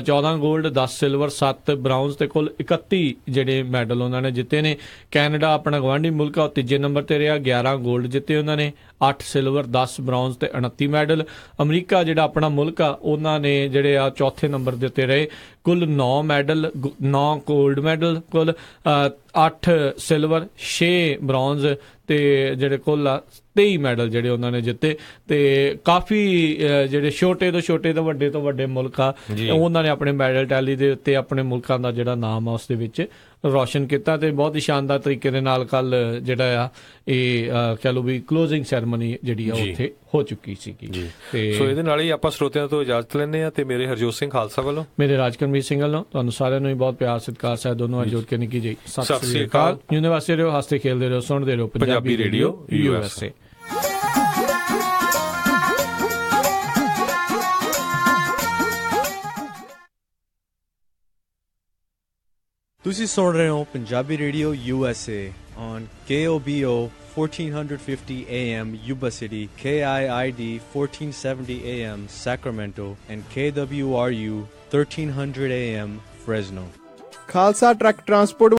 14 골ਡ 10 ਸਿਲਵਰ 7 ਬ੍ਰਾਊਨਜ਼ ਤੇ ਕੁੱਲ 31 ਜਿਹੜੇ ਮੈਡਲ ਉਹਨਾਂ ਨੇ ਜਿੱਤੇ ਨੇ। ਕੈਨੇਡਾ ਆਪਣਾ ਗਵਾਂਢੀ ਮੁਲਕ ਆ, ਉਹ ਤੀਜੇ ਨੰਬਰ ਤੇ ਰਿਹਾ, 11 골ਡ ਜਿੱਤੇ ਉਹਨਾਂ ਨੇ, 8 ਸਿਲਵਰ 10 ਬ੍ਰਾਊਨਜ਼ ਤੇ 29 ਮੈਡਲ। ਅਮਰੀਕਾ ਜਿਹੜਾ ਆਪਣਾ ਮੁਲਕ ਆ, ਉਹਨਾਂ ਨੇ ਜਿਹੜੇ ਆ ਚੌਥੇ ਨੰਬਰ ਦੇ ਉੱਤੇ ਰਹੇ, ਕੁੱਲ 9 ਮੈਡਲ 9 골ਡ ਮੈਡਲ, ਕੁੱਲ 8 ਸਿਲਵਰ 6 ਬ੍ਰੌਂਜ਼ ਤੇ ਜਿਹੜੇ ਕੁੱਲ 23 ਮੈਡਲ ਜਿਹੜੇ ਉਹਨਾਂ ਨੇ ਜਿੱਤੇ। ਤੇ ਕਾਫੀ ਜਿਹੜੇ ਛੋਟੇ ਤੋਂ ਵੱਡੇ ਮੁਲਕ ਆ, ਉਹਨਾਂ ਨੇ ਆਪਣੇ ਮੈਡਲ ਟੈਲੀ ਦੇ ਉੱਤੇ ਆਪਣੇ ਮੁਲਕਾਂ ਦਾ ਜਿਹੜਾ ਨਾਮ ਆ ਉਸ ਦੇ ਵਿੱਚ ਰੋਸ਼ਨ ਕੀਤਾ। ਤੇ ਬਹੁਤ ਹੀ ਸ਼ਾਨਦਾਰ ਤਰੀਕੇ ਦੇ ਨਾਲ ਕੱਲ ਜਿਹੜਾ ਆ ਇਹ ਕਹਿ ਲਓ ਵੀ ਕਲੋਜ਼ਿੰਗ ਸੈਰੇਮਨੀ ਜਿਹੜੀ ਆ ਉੱਥੇ ਹੋ ਚੁੱਕੀ ਸੀਗੀ। ਤੇ ਸੋ ਇਹਦੇ ਨਾਲ ਹੀ ਆਪਾਂ ਸਰੋਤਿਆਂ ਤੋਂ ਇਜਾਜ਼ਤ ਲੈਂਦੇ ਆ। ਤੇ ਮੇਰੇ ਹਰਜੋਤ ਸਿੰਘ ਖਾਲਸਾ ਵੱਲੋਂ, ਮੇਰੇ ਰਾਜਕਰਮਜੀਤ ਸਿੰਘ ਵੱਲੋਂ ਤੁਹਾਨੂੰ ਸਾਰਿਆਂ ਨੂੰ ਹੀ ਬਹੁਤ ਪਿਆਰ ਸਤਿਕਾਰ ਸਾਹਿਬ ਦੋਨੋਂ ਜੋੜ ਕੇ ਨਿੱਕੀ ਜੀ ਸਤਿ ਸ੍ਰੀ ਅਕਾਲ। ਯੂਨੀਵਰਸਿਟੀ ਰਹੋ, ਹੱਸਦੇ ਖੇਲਦੇ ਰਹੋ, ਸੁਣਦੇ ਰਹੋ ਪੰਜਾਬੀ ਰੇਡੀਓ USA। ਤੁਸੀਂ ਸੁਣ ਰਹੇ ਹੋ Punjabi Radio USA on KOBO 1450 AM Yuba City, KIID 1470 AM Sacramento, and KWRU 1300 AM Fresno. Khalsa truck transport